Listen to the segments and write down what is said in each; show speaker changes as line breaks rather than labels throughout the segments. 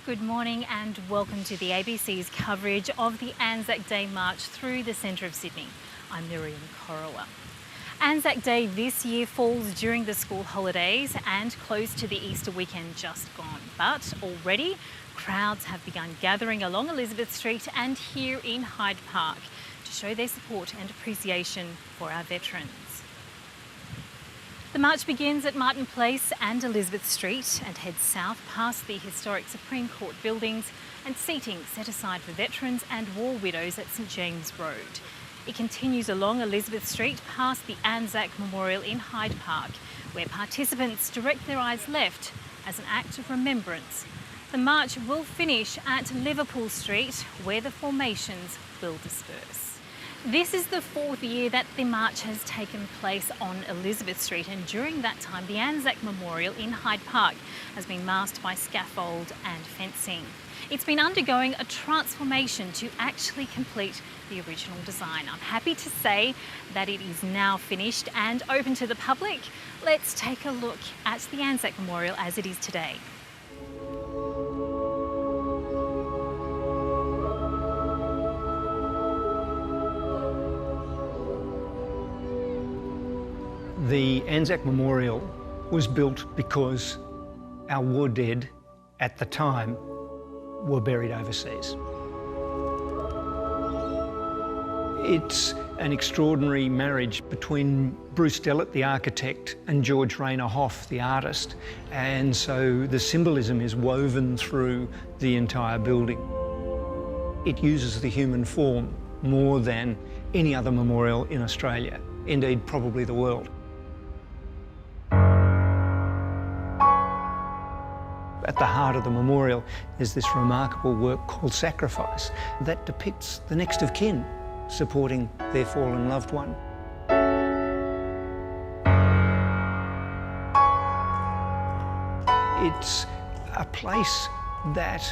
Good morning and welcome to the ABC's coverage of the Anzac Day March through the centre of Sydney. I'm Miriam Korowa. Anzac Day this year falls during the school holidays and close to the Easter weekend just gone. But already crowds have begun gathering along Elizabeth Street and here in Hyde Park to show their support and appreciation for our veterans. The march begins at Martin Place and Elizabeth Street and heads south past the historic Supreme Court buildings and seating set aside for veterans and war widows at St James Road. It continues along Elizabeth Street past the Anzac Memorial in Hyde Park, where participants direct their eyes left as an act of remembrance. The march will finish at Liverpool Street, where the formations will disperse. This is the fourth year that the march has taken place on Elizabeth Street, and during that time the Anzac Memorial in Hyde Park has been masked by scaffold and fencing. It's been undergoing a transformation to actually complete the original design. I'm happy to say that it is now finished and open to the public. Let's take a look at the Anzac Memorial as it is today.
The Anzac Memorial was built because our war dead at the time were buried overseas. It's an extraordinary marriage between Bruce Dellett, the architect, and George Rayner Hoff, the artist, and so the symbolism is woven through the entire building. It uses the human form more than any other memorial in Australia, indeed probably the world. At the heart of the memorial is this remarkable work called Sacrifice that depicts the next of kin supporting their fallen loved one. It's a place that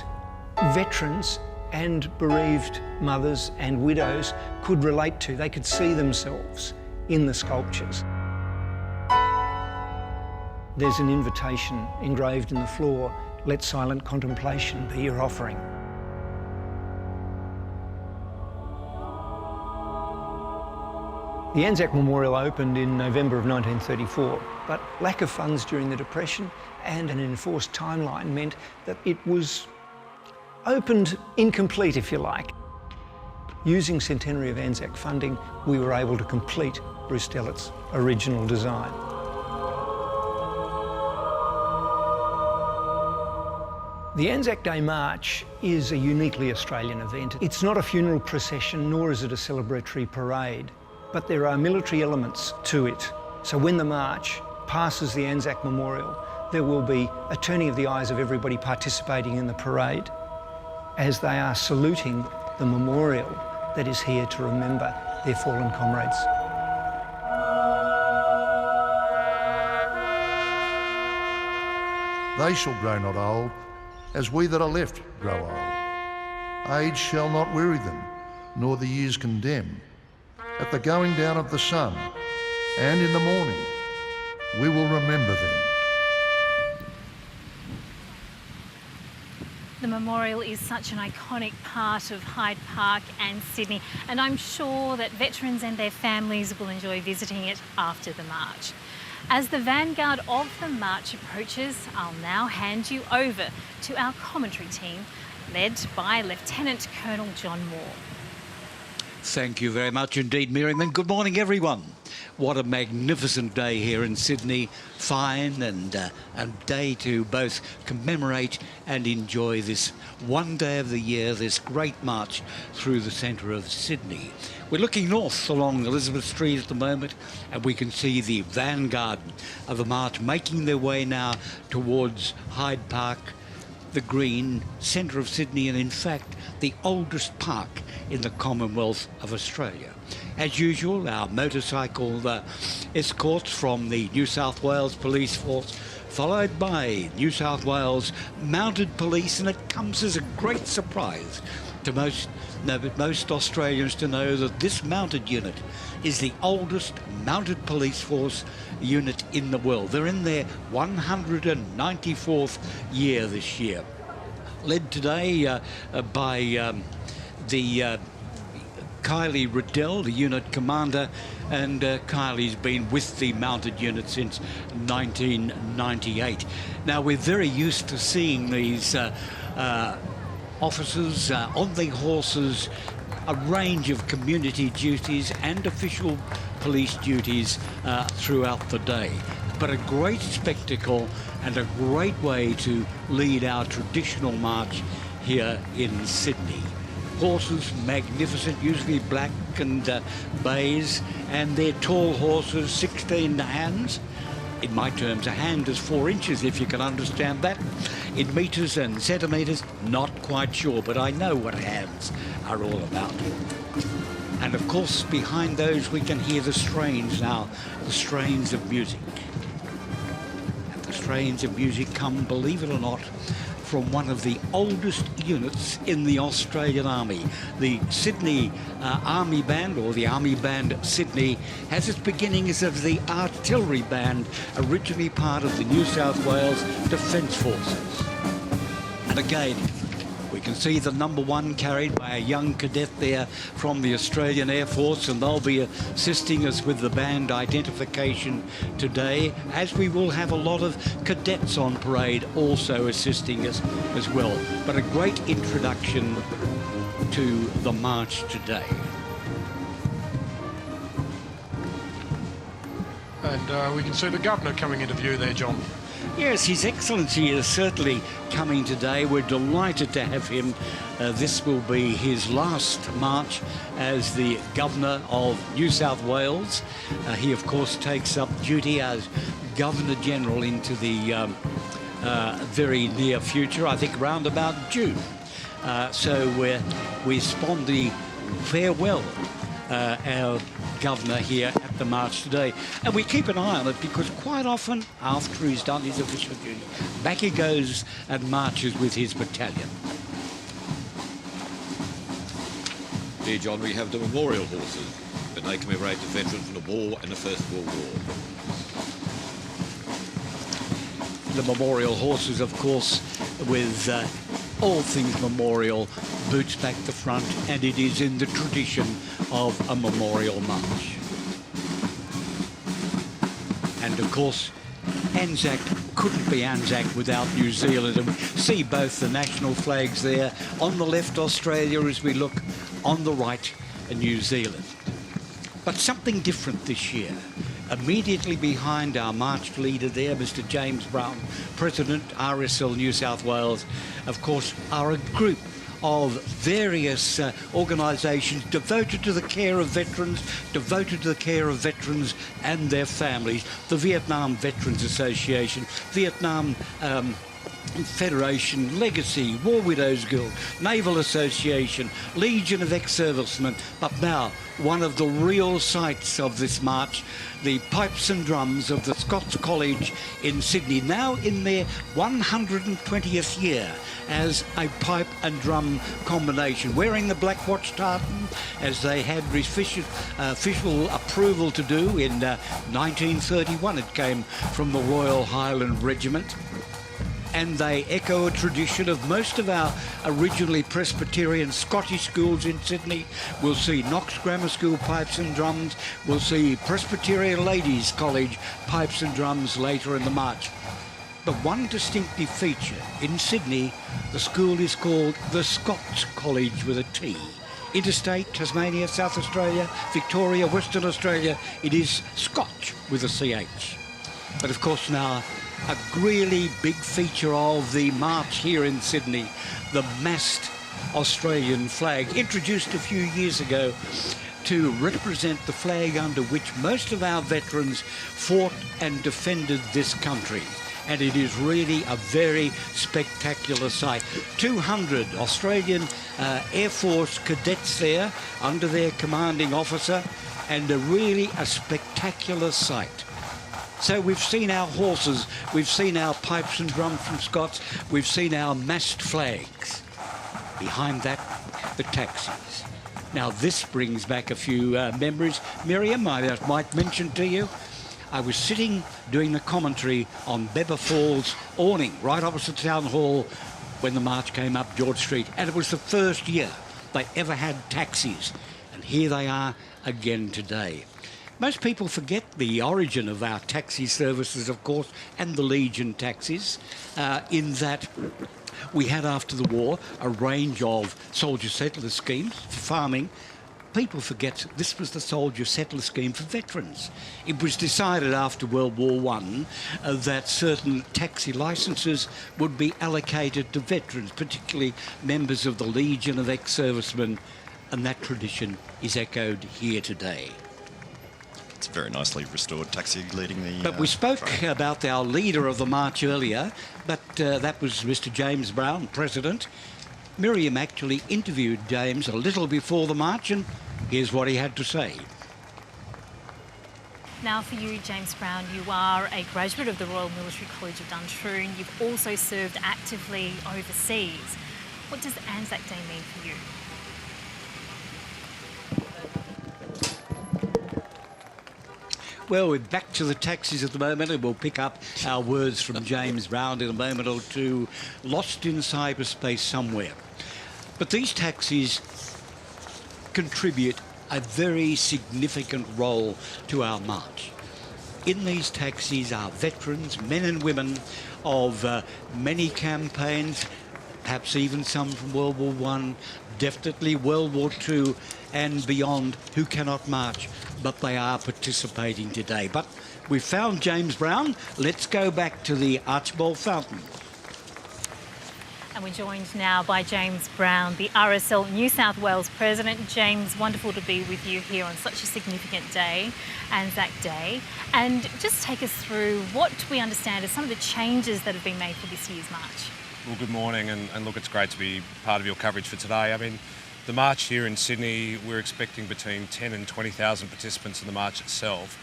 veterans and bereaved mothers and widows could relate to. They could see themselves in the sculptures. There's an invitation engraved in the floor, "Let silent contemplation be your offering." The Anzac Memorial opened in November of 1934, but lack of funds during the Depression and an enforced timeline meant that it was opened incomplete, if you like. Using Centenary of Anzac funding, we were able to complete Bruce Dellett's original design. The Anzac Day March is a uniquely Australian event. It's not a funeral procession, nor is it a celebratory parade, but there are military elements to it. So when the march passes the Anzac Memorial, there will be a turning of the eyes of everybody participating in the parade as they are saluting the memorial that is here to remember their fallen comrades.
They shall grow not old, as we that are left grow old. Age shall not weary them, nor the years condemn. At the going down of the sun, and in the morning, we will remember them.
The memorial is such an iconic part of Hyde Park and Sydney, and I'm sure that veterans and their families will enjoy visiting it after the march. As the vanguard of the march approaches, I'll now hand you over to our commentary team, led by Lieutenant Colonel John Moore.
Thank you very much indeed, Miriam, and good morning, everyone. What a magnificent day here in Sydney. Fine and a day to both commemorate and enjoy this one day of the year, this great march through the centre of Sydney. We're looking north along Elizabeth Street at the moment, and we can see the vanguard of the march making their way now towards Hyde Park, the green centre of Sydney, and in fact the oldest park in the Commonwealth of Australia. As usual, our motorcycle escorts from the New South Wales Police Force, followed by New South Wales Mounted Police, and it comes as a great surprise to most Australians to know that this mounted unit is the oldest mounted police force unit in the world. They're in their 194th year this year. led today by the Kylie Riddell, the unit commander, and Kylie's been with the mounted unit since 1998. Now, we're very used to seeing these officers on the horses, a range of community duties and official police duties through the day. But a great spectacle and a great way to lead our traditional march here in Sydney. Horses, magnificent, usually black and bays, and they're tall horses, 16 hands. In my terms, a hand is 4 inches, if you can understand that. In metres and centimetres, not quite sure, but I know what hands are all about. And of course, behind those, we can hear the strains now, the strains of music. And the strains of music come, believe it or not, from one of the oldest units in the Australian Army. The Sydney Army Band, or the Army Band Sydney, has its beginnings of the Artillery Band, originally part of the New South Wales Defence Forces. And again, we can see the #1 carried by a young cadet there from the Australian Air Force, and they'll be assisting us with the band identification today, as we will have a lot of cadets on parade also assisting us as well. But a great introduction to the march today.
And we can see the Governor coming into view there, John.
Yes, His Excellency is certainly coming today. We're delighted to have him. This will be his last march as the Governor of New South Wales. He, of course, takes up duty as Governor-General into the very near future, I think around about June. So we respond the farewell our Governor here at the march today, and we keep an eye on it because quite often after he's done his official duty, back he goes and marches with his battalion.
Here, John, we have the memorial horses, and they commemorate the veterans from the war and the First World War.
The memorial horses, of course, with all things memorial, boots back the front, and it is in the tradition of a memorial march. And of course, Anzac couldn't be Anzac without New Zealand, and we see both the national flags there. On the left, Australia, as we look on the right, New Zealand. But something different this year. Immediately behind our march leader there, Mr. James Brown, President, RSL New South Wales, of course, are a group of various organisations devoted to the care of veterans, and their families. The Vietnam Veterans Association, Vietnam Federation, Legacy, War Widows Guild, Naval Association, Legion of Ex-Servicemen, but now one of the real sights of this march, the pipes and drums of the Scots College in Sydney, now in their 120th year as a pipe and drum combination, wearing the black watch tartan as they had official approval to do in 1931. It came from the Royal Highland Regiment. And they echo a tradition of most of our originally Presbyterian Scottish schools in Sydney. We'll see Knox Grammar School pipes and drums. We'll see Presbyterian Ladies College pipes and drums later in the march. But one distinctive feature in Sydney, the school is called the Scots College with a T. Interstate, Tasmania, South Australia, Victoria, Western Australia, it is Scotch with a CH. But of course now, a really big feature of the march here in Sydney, the massed Australian flag, introduced a few years ago to represent the flag under which most of our veterans fought and defended this country. And it is really a very spectacular sight. 200 Australian Air Force cadets there under their commanding officer, and really a spectacular sight. So we've seen our horses, we've seen our pipes and drums from Scots, we've seen our massed flags. Behind that, the taxis. Now this brings back a few memories. Miriam, I might mention to you, I was sitting doing the commentary on Bebba Falls awning right opposite Town Hall when the march came up George Street, and it was the first year they ever had taxis. And here they are again today. Most people forget the origin of our taxi services, of course, and the Legion taxis, in that we had, after the war, a range of soldier-settler schemes for farming. People forget this was the soldier-settler scheme for veterans. It was decided after World War I that certain taxi licences would be allocated to veterans, particularly members of the Legion of ex-servicemen, and that tradition is echoed here today.
It's very nicely restored taxi leading the...
But we spoke
train.
about our leader of the march earlier, but that was Mr. James Brown, President. Miriam actually interviewed James a little before the march, and here's what he had to say.
Now for you, James Brown, you are a graduate of the Royal Military College of Duntroon. You've also served actively overseas. What does Anzac Day mean for you?
Well, we're back to the taxis at the moment, and we'll pick up our words from James Brown in a moment or two, lost in cyberspace somewhere. But these taxis contribute a very significant role to our march. In these taxis are veterans, men and women of many campaigns, perhaps even some from World War I, definitely World War II and beyond, who cannot march, but they are participating today. But we've found James Brown. Let's go back to the Archibald Fountain.
And we're joined now by James Brown, the RSL New South Wales President. James, wonderful to be with you here on such a significant day, Anzac Day. And just take us through what we understand are some of the changes that have been made for this year's march.
Well, good morning, and look, it's great to be part of your coverage for today. I mean, the march here in Sydney, we're expecting between 10 and 20,000 participants in the march itself.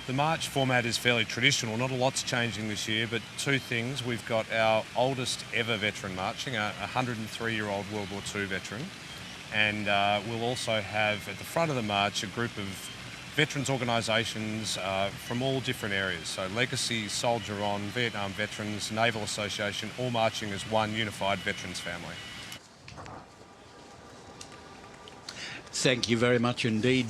The march format is fairly traditional. Not a lot's changing this year, but two things. We've got our oldest ever veteran marching, a 103-year-old World War II veteran. And we'll also have at the front of the march a group of veterans organisations from all different areas. So Legacy, Soldier On, Vietnam Veterans, Naval Association, all marching as one unified veterans family.
Thank you very much indeed.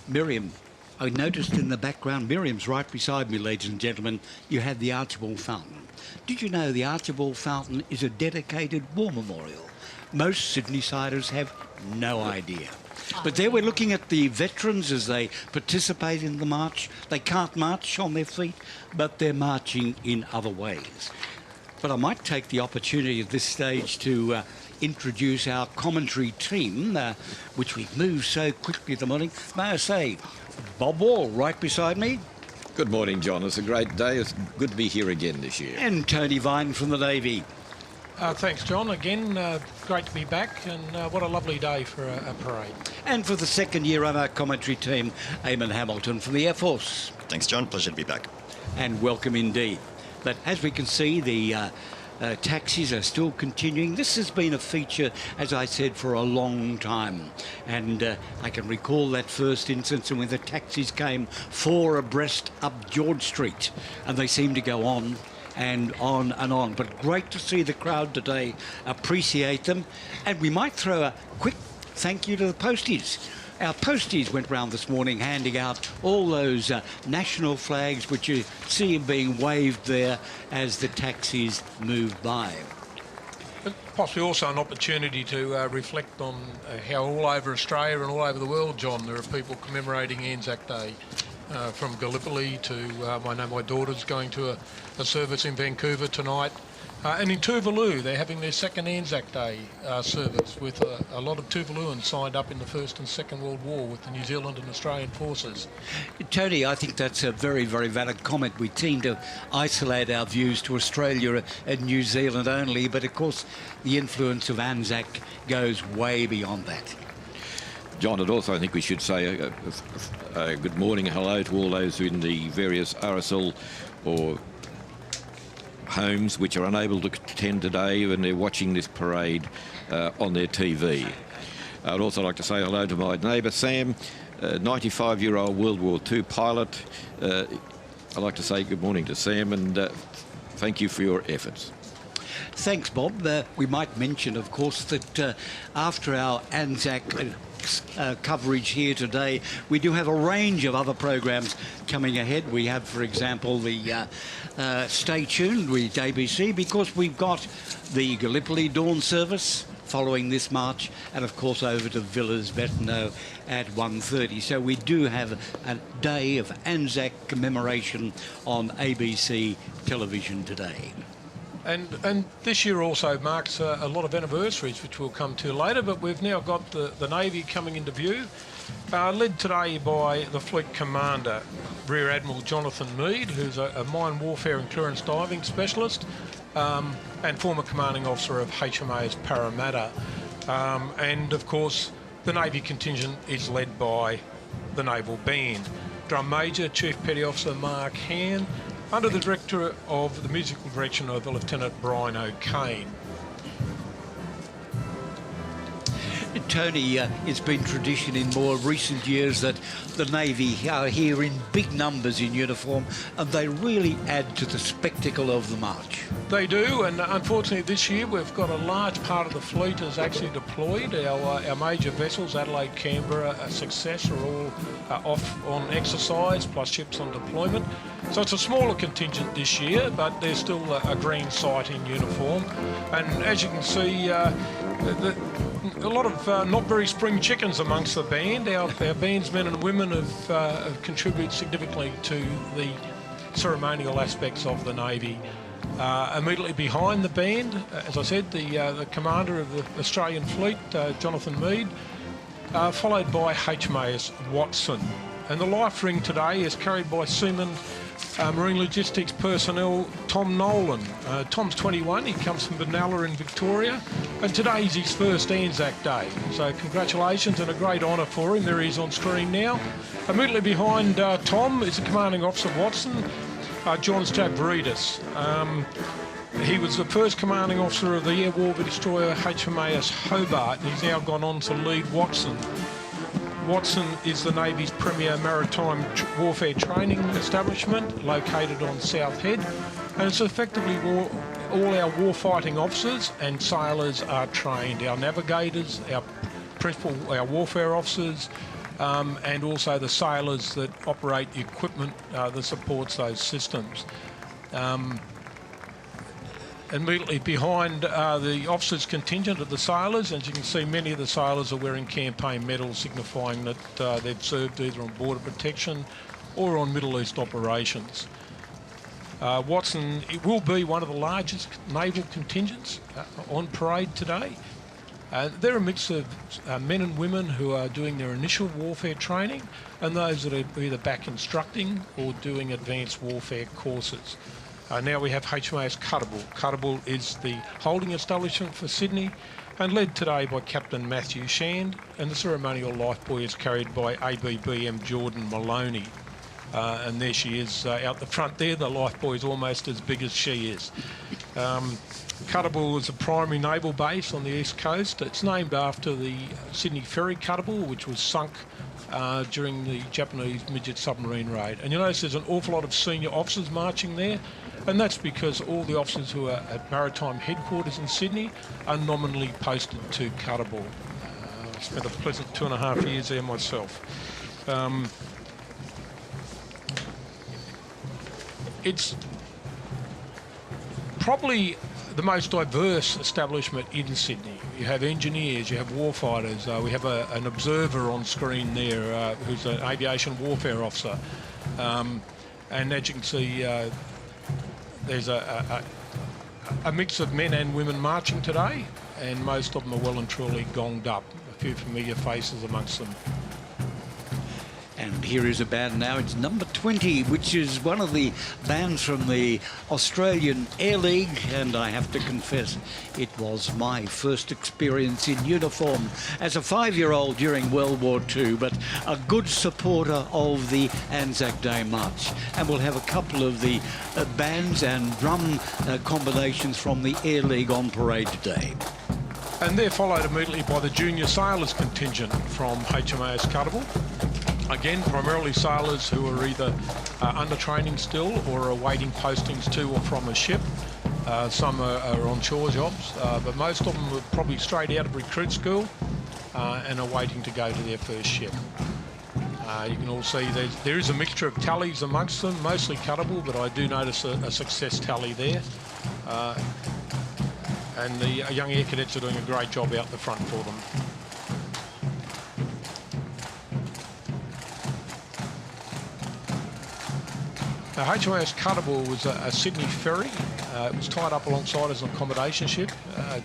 Miriam, I noticed in the background, Miriam's right beside me, ladies and gentlemen, you had the Archibald Fountain. Did you know the Archibald Fountain is a dedicated war memorial? Most Sydney-siders have no idea. But there we're looking at the veterans as they participate in the march. They can't march on their feet, but they're marching in other ways. But I might take the opportunity at this stage to introduce our commentary team, which we've moved so quickly this morning. May I say, Bob Wall, right beside me.
Good morning, John. It's a great day. It's good to be here again this year.
And Tony Vine from the Navy.
Thanks, John. Again, great to be back, and what a lovely day for a parade.
And for the second year on our commentary team, Eamon Hamilton from the Air Force.
Thanks, John. Pleasure to be back.
And welcome indeed. But as we can see, the taxis are still continuing. This has been a feature, as I said, for a long time. And I can recall that first instance when the taxis came 4 abreast up George Street, and they seem to go on and on and on. But great to see the crowd today, appreciate them. And we might throw a quick thank you to the posties. Our posties went round this morning handing out all those national flags which you see being waved there as the taxis move by.
But possibly also an opportunity to reflect on how all over Australia and all over the world, John, there are people commemorating Anzac Day. From Gallipoli to, I know my daughter's going to a service in Vancouver tonight. And in Tuvalu, they're having their second Anzac Day service with a lot of Tuvaluans signed up in the First and Second World War with the New Zealand and Australian forces.
Tony, I think that's a very, very valid comment. We seem to isolate our views to Australia and New Zealand only, but of course the influence of Anzac goes way beyond that.
John, and also I think we should say a good morning, hello to all those in the various RSL or homes which are unable to attend today when they're watching this parade on their TV. I'd also like to say hello to my neighbour Sam, 95-year-old World War II pilot. I'd like to say good morning to Sam and thank you for your efforts.
Thanks, Bob. We might mention, of course, that after our Anzac coverage here today, we do have a range of other programs coming ahead. We have, for example, the Stay Tuned with ABC, because we've got the Gallipoli Dawn service following this march, and of course over to Villas Betno at 1:30. So we do have a day of Anzac commemoration on ABC television today.
And this year also marks a lot of anniversaries, which we'll come to later, but we've now got the Navy coming into view, led today by the Fleet Commander, Rear Admiral Jonathan Meade, who's a mine warfare and clearance diving specialist, and former commanding officer of HMAS Parramatta. And of course, the Navy contingent is led by the Naval Band. Drum Major, Chief Petty Officer Mark Han, under the director of the musical direction of the Lieutenant Brian O'Kane.
Tony, it's been tradition in more recent years that the Navy are here in big numbers in uniform, and they really add to the spectacle of the march.
They do, and unfortunately this year we've got a large part of the fleet is actually deployed. Our major vessels, Adelaide, Canberra, Success, are all off on exercise, plus ships on deployment. So it's a smaller contingent this year, but there's still a green sight in uniform. And as you can see, a lot of not very spring chickens amongst the band. Our band's men and women have contributed significantly to the ceremonial aspects of the Navy. Immediately behind the band, as I said, the commander of the Australian Fleet, Jonathan Meade, followed by HMAS Watson. And the life ring today is carried by Seaman Marine Logistics personnel Tom Nolan. Tom's 21, he comes from Benalla in Victoria, and today's his first Anzac Day. So congratulations and a great honour for him. There he is on screen now. Immediately behind Tom is the commanding officer Watson, John Stavridis. He was the first commanding officer of the air warfare destroyer HMAS Hobart, and he's now gone on to lead Watson. Watson is the Navy's premier maritime warfare training establishment located on South Head, and it's effectively all our warfighting officers and sailors are trained. Our navigators, our warfare officers, and also the sailors that operate the equipment that supports those systems. Immediately behind the officers' contingent of the sailors, as you can see, many of the sailors are wearing campaign medals signifying that they've served either on border protection or on Middle East operations. Watson, it will be one of the largest naval contingents on parade today. They're a mix of men and women who are doing their initial warfare training and those that are either back instructing or doing advanced warfare courses. Now we have HMAS Cuttable. Cuttable is the holding establishment for Sydney and led today by Captain Matthew Shand, and the ceremonial lifebuoy is carried by ABBM Jordan Maloney. And there she is out the front there. The lifebuoy is almost as big as she is. Cuttable is a primary naval base on the east coast. It's named after the Sydney ferry Cuttable, which was sunk during the Japanese midget submarine raid. And you notice there's an awful lot of senior officers marching there, and that's because all the officers who are at maritime headquarters in Sydney are nominally posted to Cuttable. I spent a pleasant 2.5 years there myself. It's probably the most diverse establishment in Sydney. You have engineers, you have warfighters, we have an observer on screen there who's an aviation warfare officer. And as you can see, there's a mix of men and women marching today, and most of them are well and truly gonged up. A few familiar faces amongst them.
And here is a band now. It's number 20, which is one of the bands from the Australian Air League. And I have to confess, it was my first experience in uniform as a 5-year-old during World War II, but a good supporter of the Anzac Day March. And we'll have a couple of the bands and drum combinations from the Air League on parade today.
And they're followed immediately by the junior sailors contingent from HMAS Cuttable. Again, primarily sailors who are either under training still or awaiting postings to or from a ship. Some are on shore jobs, but most of them are probably straight out of recruit school and are waiting to go to their first ship. You can all see there is a mixture of tallies amongst them, mostly cuttable, but I do notice a success tally there. And the young air cadets are doing a great job out the front for them. Now, HMAS Cuttable was a Sydney ferry. It was tied up alongside as an accommodation ship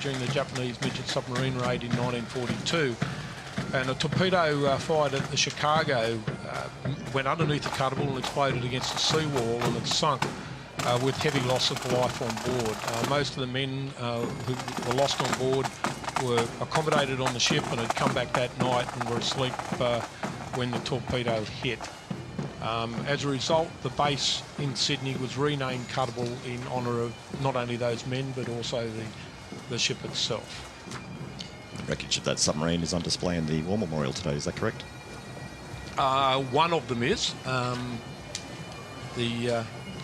during the Japanese midget submarine raid in 1942. And a torpedo fired at the Chicago went underneath the Cuttable and exploded against the seawall, and it sunk with heavy loss of life on board. Most of the men who were lost on board were accommodated on the ship and had come back that night and were asleep when the torpedo hit. As a result, the base in Sydney was renamed Cuttable in honour of not only those men but also the ship itself.
The wreckage of that submarine is on display in the War Memorial today, is that correct?
One of them is.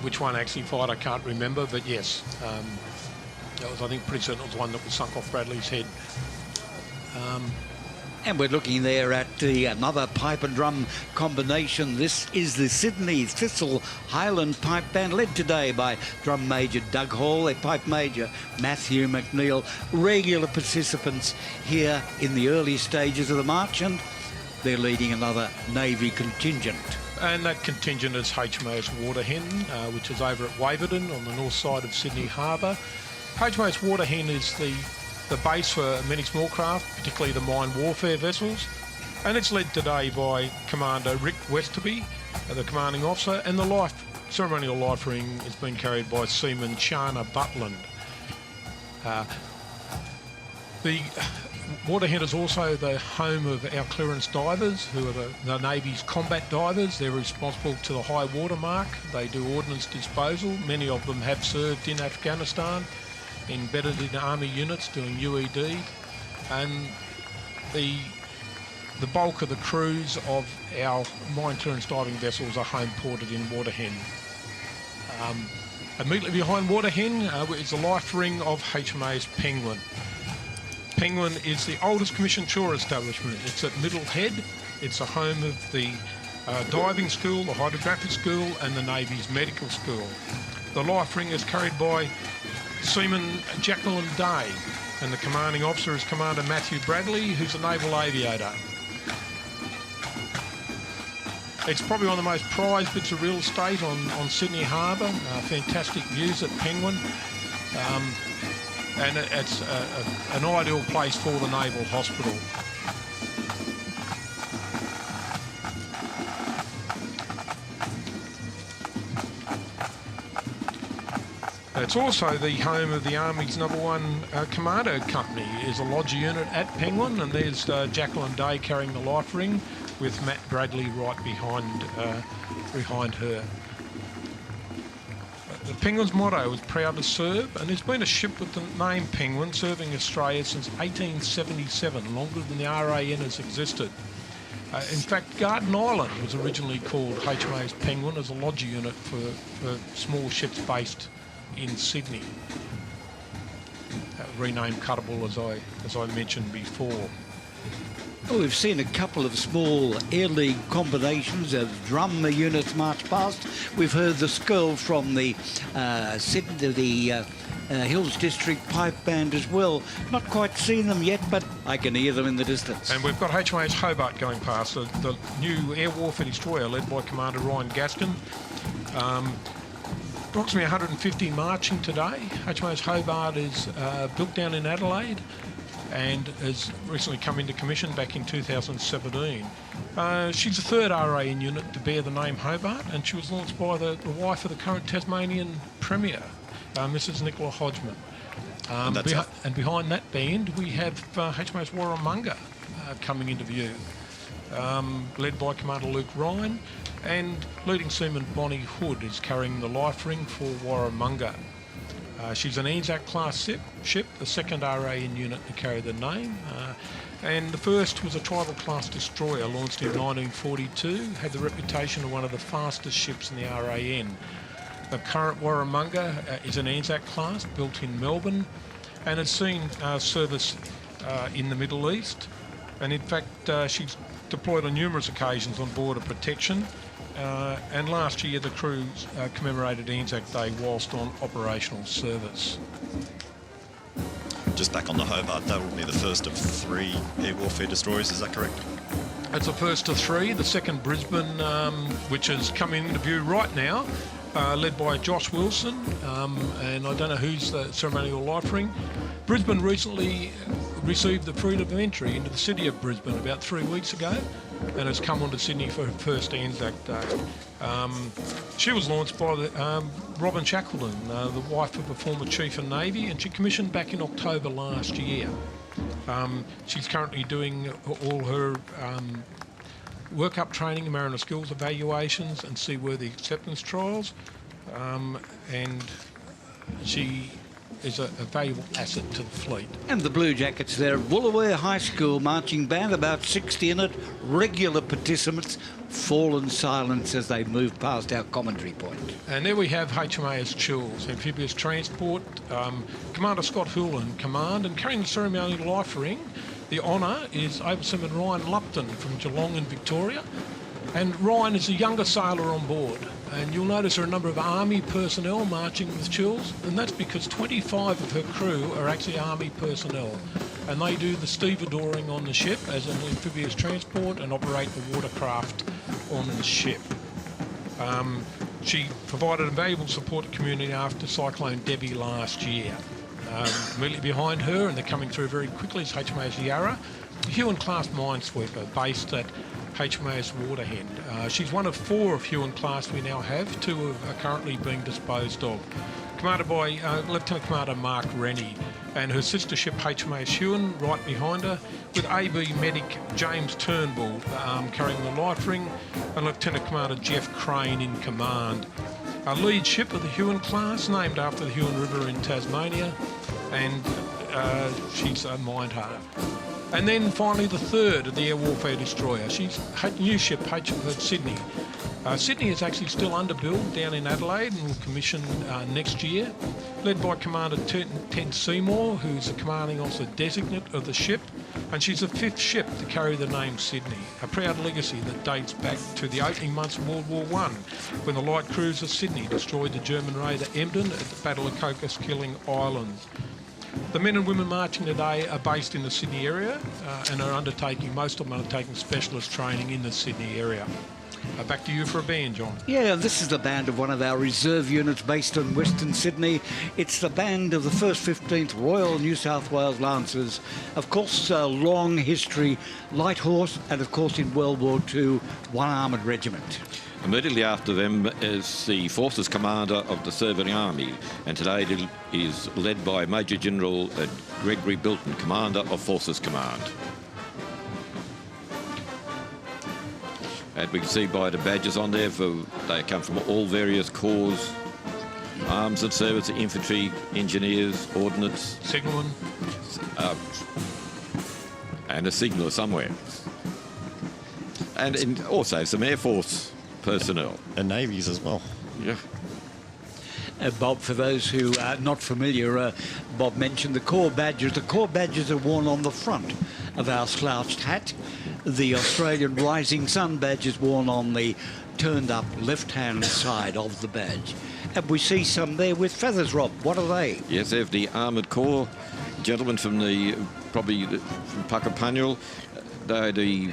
Which one actually fired, I can't remember, but yes. That was, I think, pretty certain it was one that was sunk off Bradley's head.
And we're looking there at another pipe and drum combination. This is the Sydney Thistle Highland Pipe Band, led today by Drum Major Doug Hall, their Pipe Major Matthew McNeil. Regular participants here in the early stages of the march, and they're leading another Navy contingent.
And that contingent is HMAS Waterhen, which is over at Waverton on the north side of Sydney Harbour. HMAS Waterhen is the base for many small craft, particularly the mine warfare vessels, and it's led today by Commander Rick Westerby, the commanding officer, and the ceremonial life ring is being carried by Seaman Chana Butland. The Waterhen is also the home of our clearance divers, who are the Navy's combat divers. They're responsible to the high water mark. They do ordnance disposal. Many of them have served in Afghanistan, embedded in army units doing UED, and the bulk of the crews of our mine clearance diving vessels are home ported in Waterhen. Immediately behind Waterhen is the life ring of HMAS Penguin. Penguin is the oldest commissioned shore establishment. It's at Middle Head. It's a home of the diving school, the hydrographic school, and the Navy's medical school. The life ring is carried by Seaman Jacqueline Day, and the commanding officer is Commander Matthew Bradley, who's a naval aviator. It's probably one of the most prized bits of real estate on Sydney Harbour. Fantastic views at Penguin, and it's an ideal place for the Naval Hospital. It's also the home of the Army's #1 Commando Company. Is a lodge unit at Penguin, and there's Jacqueline Day carrying the life ring with Matt Bradley right behind her. The Penguin's motto is proud to serve, and there's been a ship with the name Penguin serving Australia since 1877, longer than the RAN has existed. In fact, Garden Island was originally called HMAS Penguin as a lodge unit for small ships based in Sydney, renamed Cuttable as I mentioned before.
Well, we've seen a couple of small Air League combinations as drum units march past. We've heard the skirl from the Sydney, Hills District Pipe Band as well. Not quite seen them yet, but I can hear them in the distance.
And we've got HMAS Hobart going past, the new air warfare destroyer led by Commander Ryan Gaskin. Approximately 150 marching today. HMAS Hobart is built down in Adelaide and has recently come into commission back in 2017. She's the third RAN unit to bear the name Hobart, and she was launched by the wife of the current Tasmanian Premier, Mrs. Nicola Hodgman. And behind that band we have HMAS Warramunga coming into view, led by Commander Luke Ryan, and leading seaman Bonnie Hood is carrying the life ring for Warramunga. She's an Anzac class ship, the second RAN unit to carry the name, and the first was a tribal class destroyer launched in 1942, had the reputation of one of the fastest ships in the RAN. The current Warramunga is an Anzac class built in Melbourne and has seen service in the Middle East. And in fact, she's deployed on numerous occasions on border protection. And last year, the crew commemorated Anzac Day whilst on operational service.
Just back on the Hobart, that will be the first of 3 air warfare destroyers, is that correct?
It's the first of 3. The second Brisbane, which has come into view right now, led by Josh Wilson, and I don't know who's the ceremonial life-ring. Brisbane recently received the freedom of entry into the city of Brisbane about 3 weeks ago, and has come on to Sydney for her first Anzac Day. She was launched by Robin Shackleton, the wife of a former Chief of Navy, and she commissioned back in October last year. She's currently doing all her work-up training, mariner skills evaluations and seaworthy acceptance trials, and she is a valuable asset to the fleet.
And the Blue Jackets there at Woolooware High School marching band, about 60 in it, regular participants, fallen silence as they move past our commentary point.
And there we have HMAS Chills, amphibious transport, Commander Scott Hull in command, and carrying the ceremonial life ring. The honour is Overseaman Ryan Lupton from Geelong in Victoria. And Ryan is the younger sailor on board. And you'll notice there are a number of Army personnel marching with Chills, and that's because 25 of her crew are actually Army personnel. And they do the stevedoring on the ship as an amphibious transport and operate the watercraft on the ship. She provided invaluable support to the community after Cyclone Debbie last year. Immediately behind her, and they're coming through very quickly, is HMAS Yarra, a Huon-class minesweeper based at HMAS Waterhen. She's one of 4 of Huon-class we now have. 2 are currently being disposed of. Commanded by Lieutenant Commander Mark Rennie, and her sister ship HMAS Huon right behind her, with AB Medic James Turnbull carrying the life ring, and Lieutenant Commander Jeff Crane in command. A lead ship of the Huon class, named after the Huon River in Tasmania, and she's a Mindharp. And then finally the third of the air warfare destroyer. She's a new ship, HMAS Sydney. Sydney is actually still under build down in Adelaide and will commission next year, led by Commander Ted Seymour, who's the commanding officer designate of the ship, and she's the 5th ship to carry the name Sydney, a proud legacy that dates back to the opening months of World War I, when the light cruiser Sydney destroyed the German raider Emden at the Battle of Cocos, killing Islands. The men and women marching today are based in the Sydney area and are most of them are undertaking specialist training in the Sydney area. Back to you for a band, John.
Yeah, this is the band of one of our reserve units based in Western Sydney. It's the band of the 1st 15th Royal New South Wales Lancers. Of course, a long history, light horse, and of course in World War II, 1 armoured regiment.
Immediately after them is the Forces Commander of the Serving Army, and today it is led by Major General Gregory Bilton, Commander of Forces Command. And we can see by the badges on there, they come from all various corps, arms and service, infantry, engineers, ordnance.
Signalman.
And a signaller somewhere. And also some Air Force personnel.
And navies as well.
Yeah.
Bob, for those who are not familiar, Bob mentioned the corps badges. The corps badges are worn on the front of our slouched hat. The Australian Rising Sun badge is worn on the turned up left-hand side of the badge. And we see some there with feathers, Rob. What are they?
Yes, they're the Armoured Corps. Gentlemen from from Puckapunyal. They're the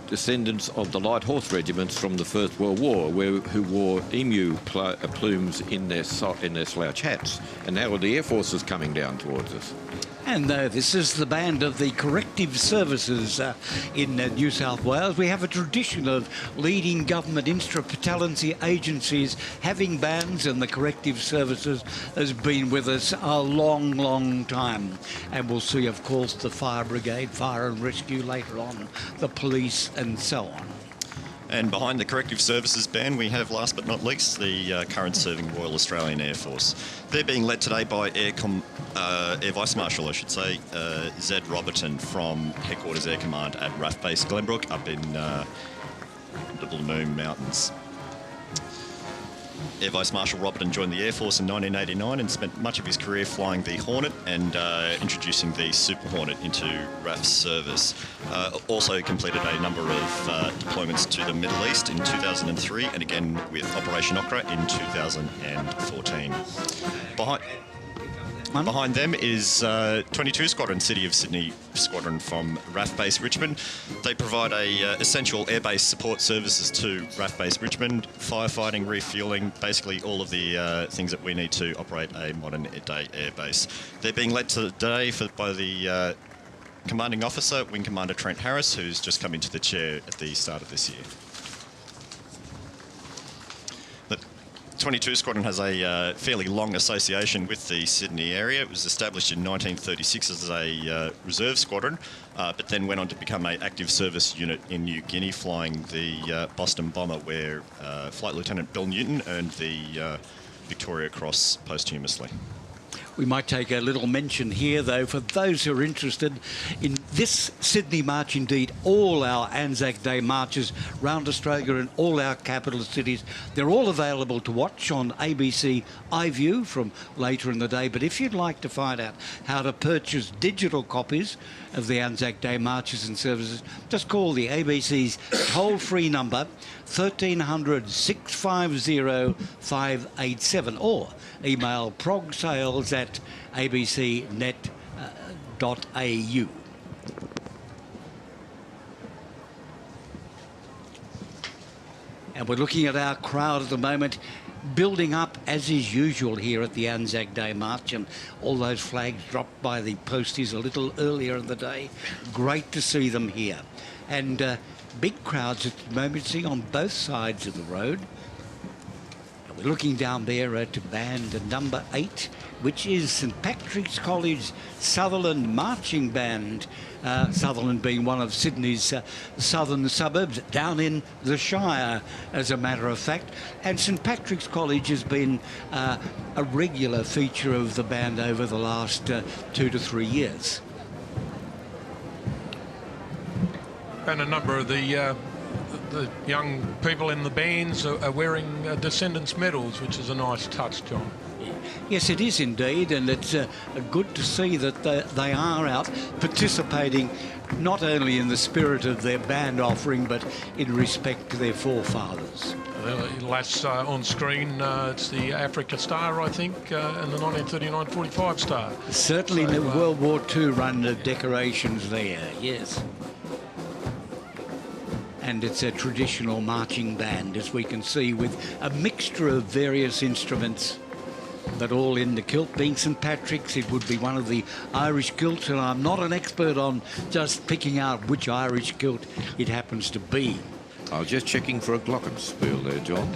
descendants of the light horse regiments from the First World War, who wore emu plumes in their slouch hats. And now the Air Force is coming down towards us.
And this is the band of the corrective services in New South Wales. We have a tradition of leading government instrumentality agencies having bands, and the corrective services has been with us a long, long time. And we'll see, of course, the fire brigade, fire and rescue later on, the police and so on.
And behind the Corrective Services band, we have, last but not least, the current serving Royal Australian Air Force. They're being led today by Air Vice Marshal, I should say, Zed Roberton from Headquarters Air Command at RAF Base Glenbrook up in the Blue Moon Mountains. Air Vice Marshal Robertson joined the Air Force in 1989 and spent much of his career flying the Hornet and introducing the Super Hornet into RAF's service. Also completed a number of deployments to the Middle East in 2003 and again with Operation Okra in 2014. Behind them is 22 Squadron, City of Sydney Squadron from RAF Base Richmond. They provide essential airbase support services to RAF Base Richmond, firefighting, refuelling, basically all of the things that we need to operate a modern day airbase. They're being led today by the Commanding Officer, Wing Commander Trent Harris, who's just come into the chair at the start of this year. 22 Squadron has a fairly long association with the Sydney area. It was established in 1936 as a reserve squadron, but then went on to become an active service unit in New Guinea, flying the Boston bomber, where Flight Lieutenant Bill Newton earned the Victoria Cross posthumously.
We might take a little mention here, though, for those who are interested in this Sydney March, indeed all our Anzac Day marches round Australia and all our capital cities. They're all available to watch on ABC iView from later in the day. But if you'd like to find out how to purchase digital copies of the Anzac Day marches and services, just call the ABC's toll-free number 1300 650 587 or email progsales@abcnet.au. And we're looking at our crowd at the moment, building up as is usual here at the Anzac Day March, and all those flags dropped by the posties a little earlier in the day. Great to see them here. And big crowds at the moment, see, on both sides of the road. And we're looking down there at band number 8, which is St Patrick's College Sutherland Marching Band. Sutherland being one of Sydney's southern suburbs, down in the Shire, as a matter of fact. And St Patrick's College has been a regular feature of the band over the last 2 to 3 years.
And a number of the young people in the bands are wearing Descendants medals, which is a nice touch, John.
Yes, it is indeed, and it's good to see that they are out participating not only in the spirit of their band offering, but in respect to their forefathers.
Last on screen, it's the Africa Star, I think, and the 1939-45 Star.
Certainly the World War II run of decorations there, yes. And it's a traditional marching band, as we can see, with a mixture of various instruments, but all in the kilt. Being St Patrick's, it would be one of the Irish kilts, and I'm not an expert on just picking out which Irish kilt it happens to be.
I was just checking for a glockenspiel there, John.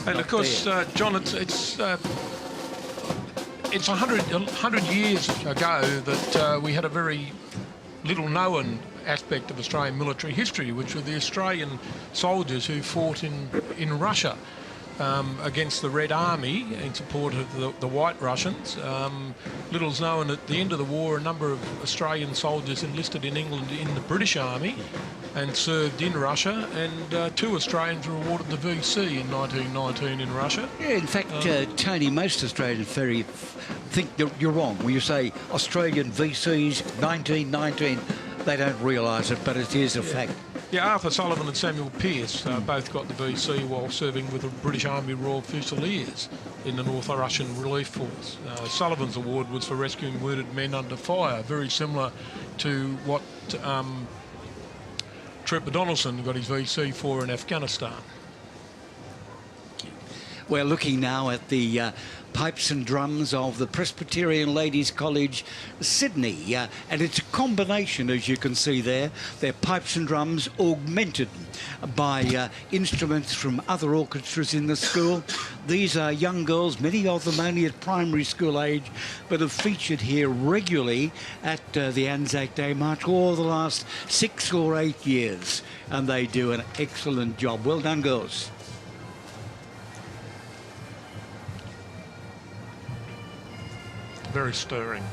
And of course, John, it's 100 years ago that we had a very little known aspect of Australian military history, which were the Australian soldiers who fought in Russia against the Red Army in support of the White Russians. Little's known at the end of the war, a number of Australian soldiers enlisted in England in the British Army and served in Russia, and 2 Australians were awarded the VC in 1919 in Russia.
Yeah, in fact, Tony, most Australians think you're wrong. When you say Australian VCs 1919, they don't realise it, but it is a fact.
Yeah, Arthur Sullivan and Samuel Pearce both got the VC while serving with the British Army Royal Fusiliers in the North Russian Relief Force. Sullivan's award was for rescuing wounded men under fire, very similar to what Trooper Donaldson got his VC for in Afghanistan.
We're looking now at the pipes and drums of the Presbyterian Ladies College, Sydney. And it's a combination, as you can see there. They're pipes and drums augmented by instruments from other orchestras in the school. These are young girls, many of them only at primary school age, but have featured here regularly at the Anzac Day March for the last 6 or 8 years. And they do an excellent job. Well done, girls.
Very stirring.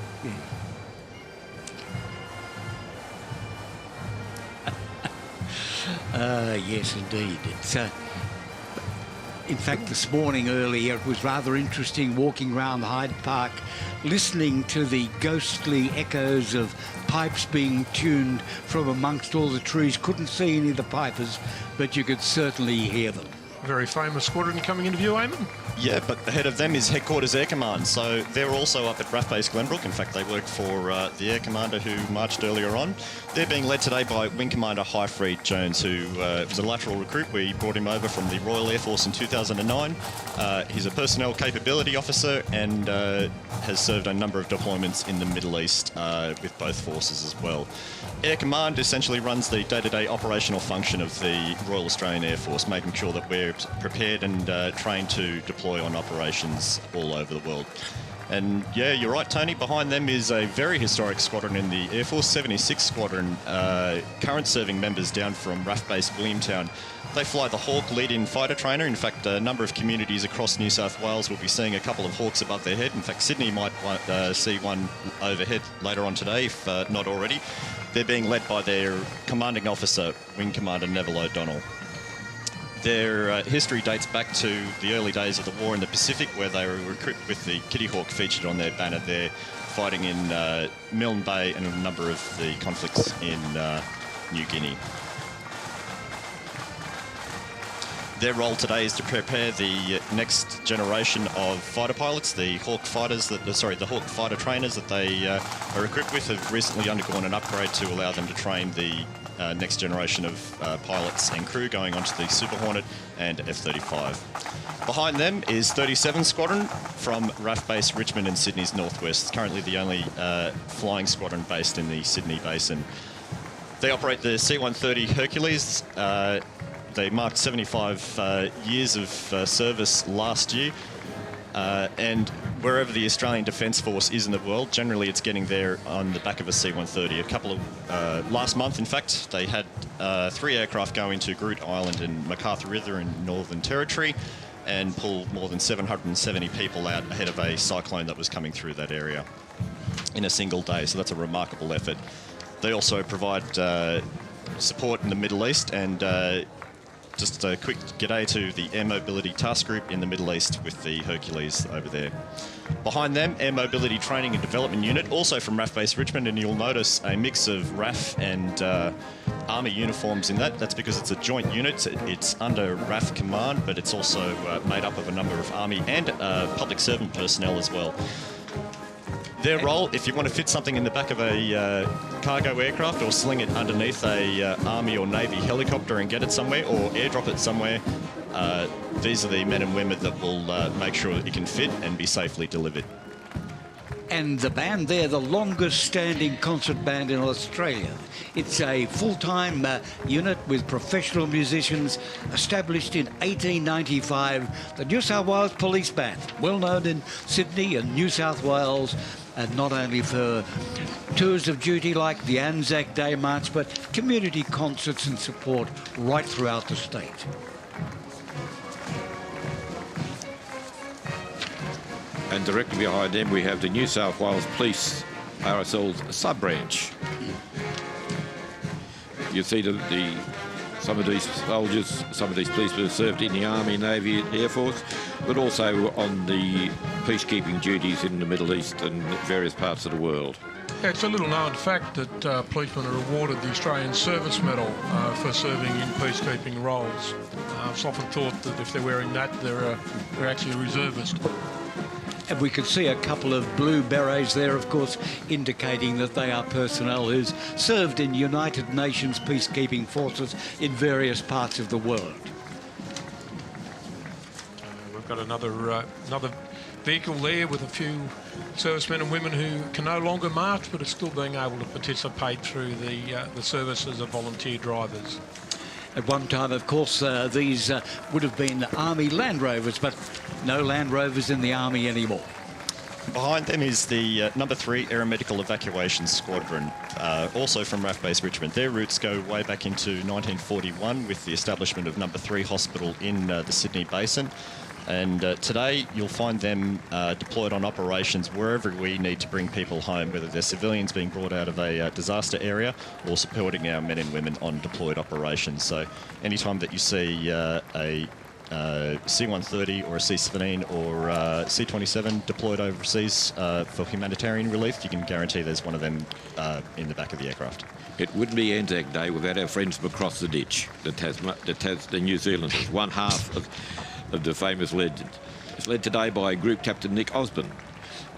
Yes, indeed. It's In fact, this morning earlier, it was rather interesting walking around Hyde Park, listening to the ghostly echoes of pipes being tuned from amongst all the trees. Couldn't see any of the pipers, but you could certainly hear them.
A very famous squadron coming into view, Eamon.
Yeah, but ahead of them is Headquarters Air Command. So they're also up at RAF Base Glenbrook. In fact, they work for the Air Commander who marched earlier on. They're being led today by Wing Commander Highfried Jones, who was a lateral recruit. We brought him over from the Royal Air Force in 2009. He's a personnel capability officer and has served a number of deployments in the Middle East with both forces as well. Air Command essentially runs the day-to-day operational function of the Royal Australian Air Force, making sure that we're prepared and trained to deploy on operations all over the world. And yeah, you're right, Tony, behind them is a very historic squadron in the Air Force, 76 Squadron, current serving members down from RAF Base Williamtown. They fly the Hawk lead-in fighter trainer. In fact, a number of communities across New South Wales will be seeing a couple of Hawks above their head. In fact, Sydney might see one overhead later on today, if not already. They're being led by their commanding officer, Wing Commander Neville O'Donnell. Their history dates back to the early days of the war in the Pacific, where they were recruited with the Kitty Hawk featured on their banner there, fighting in Milne Bay and a number of the conflicts in New Guinea. Their role today is to prepare the next generation of fighter pilots. The Hawk fighters, the Hawk fighter trainers that they are equipped with have recently undergone an upgrade to allow them to train the next generation of pilots and crew going onto the Super Hornet and F-35. Behind them is 37 Squadron from RAF Base Richmond in Sydney's northwest. It's currently the only flying squadron based in the Sydney Basin. They operate the C-130 Hercules. They marked 75 years of service last year. And wherever the Australian Defence Force is in the world, generally it's getting there on the back of a C-130. A couple of, last month in fact, they had 3 aircraft go into Groot Island and MacArthur River in Northern Territory and pull more than 770 people out ahead of a cyclone that was coming through that area in a single day. So that's a remarkable effort. They also provide support in the Middle East and just a quick g'day to the Air Mobility Task Group in the Middle East with the Hercules over there. Behind them, Air Mobility Training and Development Unit, also from RAF Base Richmond, and you'll notice a mix of RAF and Army uniforms in that. That's because it's a joint unit. It's under RAF command, but it's also made up of a number of Army and public servant personnel as well. Their role, if you want to fit something in the back of a cargo aircraft or sling it underneath a Army or Navy helicopter and get it somewhere, or airdrop it somewhere, these are the men and women that will make sure that it can fit and be safely delivered.
And the band there, the longest standing concert band in Australia. It's a full-time unit with professional musicians, established in 1895. The New South Wales Police Band, well known in Sydney and New South Wales, and not only for tours of duty like the Anzac Day March, but community concerts and support right throughout the state.
And directly behind them, we have the New South Wales Police Parasols sub-branch. You see some of these soldiers, some of these policemen have served in the Army, Navy, Air Force, but also on the peacekeeping duties in the Middle East and various parts of the world.
Yeah, it's a little known fact that policemen are awarded the Australian Service Medal for serving in peacekeeping roles. I've often thought that if they're wearing that, they're actually a reservist.
And we could see a couple of blue berets there, of course, indicating that they are personnel who's served in United Nations peacekeeping forces in various parts of the world.
We've got another vehicle there with a few servicemen and women who can no longer march, but are still being able to participate through the service as volunteer drivers.
At one time, of course, these would have been Army Land Rovers, but no Land Rovers in the Army anymore.
Behind them is the number 3 Aeromedical Evacuation Squadron, also from RAF Base Richmond. Their roots go way back into 1941 with the establishment of number 3 Hospital in the Sydney Basin. And today you'll find them deployed on operations wherever we need to bring people home, whether they're civilians being brought out of a disaster area or supporting our men and women on deployed operations. So anytime that you see a C-130 or a C-17 or C-27 deployed overseas for humanitarian relief, you can guarantee there's one of them in the back of the aircraft.
It wouldn't be Anzac Day without our friends from across the ditch, the New Zealanders, one half of the famous legend. It's led today by Group Captain Nick Osborne.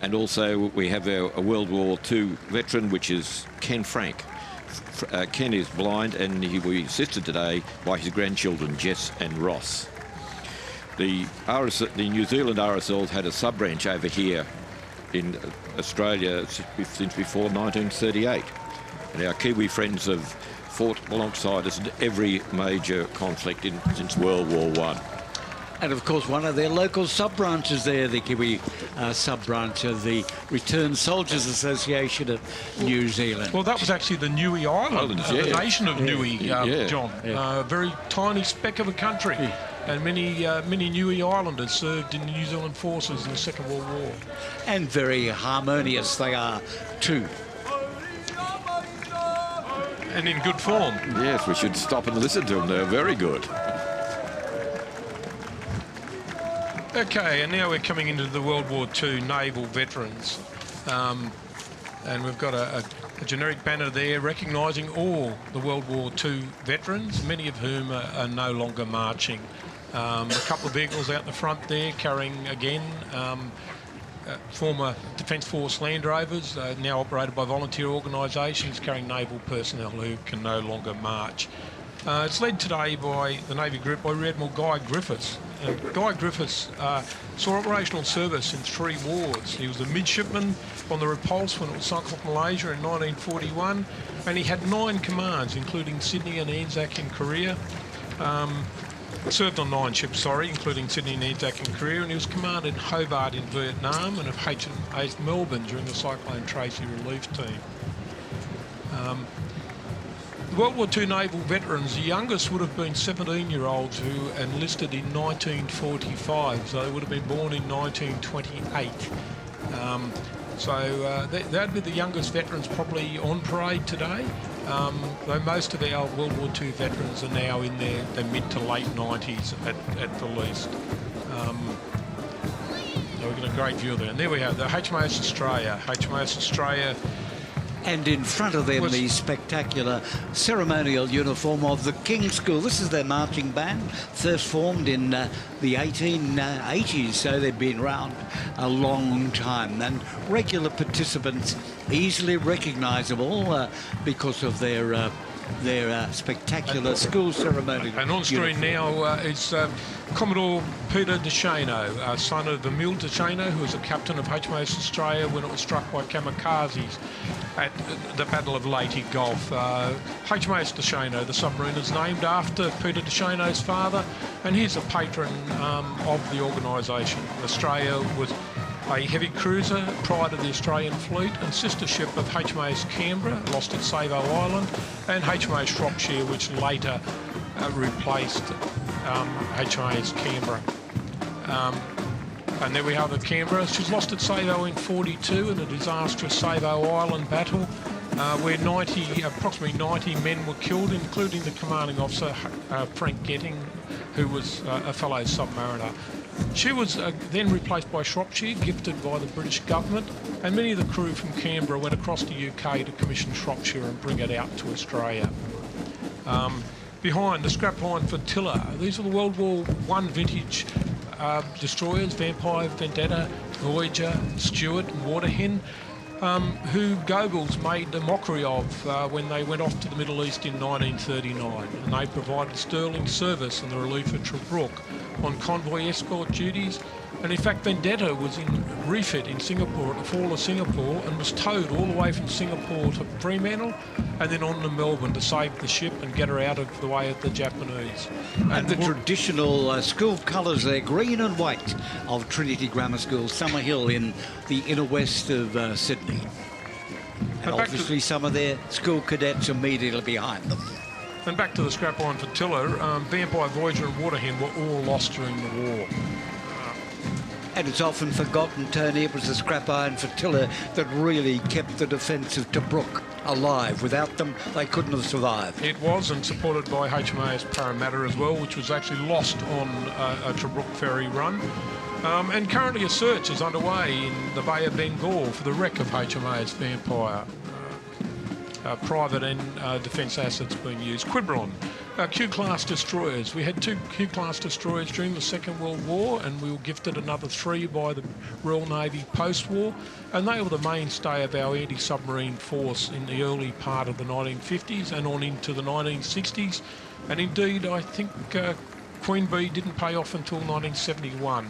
And also we have a World War II veteran, which is Ken Frank. Ken is blind, and he will be assisted today by his grandchildren, Jess and Ross. The New Zealand RSL's had a sub-branch over here in Australia since before 1938. And our Kiwi friends have fought alongside us in every major conflict since World War I.
And of course, one of their local sub-branches there, the Kiwi sub-branch of the Returned Soldiers Association of New Zealand.
Well, that was actually the Niue Island, the nation of Niue, John. A very tiny speck of a country. And many Niue Islanders served in the New Zealand forces in the Second World War.
And very harmonious they are too.
And in good form.
Yes, we should stop and listen to them. They're very good.
Okay, and now we're coming into the World War II naval veterans. And we've got a generic banner there recognising all the World War II veterans, many of whom are no longer marching. A couple of vehicles out the front there carrying, again, former Defence Force Land Rovers, now operated by volunteer organisations, carrying naval personnel who can no longer march. It's led today by the Navy Group by Rear Admiral Guy Griffiths. Guy Griffiths saw operational service in 3 wars. He was a midshipman on the Repulse when it was sunk off Malaysia in 1941, and he had 9 commands, including Sydney and Anzac in Korea. Served on 9 ships, including Sydney and Anzac in Korea, and he was commanded in Hobart in Vietnam and of HMAS Melbourne during the Cyclone Tracy relief team. World War II naval veterans, the youngest would have been 17-year-olds who enlisted in 1945, so they would have been born in 1928. That'd be the youngest veterans probably on parade today, though most of our World War II veterans are now in their mid to late 90s at the least. So we've got a great view there. And there we have the HMAS Australia. HMAS Australia.
And in front of them, the spectacular ceremonial uniform of the King's School. This is their marching band, first formed in the 1880s, so they've been around a long time. And regular participants, easily recognisable because of their spectacular school ceremony.
And on screen now is Commodore Peter DeShano, son of Emile DeShano, who was a captain of HMAS Australia when it was struck by kamikazes at the Battle of Leyte Gulf. HMAS DeShano, the submarine, is named after Peter DeShano's father, and he's a patron of the organisation. Australia was a heavy cruiser prior to the Australian fleet and sister ship of HMAS Canberra, lost at Savo Island, and HMAS Shropshire, which later replaced HMAS Canberra. And there we have the Canberra. She's lost at Savo in 42 in a disastrous Savo Island battle, where approximately 90 men were killed, including the commanding officer, Frank Getting, who was a fellow submariner. She was then replaced by Shropshire, gifted by the British government, and many of the crew from Canberra went across the UK to commission Shropshire and bring it out to Australia. Behind, the scrapline flotilla. These are the World War I vintage destroyers, Vampire, Vendetta, Voyager, Stuart and Waterhen, who Goebbels made a mockery of when they went off to the Middle East in 1939, and they provided sterling service in the relief of Tobruk on convoy escort duties. And in fact, Vendetta was in refit in Singapore at the fall of Singapore and was towed all the way from Singapore to Fremantle and then on to Melbourne to save the ship and get her out of the way of the Japanese.
And the traditional school colours there, green and white, of Trinity Grammar School, Summerhill in the inner west of Sydney. And obviously some of their school cadets immediately behind them.
And back to the scrapline flotilla, Vampire, Voyager and Waterhen were all lost during the war.
And it's often forgotten, Tony, it was the scrap iron flotilla that really kept the defence of Tobruk alive. Without them, they couldn't have survived.
It was, and supported by HMAS Parramatta as well, which was actually lost on a Tobruk ferry run. And currently a search is underway in the Bay of Bengal for the wreck of HMAS Vampire. Private and defence assets being used. Quiberon, Q-class destroyers. We had 2 Q-class destroyers during the Second World War, and we were gifted another 3 by the Royal Navy post-war, and they were the mainstay of our anti-submarine force in the early part of the 1950s and on into the 1960s. And indeed, I think Queen Bee didn't pay off until 1971.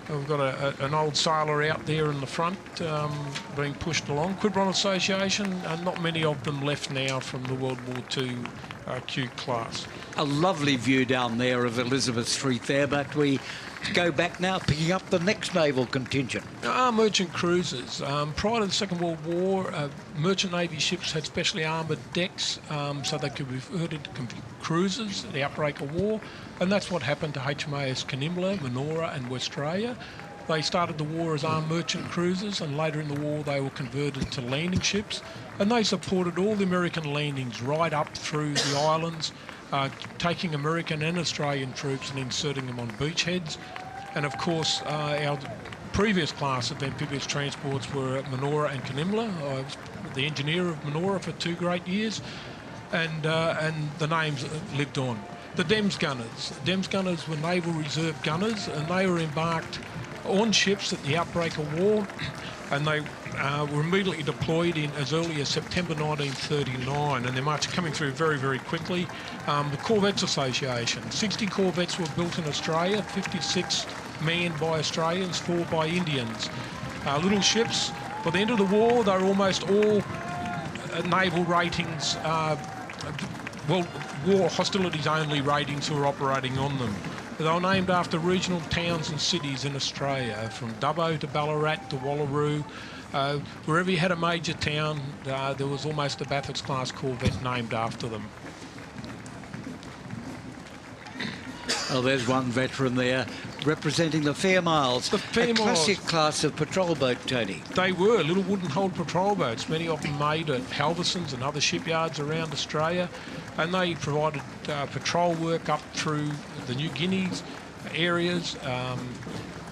We've got an old sailor out there in the front being pushed along. Quiberon Association, not many of them left now from the World War II Q class.
A lovely view down there of Elizabeth Street there, but we go back now, picking up the next naval contingent.
Merchant cruisers. Prior to the Second World War, merchant navy ships had specially armoured decks so they could be converted to cruisers at the outbreak of war, and that's what happened to HMAS Canimbla, Manora and Westralia. They started the war as armed merchant cruisers, and later in the war they were converted to landing ships, and they supported all the American landings right up through the islands, taking American and Australian troops and inserting them on beachheads. And of course, our previous class of amphibious transports were Manora and Canimbla. I was the engineer of Manora for 2 great years, and the names lived on. The Dems Gunners. Dems Gunners were Naval Reserve gunners, and they were embarked on ships at the outbreak of war, and they were immediately deployed in as early as September 1939, and they're coming through very, very quickly. The Corvettes Association. 60 corvettes were built in Australia, 56 manned by Australians, 4 by Indians. Little ships. By the end of the war, they were almost all naval ratings, war hostilities only ratings who were operating on them. They were named after regional towns and cities in Australia, from Dubbo to Ballarat to Wallaroo. Wherever you had a major town, there was almost a Bathurst-class corvette named after them.
Oh, there's one veteran there representing the Fairmiles,
The Fairmiles.
A classic class of patrol boat, Tony.
They were little wooden-hulled patrol boats, many of them made at Halversons and other shipyards around Australia, and they provided patrol work up through the New Guineas areas.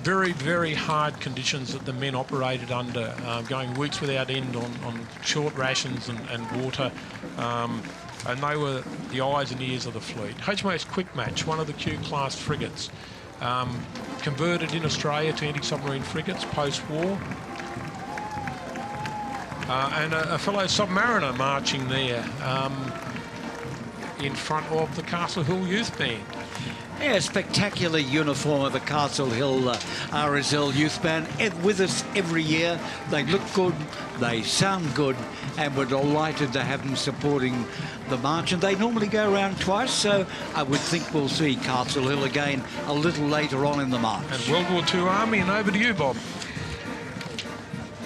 Very, very hard conditions that the men operated under, going weeks without end on short rations and water. And they were the eyes and ears of the fleet. HMAS Quick Match, one of the Q-class frigates, converted in Australia to anti-submarine frigates post-war. And a fellow submariner marching there in front of the Castle Hill Youth Band.
Yeah, spectacular uniform of the Castle Hill RSL Youth Band, with us every year. They look good, they sound good, and we're delighted to have them supporting the march. And they normally go around twice, so I would think we'll see Castle Hill again a little later on in the march.
And World War II Army, and over to you, Bob.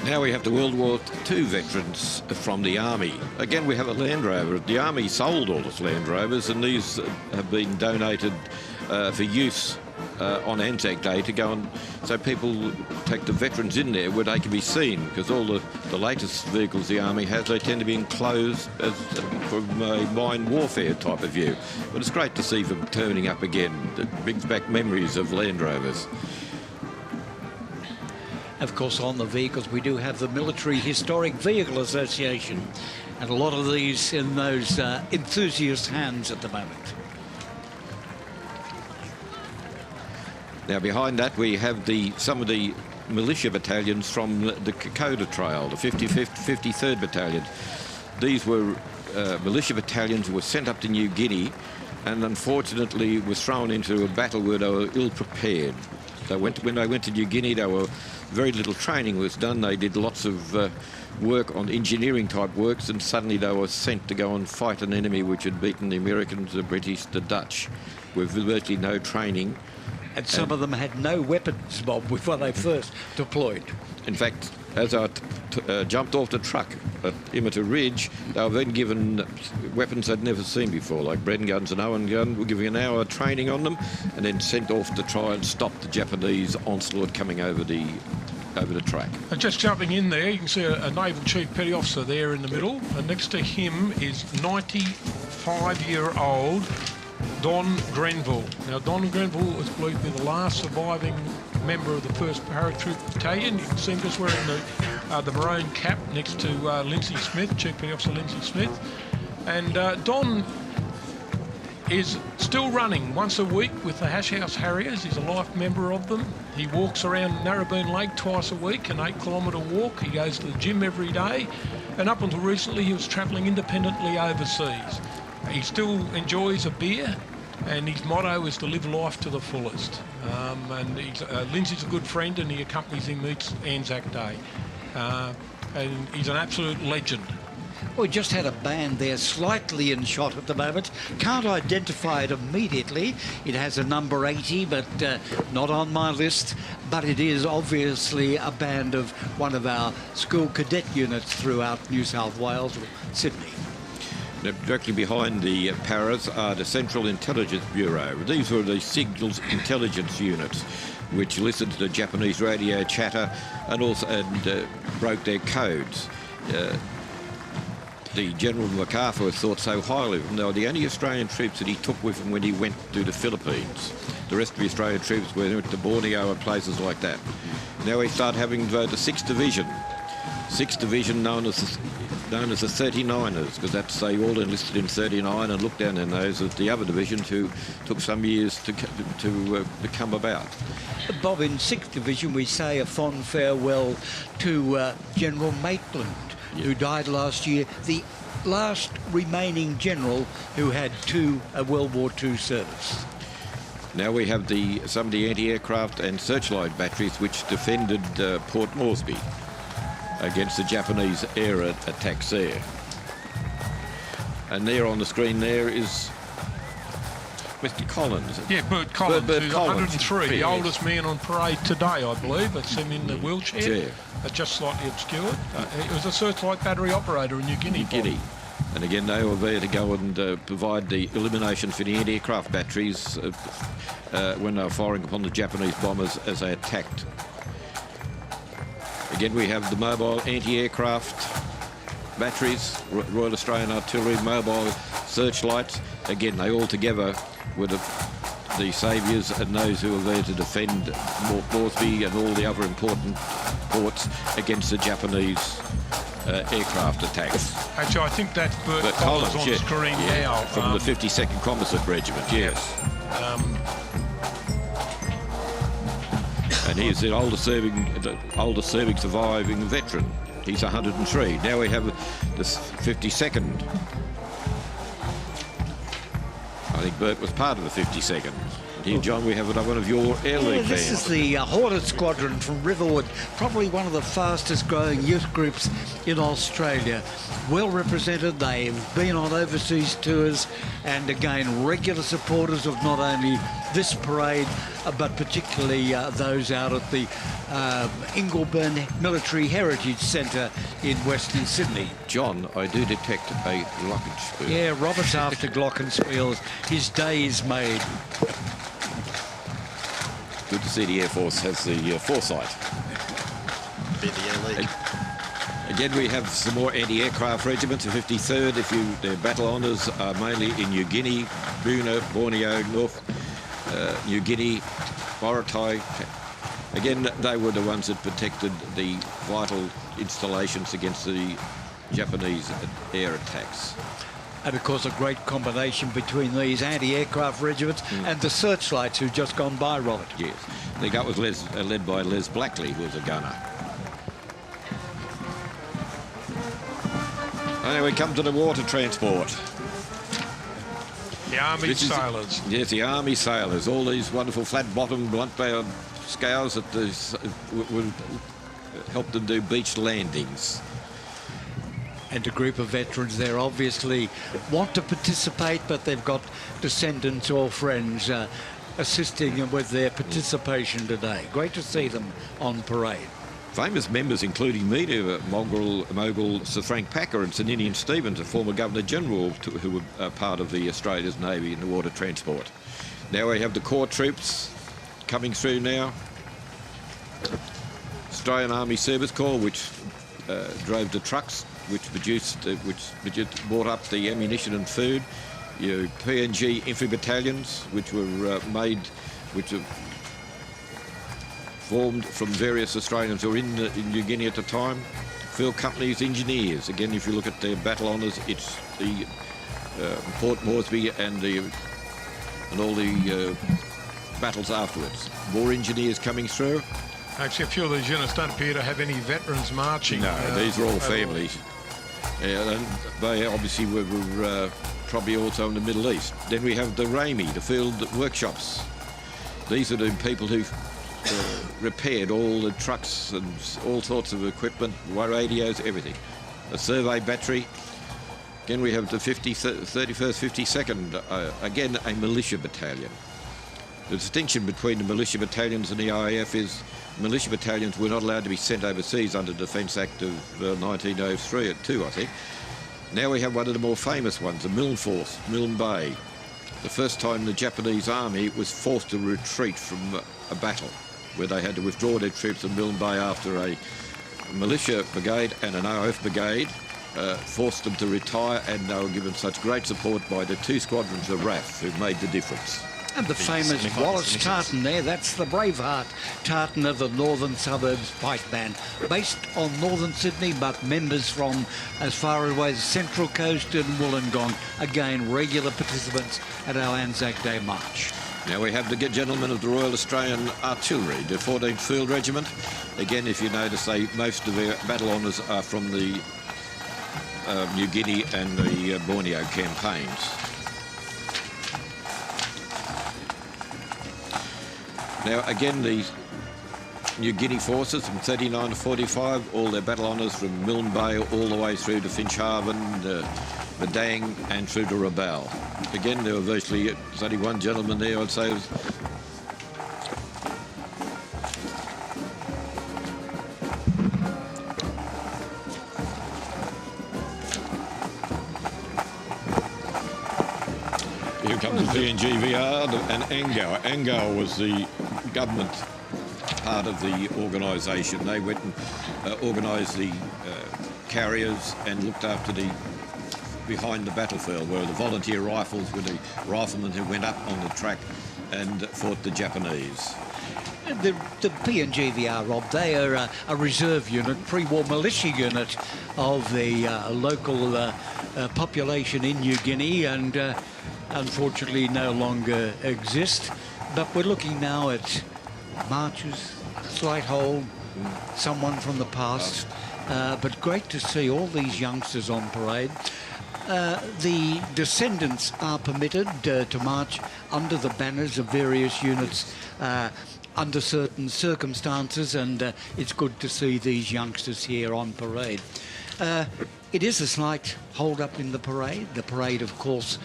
Now we have the World War II veterans from the Army. Again, we have a Land Rover. The Army sold all its Land Rovers, and these have been donated for use on Anzac Day to go on, so people take the veterans in there where they can be seen, because all the latest vehicles the Army has, they tend to be enclosed as, from a mine warfare type of view. But it's great to see them turning up again. It brings back memories of Land Rovers.
Of course, on the vehicles, we do have the Military Historic Vehicle Association, and a lot of these in those enthusiast hands at the moment.
Now, behind that, we have some of the militia battalions from the Kokoda Trail, the 53rd Battalion. These were militia battalions who were sent up to New Guinea and unfortunately were thrown into a battle where they were ill-prepared. When they went to New Guinea, very little training was done. They did lots of work on engineering-type works, and suddenly they were sent to go and fight an enemy which had beaten the Americans, the British, the Dutch, with virtually no training.
And some of them had no weapons, Bob, before they first deployed.
In fact, as I jumped off the truck at Imita Ridge, they were then given weapons they'd never seen before, like Bren guns and Owen gun. We're giving an hour training on them, and then sent off to try and stop the Japanese onslaught coming over the track.
And just jumping in there, you can see a Naval Chief Petty Officer there in the middle, and next to him is 95-year-old Don Grenville. Now, Don Grenville was believed to be the last surviving member of the 1st Paratroop Battalion. You can see him just wearing the maroon cap next to Lindsay Smith, Chief Petty Officer Lindsay Smith. And Don is still running once a week with the Hash House Harriers. He's a life member of them. He walks around Narrabeen Lake twice a week, an 8-kilometre walk. He goes to the gym every day. And up until recently, he was travelling independently overseas. He still enjoys a beer, and his motto is to live life to the fullest. Lindsay's a good friend, and he accompanies him each Anzac Day. And he's an absolute legend.
We just had a band there slightly in shot at the moment. Can't identify it immediately. It has a number 80, but not on my list. But it is obviously a band of one of our school cadet units throughout New South Wales, Sydney.
Now, directly behind the Paras are the Central Intelligence Bureau. These were the signals intelligence units, which listened to the Japanese radio chatter and also broke their codes. The General MacArthur thought so highly of them. They were the only Australian troops that he took with him when he went to the Philippines. The rest of the Australian troops went to Borneo and places like that. Now we start having the 6th Division. 6th Division known as the 39ers, because that's they all enlisted in 39 and looked down their nose at the other divisions who took some years to come about.
Bob, in 6th Division we say a fond farewell to General Maitland, who died last year, the last remaining general who had two World War II service.
Now we have some of the anti-aircraft and searchlight batteries which defended Port Moresby against the Japanese air attacks there. And there on the screen there is Mr. Collins.
Yeah, Bert Collins,
Bert
who's
Collins,
103, the
yes.
oldest man on parade today, I believe. It's him in the wheelchair,
Chair.
just slightly obscured. He was a searchlight battery operator in New Guinea.
And again, they were there to go and provide the illumination for the anti-aircraft batteries when they were firing upon the Japanese bombers as they attacked. Again, we have the mobile anti-aircraft batteries, Royal Australian Artillery mobile searchlights. Again, they all together were the saviours and those who were there to defend Moresby and all the other important ports against the Japanese aircraft attacks.
Actually, I think that's Bert Collins on the screen now.
From the 52nd Composite Regiment, yes. And he's the oldest serving surviving veteran. He's 103. Now we have the 52nd. I think Bert was part of the 52nd. And here, John, we have another one of your Air League
This
bands.
is the Hornet Squadron from Riverwood, probably one of the fastest growing youth groups in Australia. Well represented, they've been on overseas tours, and again, regular supporters of not only this parade, but particularly those out at the Ingleburn Military Heritage Centre in Western Sydney.
John, I do detect a glockenspiel.
Yeah, Robert's after glockenspiels. His day is made.
Good to see the Air Force has the foresight.
Be the Air League.
Again, we have some more anti-aircraft regiments. The 53rd, their battle honours are mainly in New Guinea, Borneo, North New Guinea, Morotai. Again, they were the ones that protected the vital installations against the Japanese air attacks.
And of course, a great combination between these anti-aircraft regiments and the searchlights who've just gone by, Robert.
Yes. I think that was led by Les Blackley, who was a gunner. And then we come to the water transport.
The Army sailors.
Yes, the Army sailors. All these wonderful flat-bottomed, blunt-barreled scows that would help them do beach landings.
And a group of veterans there obviously want to participate, but they've got descendants or friends assisting them with their participation today. Great to see them on parade.
Famous members including media mogul Sir Frank Packer and Sir Ninian Stevens, a former Governor-General who were part of the Australia's Navy in the water transport. Now we have the Corps troops coming through now. Australian Army Service Corps, which drove the trucks, which brought up the ammunition and food. Your PNG Infantry Battalions, which were formed from various Australians who were in New Guinea at the time. Field Companies, Engineers. Again, if you look at their battle honours, it's the Port Moresby and all the battles afterwards. More engineers coming through.
Actually, a few of these units don't appear to have any veterans marching.
No, these are all families. Yeah, and they obviously were probably also in the Middle East. Then we have the RAMI, the field workshops. These are the people who've repaired all the trucks and all sorts of equipment, radios, everything. A survey battery. Again, we have the 31st, 52nd, again, a militia battalion. The distinction between the militia battalions and the RAF is militia battalions were not allowed to be sent overseas under the Defence Act of 1903 at 2, I think. Now we have one of the more famous ones, the Milne Force, Milne Bay. The first time the Japanese army was forced to retreat from a battle, where they had to withdraw their troops at Milne Bay after a militia brigade and an RAF brigade forced them to retire, and they were given such great support by the 2 squadrons of RAF who made the difference.
And the famous Wallace Tartan there, that's the Braveheart Tartan of the Northern Suburbs Fight Band, based on northern Sydney, but members from as far away as the Central Coast and Wollongong, again regular participants at our Anzac Day March.
Now we have the gentlemen of the Royal Australian Artillery, the 14th Field Regiment. Again, if you notice, most of their battle honours are from the New Guinea and the Borneo campaigns. Now, again, the New Guinea forces from 39 to 45, all their battle honours from Milne Bay all the way through to Finschhaven, Madang and through to Rabaul. Again, there were virtually, there's only one gentleman there, I'd say. Here comes the PNG VR and Angao. Angao was the government part of the organisation. They went and organised the carriers and looked after the behind the battlefield, where the volunteer rifles were the riflemen who went up on the track and fought the Japanese.
The PNGVR, Rob, they are a reserve unit, pre-war militia unit of the local population in New Guinea, and unfortunately no longer exist. But we're looking now at marches, slight hold, someone from the past, but great to see all these youngsters on parade. The descendants are permitted to march under the banners of various units under certain circumstances, and it's good to see these youngsters here on parade. It is a slight hold-up in the parade. The parade, of course,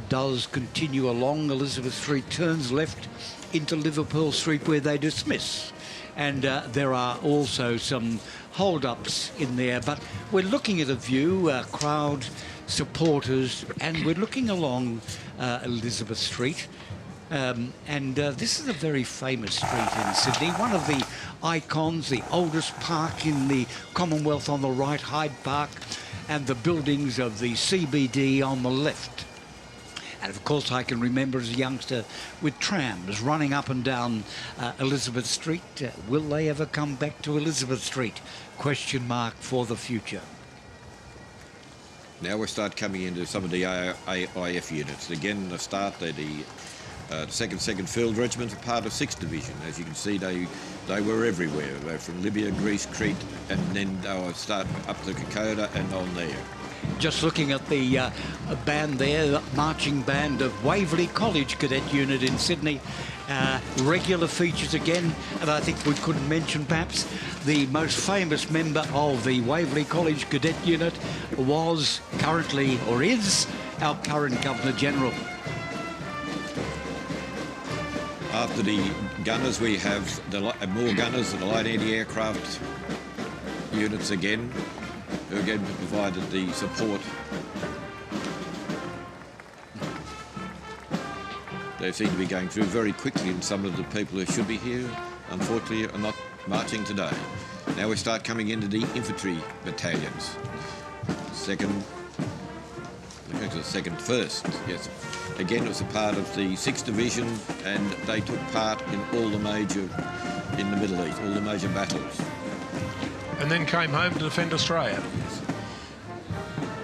does continue along Elizabeth Street, turns left into Liverpool Street, where they dismiss. And there are also some hold-ups in there, but we're looking at a view, crowd, supporters, and we're looking along Elizabeth Street. This is a very famous street in Sydney, one of the icons, the oldest park in the Commonwealth on the right, Hyde Park, and the buildings of the CBD on the left. And of course I can remember as a youngster with trams running up and down Elizabeth Street. Will they ever come back to Elizabeth Street? Question mark for the future.
Now we start coming into some of the AIF units. Again, the start, they're the 2nd Field Regiment, a part of 6th Division. As you can see, they were everywhere. They're from Libya, Greece, Crete, and then they were starting up to Kokoda and on there.
Just looking at the band there, the marching band of Waverley College Cadet Unit in Sydney. Regular features again, and I think we could mention perhaps the most famous member of the Waverley College Cadet Unit was currently, or is, our current Governor-General.
After the gunners, we have more gunners and the light anti-aircraft units again, who again provided the support. They seem to be going through very quickly, and some of the people who should be here, unfortunately, are not marching today. Now we start coming into the infantry battalions. First, yes. Again, it was a part of the 6th Division, and they took part in all the major, in the Middle East, all the major battles.
And then came home to defend Australia.
Yes.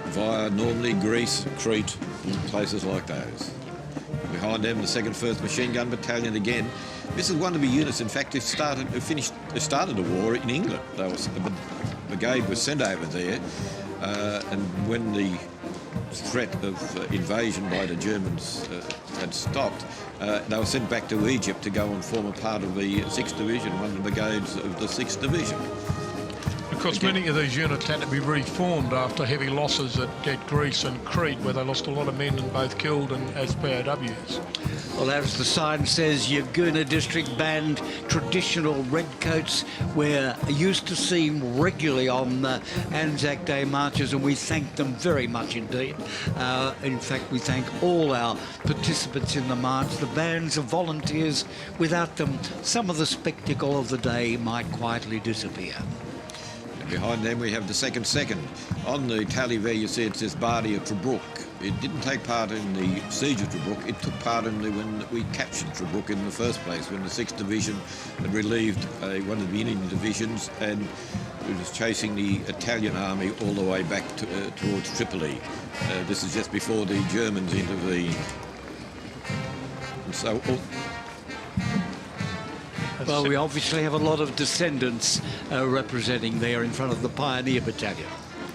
Via Normandy, Greece, Crete, and places like those. Behind them, the 2nd 1st Machine Gun Battalion again. This is one of the units, in fact, who started the war in England. A brigade was sent over there, and when the threat of invasion by the Germans had stopped, they were sent back to Egypt to go and form a part of the 6th Division, one of the brigades of the 6th Division.
Of course, many of these units had to be reformed after heavy losses at Greece and Crete, where they lost a lot of men and both killed and as POWs.
Well, as the sign says, Yagoona District Band, traditional redcoats, we're used to seeing regularly on Anzac Day marches, and we thank them very much indeed. In fact, we thank all our participants in the march, the bands of volunteers. Without them, some of the spectacle of the day might quietly disappear.
Behind them we have the 2nd. On the tally there you see it says Beatty of Tobruk. It didn't take part in the siege of Tobruk, it took part in when we captured Tobruk in the first place, when the 6th Division had relieved one of the Indian divisions and it was chasing the Italian army all the way back towards Tripoli. This is just before the Germans intervened. And so...
Well, we obviously have a lot of descendants representing there in front of the Pioneer Battalion.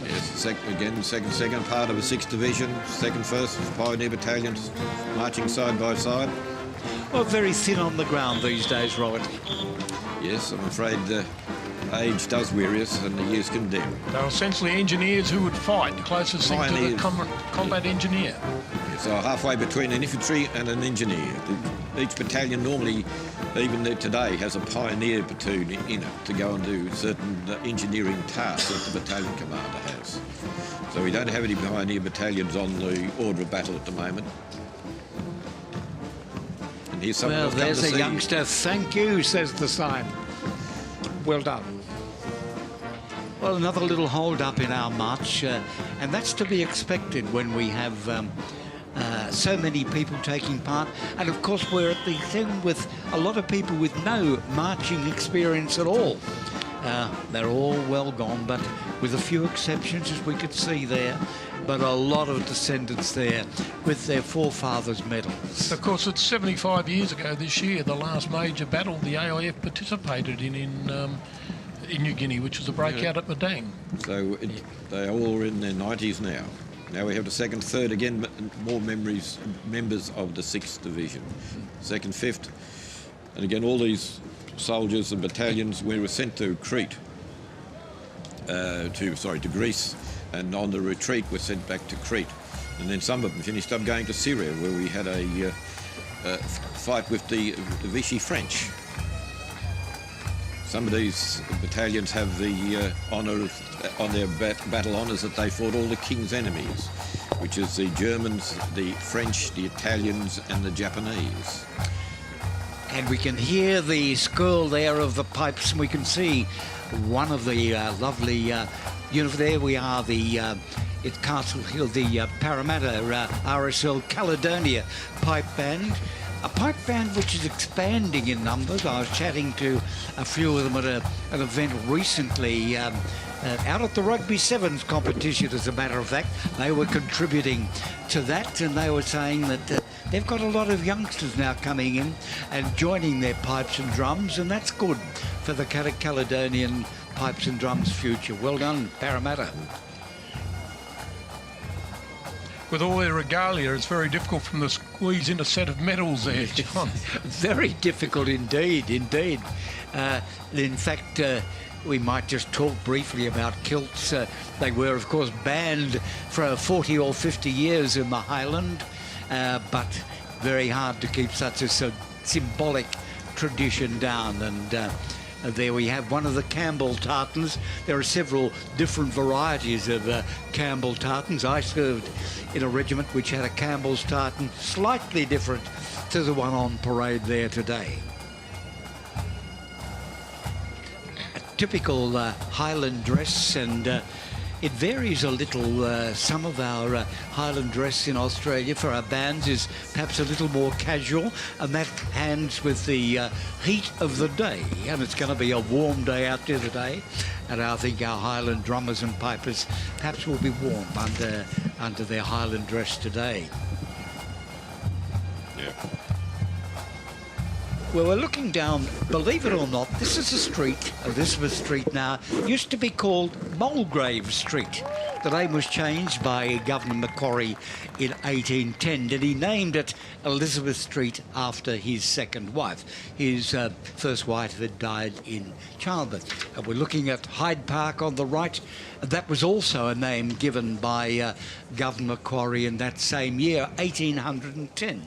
Yes, second part of the 6th Division, 2nd 1st Pioneer Battalions marching side by side.
Well, very thin on the ground these days, Robert.
Yes, I'm afraid age does weary us and the years condemn.
They're essentially engineers who would fight, the closest thing to the combat engineer.
So halfway between an infantry and an engineer. Each battalion normally, even today, has a pioneer platoon in it to go and do certain engineering tasks that the battalion commander has. So we don't have any pioneer battalions on the order of battle at the moment. And here's someone
well,
who's come
there's
to
a
see
youngster. Thank you, says the sign. Well done. Well, another little hold-up in our march, and that's to be expected when we have so many people taking part. And of course, we're at the thing with a lot of people with no marching experience at all. They're all well gone, but with a few exceptions, as we could see there. But a lot of descendants there with their forefathers' medals.
Of course, it's 75 years ago this year, the last major battle the AIF participated in New Guinea, which was the breakout at Madang.
So they're all in their 90s now. Now we have the 2nd, 3rd, again, more members of the 6th Division. 2nd, 5th, and again, all these soldiers and battalions, we were sent to Crete, to Greece, and on the retreat were sent back to Crete. And then some of them finished up going to Syria, where we had a fight with the Vichy French. Some of these battalions have the honour on their battle honours that they fought all the king's enemies, which is the Germans, the French, the Italians and the Japanese.
And we can hear the skirl there of the pipes, and we can see one of the lovely, there we are, at Castle Hill, the Parramatta RSL Caledonia pipe band. A pipe band which is expanding in numbers. I was chatting to a few of them at an event recently out at the Rugby Sevens competition, as a matter of fact. They were contributing to that, and they were saying that they've got a lot of youngsters now coming in and joining their pipes and drums, and that's good for the Caledonian pipes and drums future. Well done, Parramatta.
With all their regalia, it's very difficult for them to squeeze in a set of medals there, John.
Very difficult indeed, indeed. In fact, we might just talk briefly about kilts. They were, of course, banned for 40 or 50 years in the Highland, but very hard to keep such a symbolic tradition down, and there we have one of the Campbell tartans. There are several different varieties of Campbell tartans. I served in a regiment which had a Campbell's tartan, slightly different to the one on parade there today. A typical Highland dress, and it varies a little. Some of our Highland dress in Australia for our bands is perhaps a little more casual, and that hands with the heat of the day. And it's going to be a warm day out there today, and I think our Highland drummers and pipers perhaps will be warm under their Highland dress today.
Yeah.
Well, we're looking down, believe it or not, this is a street, Elizabeth Street now, used to be called Mulgrave Street. The name was changed by Governor Macquarie in 1810, and he named it Elizabeth Street after his second wife. His first wife had died in childbirth. And we're looking at Hyde Park on the right. That was also a name given by Governor Macquarie in that same year, 1810.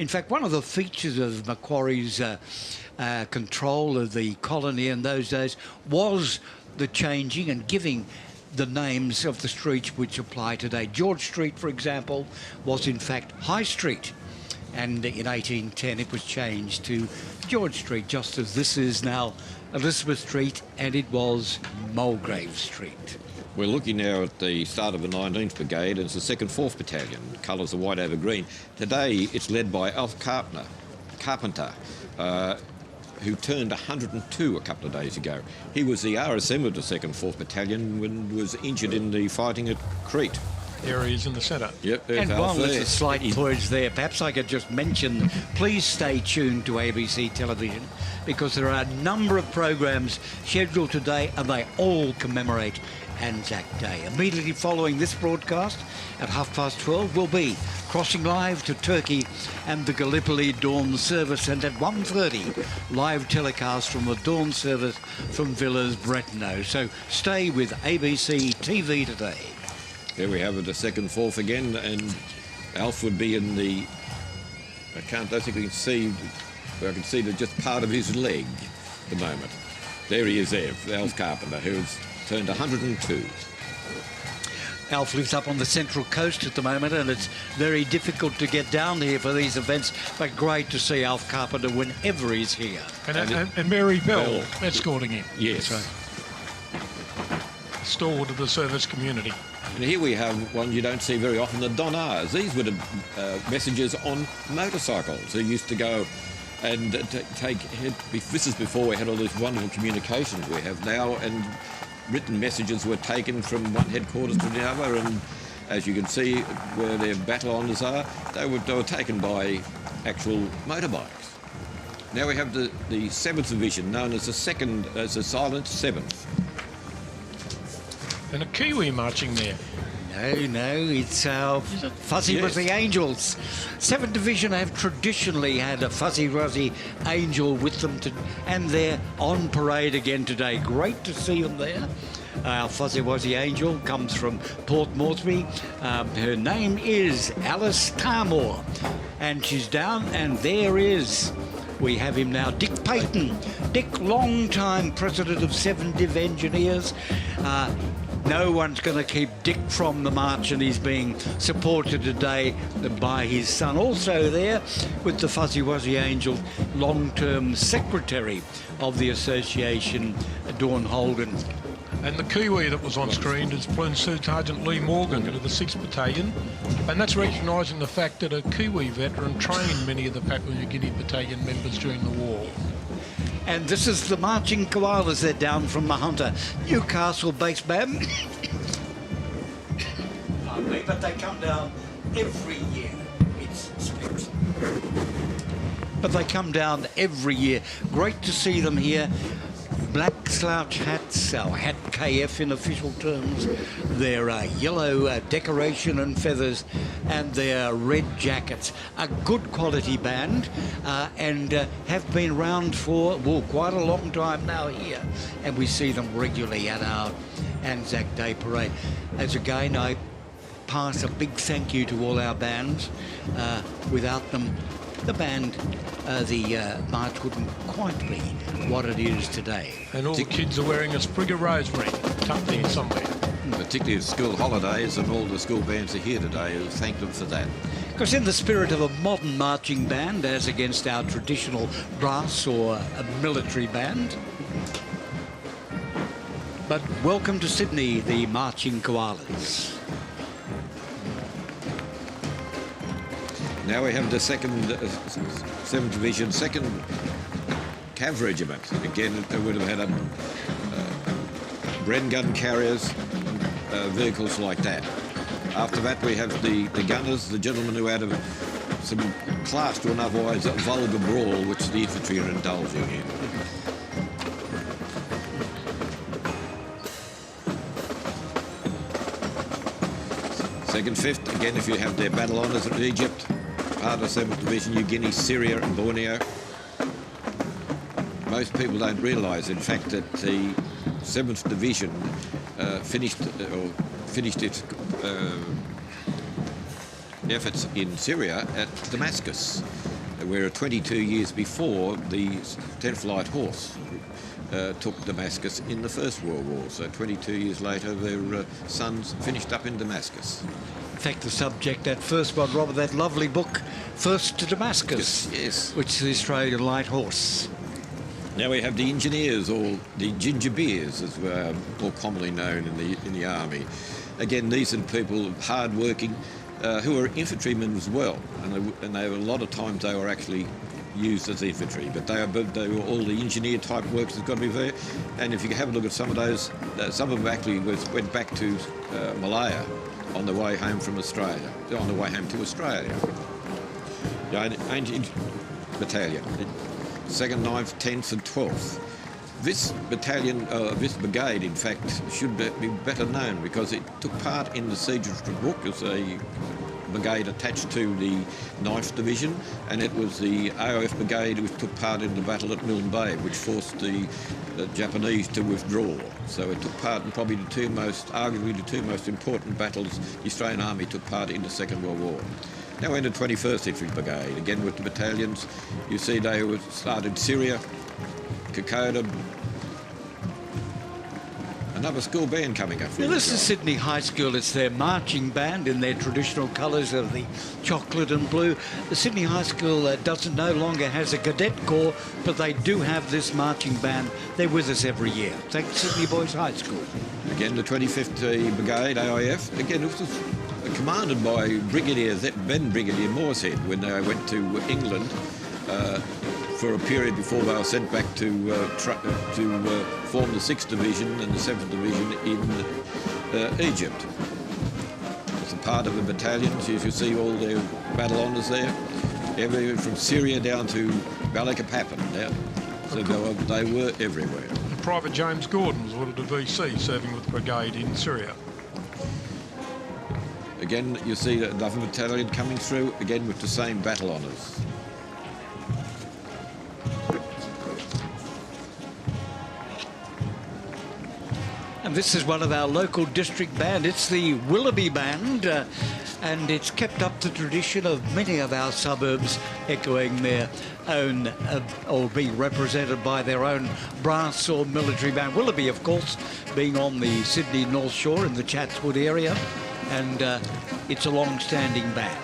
In fact, one of the features of Macquarie's control of the colony in those days was the changing and giving the names of the streets which apply today. George Street, for example, was in fact High Street, and in 1810 it was changed to George Street, just as this is now Elizabeth Street, and it was Mulgrave Street.
We're looking now at the start of the 19th Brigade, and it's the 2nd 4th Battalion, colours are white over green. Today it's led by Alf Carpenter, who turned 102 a couple of days ago. He was the RSM of the 2nd 4th Battalion when he was injured in the fighting at Crete.
There he is in the centre.
Yep,
and while there's a slight pause there, perhaps I could just mention, please stay tuned to ABC Television, because there are a number of programs scheduled today, and they all commemorate Anzac Day. Immediately following this broadcast at 12:30, we'll be crossing live to Turkey and the Gallipoli dawn service, and at 1:30 live telecast from the dawn service from Villas Bretano. So stay with ABC TV today.
There we have it, the 2nd 4th again, and Alf would be in the... don't think we can see... I can see just part of his leg at the moment. There he is there, Alf Carpenter, who's turned 102.
Alf lives up on the Central Coast at the moment, and it's very difficult to get down here for these events, but great to see Alf Carpenter whenever he's here.
And Mary Bell escorting him.
Yes.
That's right.
Stalwart of the service community.
And here we have one you don't see very often, the Donnars. These were the messengers on motorcycles who used to go and take... This is before we had all these wonderful communications we have now, and written messages were taken from one headquarters to the other, and as you can see where their battle honours are, they were taken by actual motorbikes. Now we have the 7th Division, known as the Silent 7th.
And a Kiwi marching there.
No, it's Fuzzy
Yes.
with the Angels. 7th Division have traditionally had a Fuzzy Wuzzy Angel with them, and they're on parade again today. Great to see them there. Our Fuzzy Wuzzy Angel comes from Port Moresby. Her name is Alice Tarmore, and she's down, and there is... We have him now, Dick Payton. Dick, long-time president of 7 Div Engineers. No one's going to keep Dick from the march, and he's being supported today by his son. Also there with the Fuzzy Wuzzy Angels, long-term secretary of the association, Dawn Holden.
And the Kiwi that was on screen is Platoon Sergeant Lee Morgan of the 6th Battalion. And that's recognising the fact that a Kiwi veteran trained many of the Papua New Guinea Battalion members during the war.
And this is the marching koalas. They're down from Mahunta, Newcastle-based band. Pardon me, but they come down every year. It's strict. But they come down every year. Great to see them here. Black slouch hats, or hat KF in official terms, their yellow decoration and feathers, and their red jackets. A good quality band, and have been around for, well, quite a long time now here, and we see them regularly at our Anzac Day Parade. As again, I pass a big thank you to all our bands. Without them, the band the march wouldn't quite be what it is today.
And all the kids are wearing a sprig of rosemary tucked in somewhere.
Particularly at school holidays, and all the school bands are here today. Thank them for that.
Because in the spirit of a modern marching band, as against our traditional brass or a military band. But welcome to Sydney, the marching koalas.
Now we have the 7th Division, 2nd Cav Regiment. Again, they would have had Bren gun carriers, vehicles like that. After that, we have the gunners, the gentlemen who had some class to an otherwise vulgar brawl, which the infantry are indulging in. Second, 5th, again, if you have their battle honours at Egypt, part of 7th Division, New Guinea, Syria and Borneo. Most people don't realise, in fact, that the 7th Division finished its efforts in Syria at Damascus, where 22 years before the 10th Light Horse took Damascus in the First World War. So 22 years later, their sons finished up in Damascus.
In fact, the subject, that first one, Robert, that lovely book, First to Damascus,
yes.
which is the Australian Light Horse.
Now we have the engineers, or the ginger beers, as we're more commonly known in the army. Again, these are people hard-working, who are infantrymen as well, and they were, a lot of times they were actually used as infantry, but they were all the engineer type works that's got to be there. And if you have a look at some of those, some of them actually went back to Malaya on the way home from Australia, on the way home to Australia. The ancient battalion, 2nd, 9th, 10th and 12th. This battalion, this brigade, in fact, should be better known because it took part in the siege of Tobruk as a brigade attached to the 9th Division, and it was the AOF brigade which took part in the battle at Milne Bay, which forced the Japanese to withdraw. So it took part in probably arguably the two most important battles the Australian Army took part in the Second World War. Now we're in the 21st Infantry Brigade, again with the battalions. You see they were started Syria, Kokoda, another school band coming up.
Now, this is Sydney High School. It's their marching band in their traditional colours of the chocolate and blue. The Sydney High School no longer has a cadet corps, but they do have this marching band. They're with us every year. Thanks, Sydney Boys High School.
Again, the 25th Brigade, AIF. Again, this was commanded by Ben Brigadier Moorshead when they went to England for a period before they were sent back to form the 6th Division and the 7th Division in Egypt. It's a part of the battalions. You see all their battle honours there, everywhere from Syria down to Balikpapan. So they were everywhere.
Private James Gordon was ordered to VC, serving with the brigade in Syria.
Again, you see another battalion coming through, again with the same battle honours.
And this is one of our local district band. It's the Willoughby Band, and it's kept up the tradition of many of our suburbs echoing their own, or being represented by their own brass or military band. Willoughby, of course, being on the Sydney North Shore in the Chatswood area, and it's a long-standing band.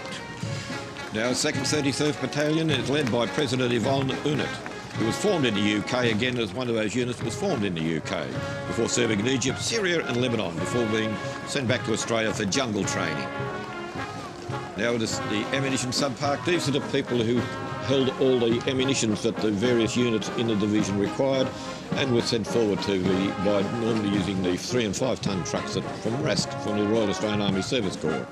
Now, 2nd 33rd Battalion is led by President Yvonne Unit, who was formed in the UK, again as one of those units was formed in the UK, before serving in Egypt, Syria and Lebanon, before being sent back to Australia for jungle training. Now the ammunition sub-park, these are the people who held all the ammunitions that the various units in the division required and were sent forward by normally using the 3 and 5 tonne trucks from RASC, from the Royal Australian Army Service Corps.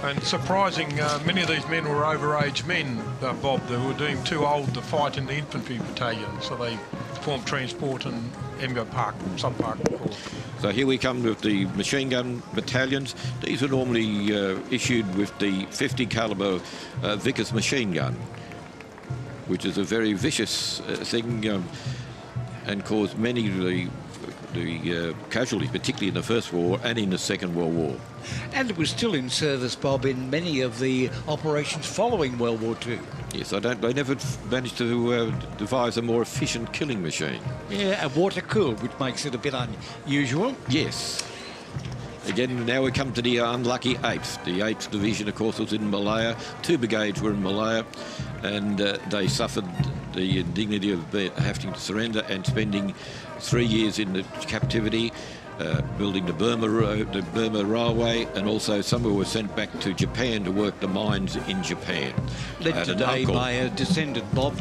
And surprising, many of these men were overage men, Bob, they were doing too old to fight in the infantry battalion, so they formed transport and MGO Park, sub-park corps.
So here we come with the machine gun battalions. These are normally issued with the 50 calibre Vickers machine gun, which is a very vicious thing and caused many of the casualties, particularly in the First War and in the Second World War.
And it was still in service, Bob, in many of the operations following World War II.
Yes, they never managed to devise a more efficient killing machine.
Yeah, and water-cooled, which makes it a bit unusual.
Yes. Again, now we come to the unlucky 8th. The 8th Division, of course, was in Malaya. 2 brigades were in Malaya, and they suffered the indignity of having to surrender and spending 3 years in the captivity, building the Burma Road, the Burma Railway, and also some who were sent back to Japan to work the mines in Japan.
Led today by a descendant, Bob,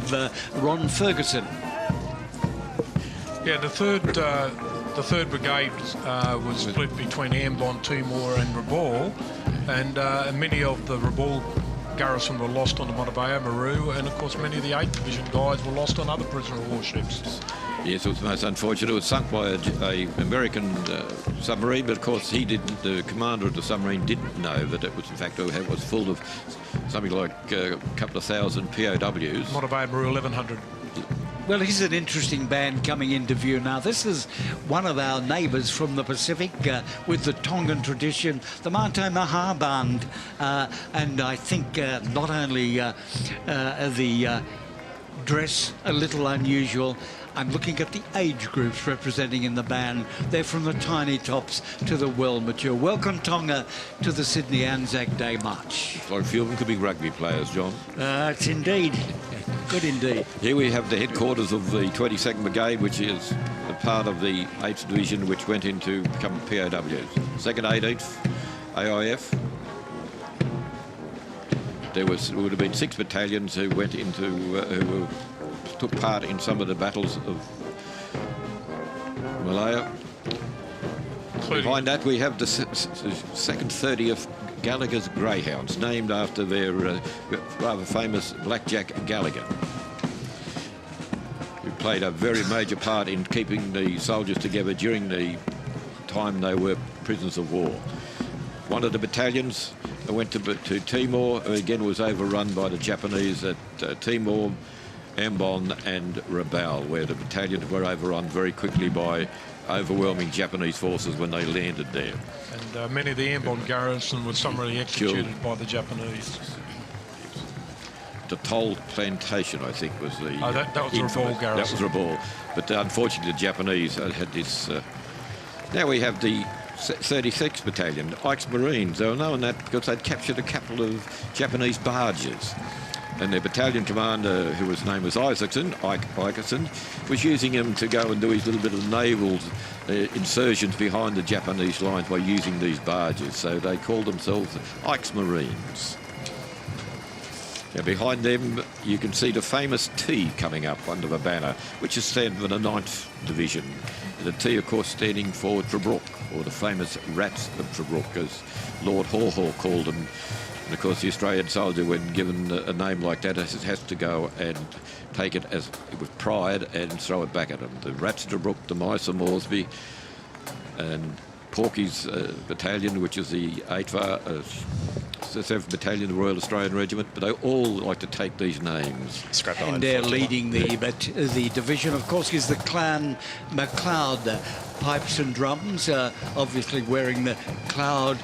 Ron Ferguson.
Yeah, the third brigade was split between Ambon, Timor and Rabaul, and many of the Rabaul garrison were lost on the Montebello, Maru, and of course many of the 8th Division guys were lost on other prisoner of war ships.
Yes, it was most unfortunate. It was sunk by a American submarine, but of course the commander of the submarine didn't know that it was in fact it was full of something like a couple of thousand POWs.
Montebello, Maru, 1100.
Well, here's an interesting band coming into view now. This is one of our neighbours from the Pacific with the Tongan tradition, the Mante Maha Band. And I think not only the dress a little unusual, I'm looking at the age groups representing in the band. They're from the tiny tops to the well-mature. Welcome, Tonga, to the Sydney Anzac Day March.
Like a few of them could be rugby players, John.
It's indeed. Good indeed.
Here we have the headquarters of the 22nd Brigade, which is a part of the 8th Division, which went into become POWs. 2nd 18th AIF. There would have been 6 battalions who went into who took part in some of the battles of Malaya. Behind that we have the 2nd 30th Gallagher's Greyhounds, named after their rather famous Blackjack Gallagher, who played a very major part in keeping the soldiers together during the time they were prisoners of war. One of the battalions went to Timor, again was overrun by the Japanese at Timor, Ambon and Rabaul, where the battalions were overrun very quickly by overwhelming Japanese forces when they landed there.
And many of the Ambon garrison were summarily executed by the Japanese.
The Toll Plantation, I think, was the...
Oh, that was Rabaul garrison.
That was Rabaul. But unfortunately, the Japanese had this... Now we have the 36th Battalion, Ike's Marines. They were known that because they'd captured a couple of Japanese barges. And their battalion commander, whose name was Ike Isaacson, was using him to go and do his little bit of naval insertions behind the Japanese lines by using these barges. So they called themselves Ike's Marines. Now behind them, you can see the famous T coming up under the banner, which is standing for the 9th Division. The T, of course, standing for Tobruk, or the famous Rats of Tobruk, as Lord Haw Haw called them. And of course, the Australian soldier, when given a name like that, has to go and take it with pride and throw it back at them. The Rats of Tobruk, the Mice of Moresby, and Porky's battalion, which is the 7th Battalion of the Royal Australian Regiment, but they all like to take these names.
And they're leading the division, of course, is the Clan MacLeod pipes and drums, obviously wearing the MacLeod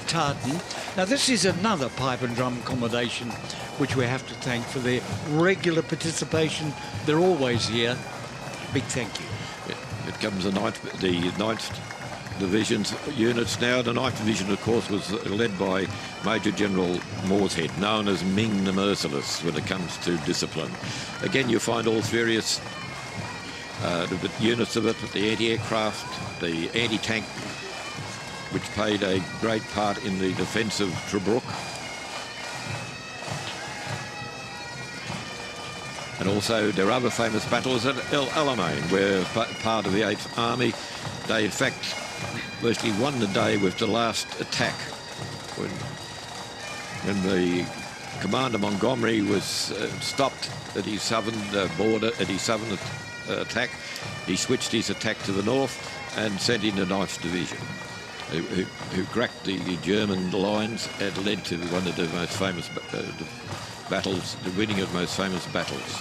tartan. Now, this is another pipe and drum accommodation which we have to thank for their regular participation. They're always here. Big thank you.
It comes the 9th Division's units now. The 9th Division, of course, was led by Major General Morshead, known as Ming the Merciless when it comes to discipline. Again, you find all various the units of it, the anti-aircraft, the anti-tank, which played a great part in the defence of Tobruk. And also there are other famous battles at El Alamein, where part of the 8th Army, they in fact virtually won the day with the last attack. When the Commander Montgomery was stopped at his southern border, at his southern attack, he switched his attack to the north and sent in the 9th Division, who cracked the German lines and led to one of the most famous battles, the winning of most famous battles.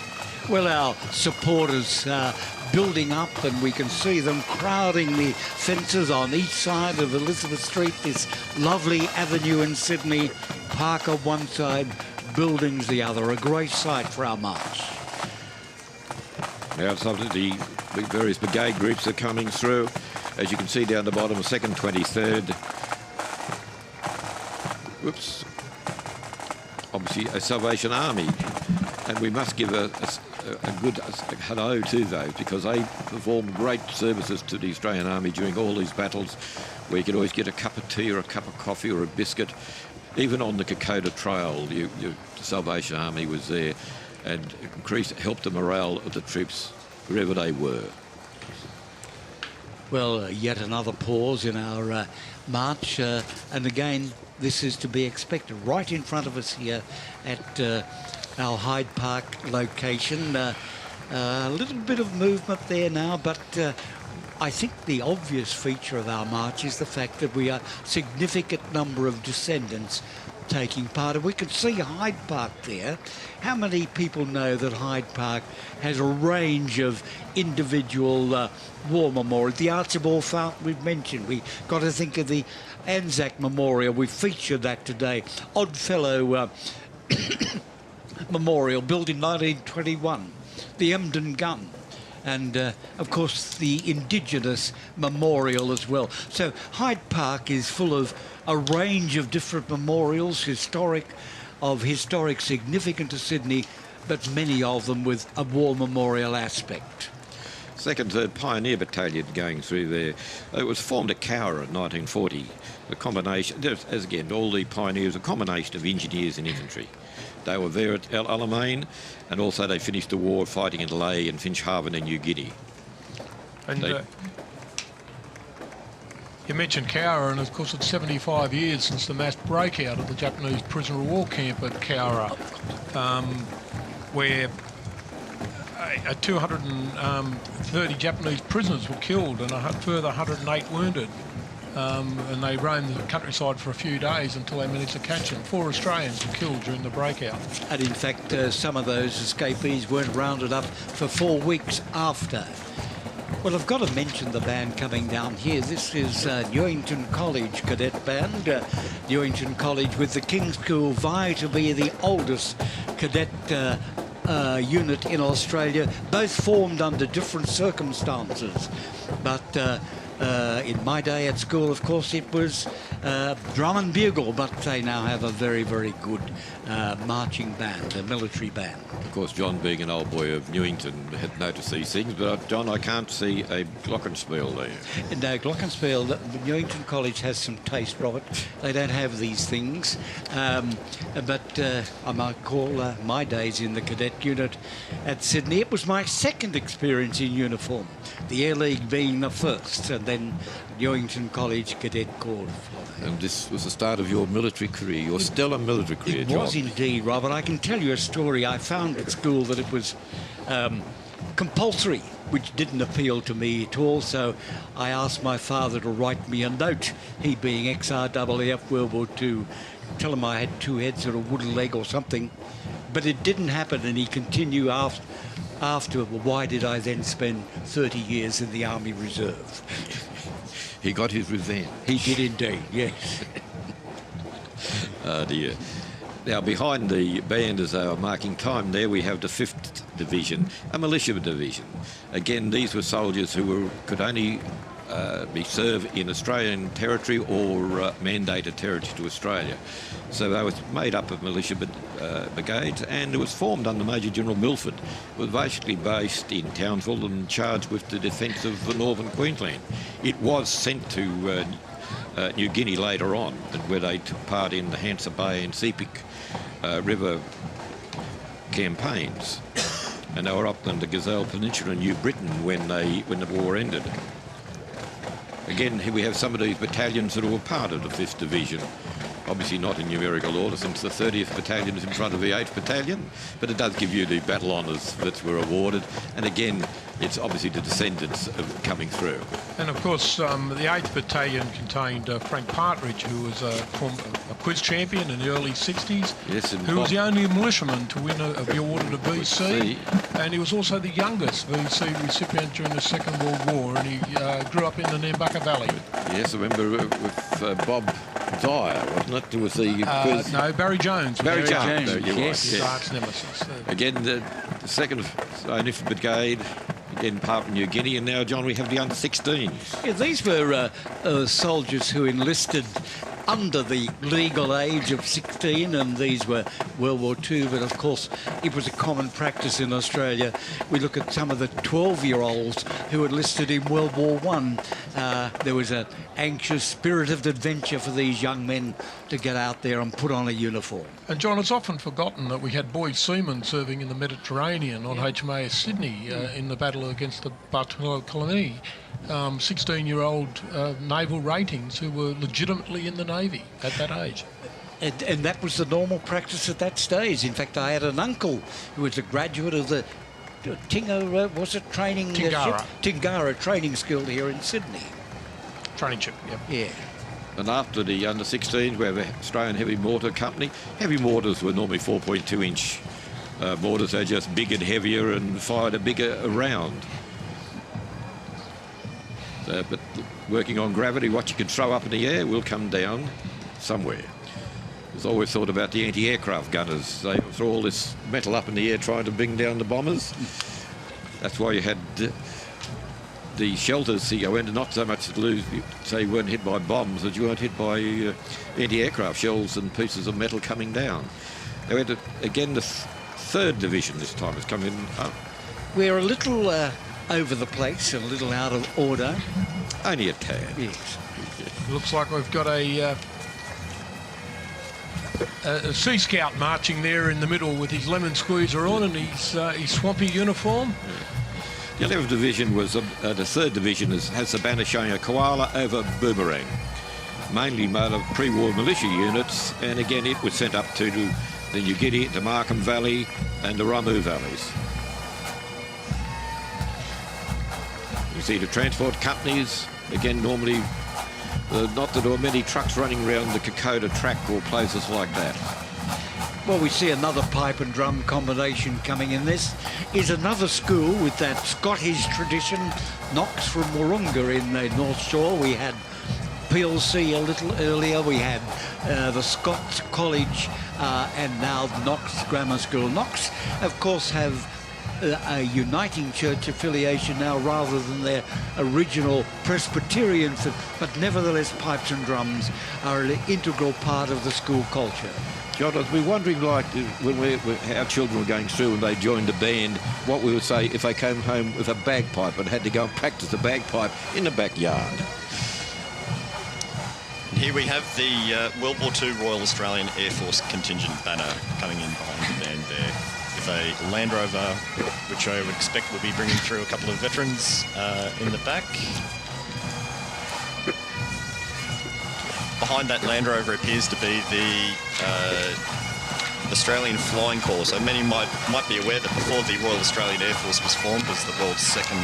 Well, our supporters building up, and we can see them crowding the fences on each side of Elizabeth Street, this lovely avenue in Sydney, park on one side, buildings the other. A great sight for our march.
Now some of the various brigade groups are coming through. As you can see down the bottom, 2nd, 23rd. Whoops. Obviously a Salvation Army. And we must give a good hello to those, because they performed great services to the Australian Army during all these battles, where you could always get a cup of tea or a cup of coffee or a biscuit. Even on the Kokoda Trail, the Salvation Army was there and helped the morale of the troops wherever they were.
Well, yet another pause in our march, and again, this is to be expected right in front of us here at our Hyde Park location. A little bit of movement there now, but I think the obvious feature of our march is the fact that we are a significant number of descendants taking part. And we can see Hyde Park there. How many people know that Hyde Park has a range of individual war memorials? The Archibald Fountain we've mentioned. We got to think of the Anzac Memorial. We featured that today. Oddfellow Memorial, built in 1921. The Emden Gun. And, of course, the Indigenous Memorial as well. So Hyde Park is full of a range of different memorials, historic significance to Sydney, but many of them with a war memorial aspect.
2nd, 3rd Pioneer Battalion going through there. It was formed at Cowra in 1940. The combination, as again, all the pioneers, a combination of engineers and infantry. They were there at El Alamein, and also they finished the war fighting in Lae and Finchhaven in New Guinea.
And you mentioned Cowra, and of course it's 75 years since the mass breakout of the Japanese prisoner of war camp at Cowra, where 230 Japanese prisoners were killed and a further 108 wounded. And they roamed the countryside for a few days until they managed to catch them. 4 Australians were killed during the breakout.
And in fact, some of those escapees weren't rounded up for 4 weeks after. Well, I've got to mention the band coming down here. This is Newington College Cadet Band. Newington College, with the King's School, vie to be the oldest cadet unit in Australia, both formed under different circumstances. But in my day at school, of course, it was drum and bugle, but they now have a very, very good marching band, a military band.
Of course, John, being an old boy of Newington, had noticed these things, but John, I can't see a glockenspiel there.
No, glockenspiel, Newington College has some taste, Robert. They don't have these things. But I might call my days in the cadet unit at Sydney. It was my second experience in uniform, the Air League being the first, and then Newington College Cadet Corps.
And this was the start of your military career, your stellar military career, John.
It was indeed, Robert. I can tell you a story. I found at school that it was compulsory, which didn't appeal to me at all, so I asked my father to write me a note, he being ex-RAAF World War II, tell him I had 2 heads or a wooden leg or something. But it didn't happen, and he continued after. Why did I then spend 30 years in the Army Reserve?
He got his revenge.
He did indeed, yes.
Oh dear. Now, behind the band, as they were marking time there, we have the 5th Division, a militia division. Again, these were soldiers who could only be served in Australian territory or mandated territory to Australia. So they were made up of militia brigades, and it was formed under Major General Milford. It was basically based in Townsville and charged with the defence of the northern Queensland. It was sent to New Guinea later on, where they took part in the Hansa Bay and Sepik River campaigns. And they were up in the Gazelle Peninsula in New Britain when the war ended. Again, here we have some of these battalions that were part of the 5th Division obviously not in numerical order, since the 30th Battalion is in front of the 8th Battalion, but it does give you the battle honours that were awarded. And again, it's obviously the descendants of coming through.
And of course, the 8th Battalion contained Frank Partridge, who was a quiz champion in the early 60s,
Yes, and
who was
Bob-
the only militiaman to be awarded a VC, and he was also the youngest VC recipient during the Second World War, and he grew up in the Nambucca Valley.
Yes, I remember with Bob Dyer, wasn't it? There was the quiz.
No, Barry Jones.
Barry Jones,
Jones,
you're
yes.
His
right,
arch nemesis.
Again, the 2nd Infantry Brigade, again Papua New Guinea, and now, John, we have the under-16s.
Yeah, these were soldiers who enlisted under the legal age of 16, and these were World War II, but of course it was a common practice in Australia. We look at some of the 12-year-olds who enlisted in World War I. There was an anxious spirit of adventure for these young men to get out there and put on a uniform.
And John, it's often forgotten that we had boy seamen serving in the Mediterranean on HMAS Sydney in the battle against the Battalion colony. 16-year-old naval ratings who were legitimately in the Navy at that age.
And that was the normal practice at that stage. In fact, I had an uncle who was a graduate of the Tingara training school here in Sydney.
Training ship, yep.
Yeah.
And after the under-16s, we have the Australian Heavy Mortar Company. Heavy mortars were normally 4.2-inch mortars. They're just bigger and heavier and fired a bigger round. But working on gravity, what you can throw up in the air will come down somewhere. There's always thought about the anti-aircraft gunners. They throw all this metal up in the air trying to bring down the bombers. That's why you had the shelters to go in, not so much to lose, say you weren't hit by bombs, but you weren't hit by anti-aircraft shells and pieces of metal coming down. They had again the 3rd Division this time is coming up.
We're a little over the place, a little out of order.
Only a tad.
Yes.
Looks like we've got a Sea Scout marching there in the middle with his lemon squeezer on and his swampy uniform.
The 11th Division was, the 3rd Division has the banner showing a koala over boomerang, mainly made of pre-war militia units, and again it was sent up to the Ugidi, the Markham Valley and the Ramu valleys. You see the transport companies, again normally, not that there were many trucks running around the Kokoda track or places like that.
Well, we see another pipe and drum combination coming in. This is another school with that Scottish tradition. Knox from Wahroonga in the North Shore. We had PLC a little earlier. We had the Scots College and now Knox Grammar School. Knox, of course, have a Uniting Church affiliation now rather than their original Presbyterian, but nevertheless pipes and drums are an integral part of the school culture.
John, I was wondering, like, when our children were going through and they joined a band, what we would say if they came home with a bagpipe and had to go and practice the bagpipe in the backyard.
Here we have the World War II Royal Australian Air Force contingent banner coming in behind the band there, with a Land Rover, which I would expect will be bringing through a couple of veterans in the back. Behind that Land Rover appears to be the Australian Flying Corps. So many might be aware that before the Royal Australian Air Force was formed as the world's second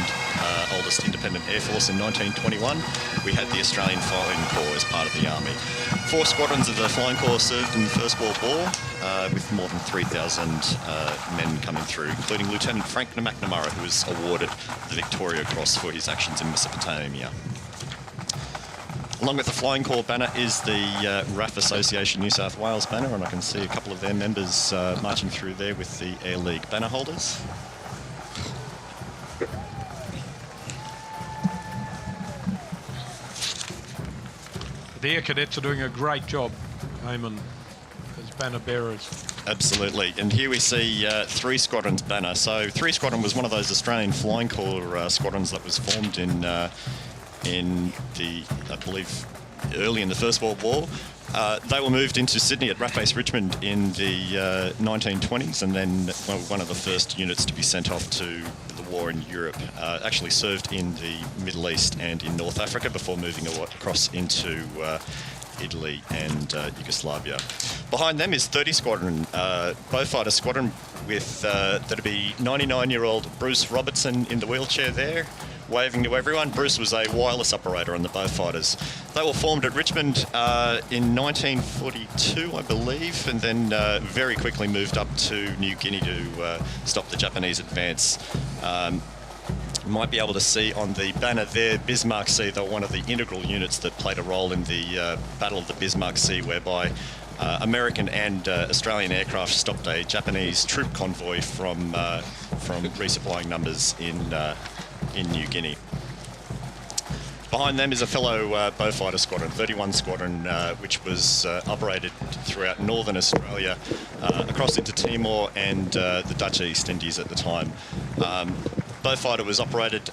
oldest independent air force in 1921, we had the Australian Flying Corps as part of the Army. 4 squadrons of the Flying Corps served in the First World War, with more than 3,000 men coming through, including Lieutenant Frank McNamara, who was awarded the Victoria Cross for his actions in Mesopotamia. Along with the Flying Corps banner is the RAF Association New South Wales banner, and I can see a couple of their members marching through there with the Air League banner holders.
The Air Cadets are doing a great job, Eamon, as banner bearers.
Absolutely, and here we see 3 Squadrons banner. So 3 Squadron was one of those Australian Flying Corps squadrons that was formed in the, I believe, early in the First World War. They were moved into Sydney at RAF Base Richmond in the 1920s, and then one of the first units to be sent off to the war in Europe. Actually served in the Middle East and in North Africa before moving across into Italy and Yugoslavia. Behind them is 30 Squadron, Beaufighter Squadron, with that'll be 99-year-old Bruce Robertson in the wheelchair there, waving to everyone. Bruce was a wireless operator on the Beaufighters. They were formed at Richmond in 1942, I believe, and then very quickly moved up to New Guinea to stop the Japanese advance. You might be able to see on the banner there, Bismarck Sea. They were one of the integral units that played a role in the Battle of the Bismarck Sea, whereby American and Australian aircraft stopped a Japanese troop convoy from resupplying numbers in New Guinea. Behind them is a fellow Beaufighter Squadron, 31 Squadron, which was operated throughout northern Australia, across into Timor and the Dutch East Indies at the time. Beaufighter was operated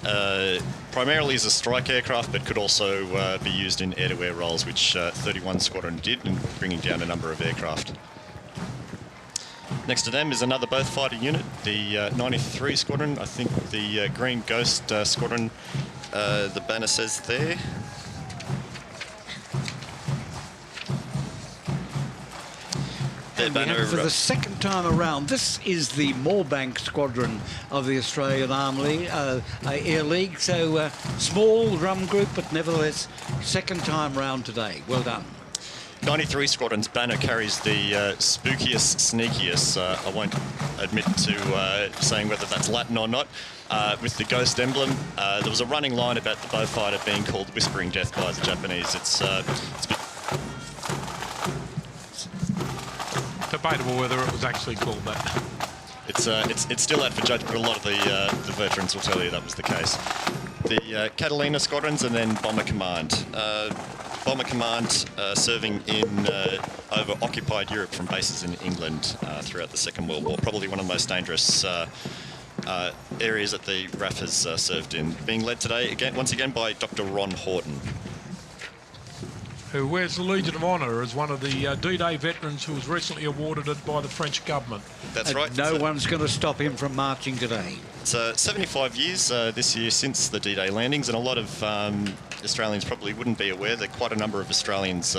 primarily as a strike aircraft, but could also be used in air-to-air roles, which 31 Squadron did, in bringing down a number of aircraft. Next to them is another Beaufighter unit, the 93 Squadron. I think the Green Ghost Squadron, the banner says there.
And for the second time around, this is the Moorebank Squadron of the Australian Army Air League. So small drum group, but nevertheless, second time round today. Well done.
93 Squadron's banner carries the spookiest, sneakiest, I won't admit to saying whether that's Latin or not, with the ghost emblem. There was a running line about the Beaufighter being called Whispering Death by the Japanese. It's
debatable whether it was actually called that.
It's still out for judgment, but a lot of the veterans will tell you that was the case. The Catalina Squadrons and then Bomber Command. Bomber Command serving in over occupied Europe from bases in England throughout the Second World War. Probably one of the most dangerous areas that the RAF has served in. Being led today, once again, by Dr. Ron Horton,
who wears the Legion of Honour as one of the D-Day veterans who was recently awarded it by the French government.
That's right.
No one's going to stop him from marching today.
It's 75 years this year since the D-Day landings, and a lot of Australians probably wouldn't be aware that quite a number of Australians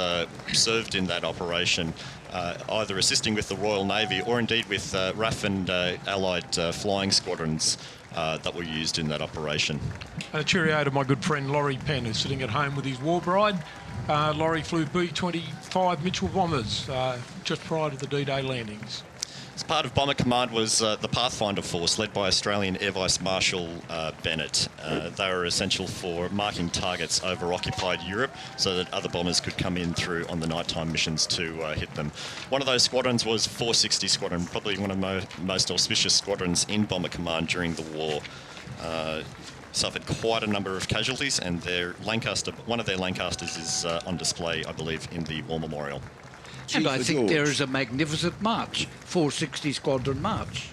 served in that operation, either assisting with the Royal Navy or indeed with RAF and Allied flying squadrons that were used in that operation.
And a cheerio to my good friend Laurie Penn, who's sitting at home with his war bride. Laurie flew B-25 Mitchell bombers just prior to the D-Day landings.
As part of Bomber Command was the Pathfinder Force, led by Australian Air Vice Marshal Bennett. They were essential for marking targets over occupied Europe so that other bombers could come in through on the nighttime missions to hit them. One of those squadrons was 460 Squadron, probably one of the most auspicious squadrons in Bomber Command during the war. Suffered quite a number of casualties, and one of their Lancasters is on display, I believe, in the War Memorial.
And I think there is a magnificent march, 460 Squadron March.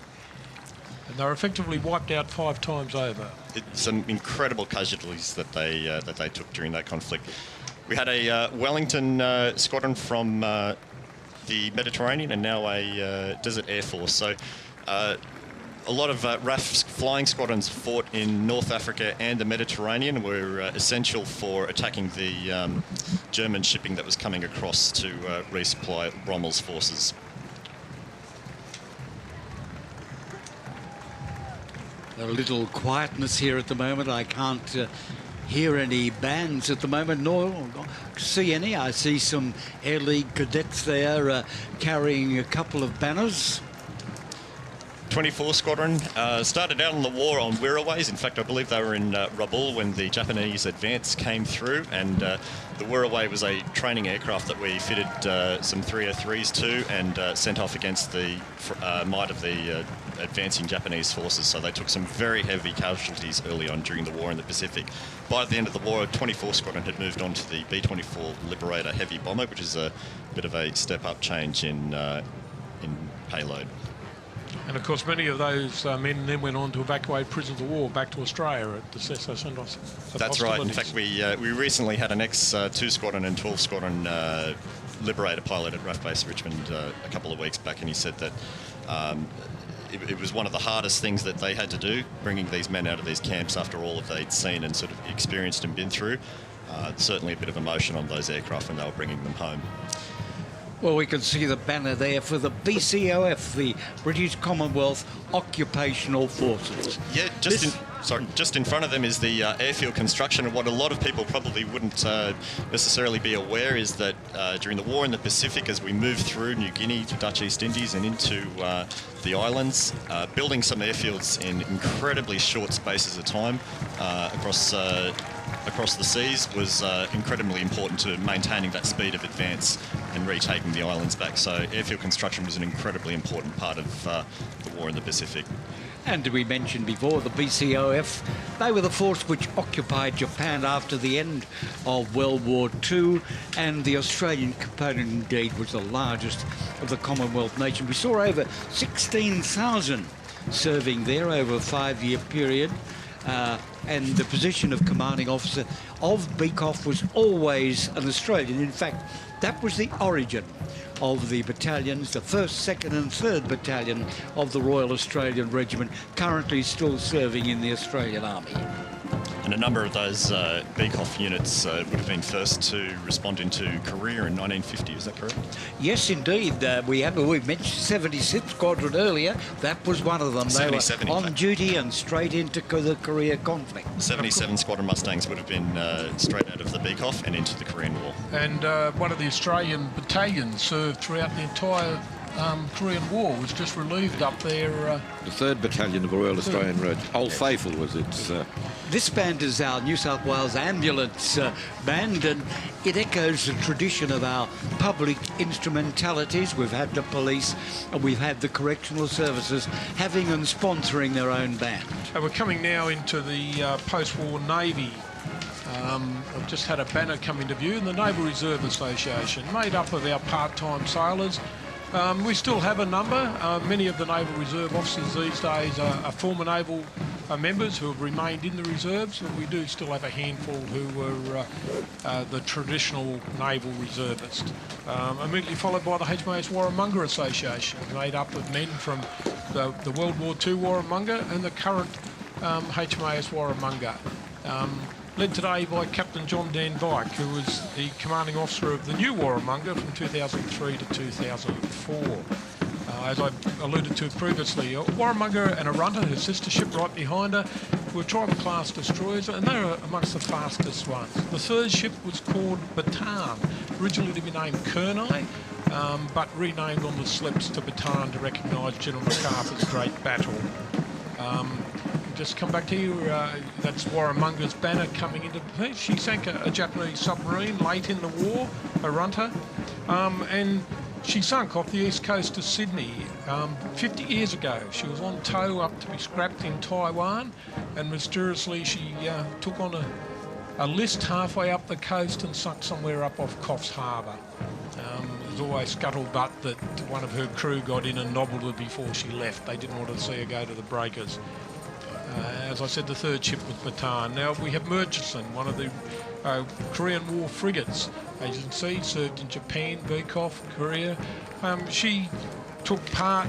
And they're effectively wiped out 5 times over.
Some incredible casualties that they took during that conflict. We had a Wellington Squadron from the Mediterranean and now a Desert Air Force. So a lot of RAF flying squadrons fought in North Africa and the Mediterranean, were essential for attacking the German shipping that was coming across to resupply Rommel's forces.
A little quietness here at the moment. I can't hear any bands at the moment, nor see any. I see some Air League cadets there carrying a couple of banners.
24 Squadron started out on the war on Wirraways. In fact, I believe they were in Rabaul when the Japanese advance came through, and the Wirraway was a training aircraft that we fitted some 303s to and sent off against the might of the advancing Japanese forces. So they took some very heavy casualties early on during the war in the Pacific. By the end of the war, 24 Squadron had moved on to the B-24 Liberator heavy bomber, which is a bit of a step-up change in payload.
And of course, many of those men then went on to evacuate prisoners of war back to Australia at the cessation of hostilities.
That's right. In fact, we recently had an ex-2 Squadron and 12 Squadron Liberator pilot at RAF Base Richmond a couple of weeks back, and he said that it was one of the hardest things that they had to do, bringing these men out of these camps after all that they'd seen and sort of experienced and been through. certainly a bit of emotion on those aircraft when they were bringing them home.
Well, we can see the banner there for the BCOF, the British Commonwealth Occupational Forces.
Yeah, just in front of them is the Airfield Construction, and what a lot of people probably wouldn't necessarily be aware is that during the war in the Pacific, as we moved through New Guinea to Dutch East Indies and into the islands, building some airfields in incredibly short spaces of time across the seas was incredibly important to maintaining that speed of advance and retaking the islands back. So airfield construction was an incredibly important part of the war in the Pacific.
And we mentioned before the BCOF, they were the force which occupied Japan after the end of World War II, and the Australian component indeed was the largest of the Commonwealth nations. We saw over 16,000 serving there over a 5-year period. And the position of commanding officer of BCOF was always an Australian. In fact, that was the origin of the battalions, the 1st, 2nd and 3rd Battalion of the Royal Australian Regiment, currently still serving in the Australian Army.
And a number of those BCOF units would have been first to respond into Korea in 1950, is that correct?
Yes, indeed. We mentioned 76th Squadron earlier. That was one of them. They were on duty and straight into the Korea conflict.
77 Squadron Mustangs would have been straight out of the BCOF and into the Korean War.
And one of the Australian battalions served throughout the entire Korean War, was just relieved up there.
The 3rd Battalion of the Royal Australian Regiment. Old Faithful was its...
This band is our New South Wales ambulance band, and it echoes the tradition of our public instrumentalities. We've had the police and we've had the correctional services having and sponsoring their own band.
And we're coming now into the post-war Navy. I've just had a banner come into view in the Naval Reserve Association, made up of our part-time sailors. We still have a number. Many of the Naval Reserve officers these days are former Naval members who have remained in the reserves, but we do still have a handful who were the traditional Naval reservists. Immediately followed by the HMAS Warramunga Association, made up of men from the World War II Warramunga and the current HMAS Warramunga. Led today by Captain John Dan Dyke, who was the commanding officer of the new Warramunga from 2003 to 2004. As I alluded to previously, Warramunga and Arunta, her sister ship right behind her, were Trident-class destroyers, and they were amongst the fastest ones. The 3rd ship was called Bataan, originally to be named Kurnai, but renamed on the slips to Bataan to recognise General MacArthur's great battle. Just come back to you, that's Warramunga's banner coming into place. She sank a Japanese submarine late in the war, Arunta, and she sunk off the east coast of Sydney 50 years ago. She was on tow up to be scrapped in Taiwan, and mysteriously she took on a list halfway up the coast and sunk somewhere up off Coffs Harbour. There's always scuttlebutt that one of her crew got in and nobbled her before she left. They didn't want to see her go to the breakers. As I said, the 3rd ship was Bataan. Now we have Murchison, one of the Korean War frigates. As you can see, served in Japan, BCOF, Korea. She took part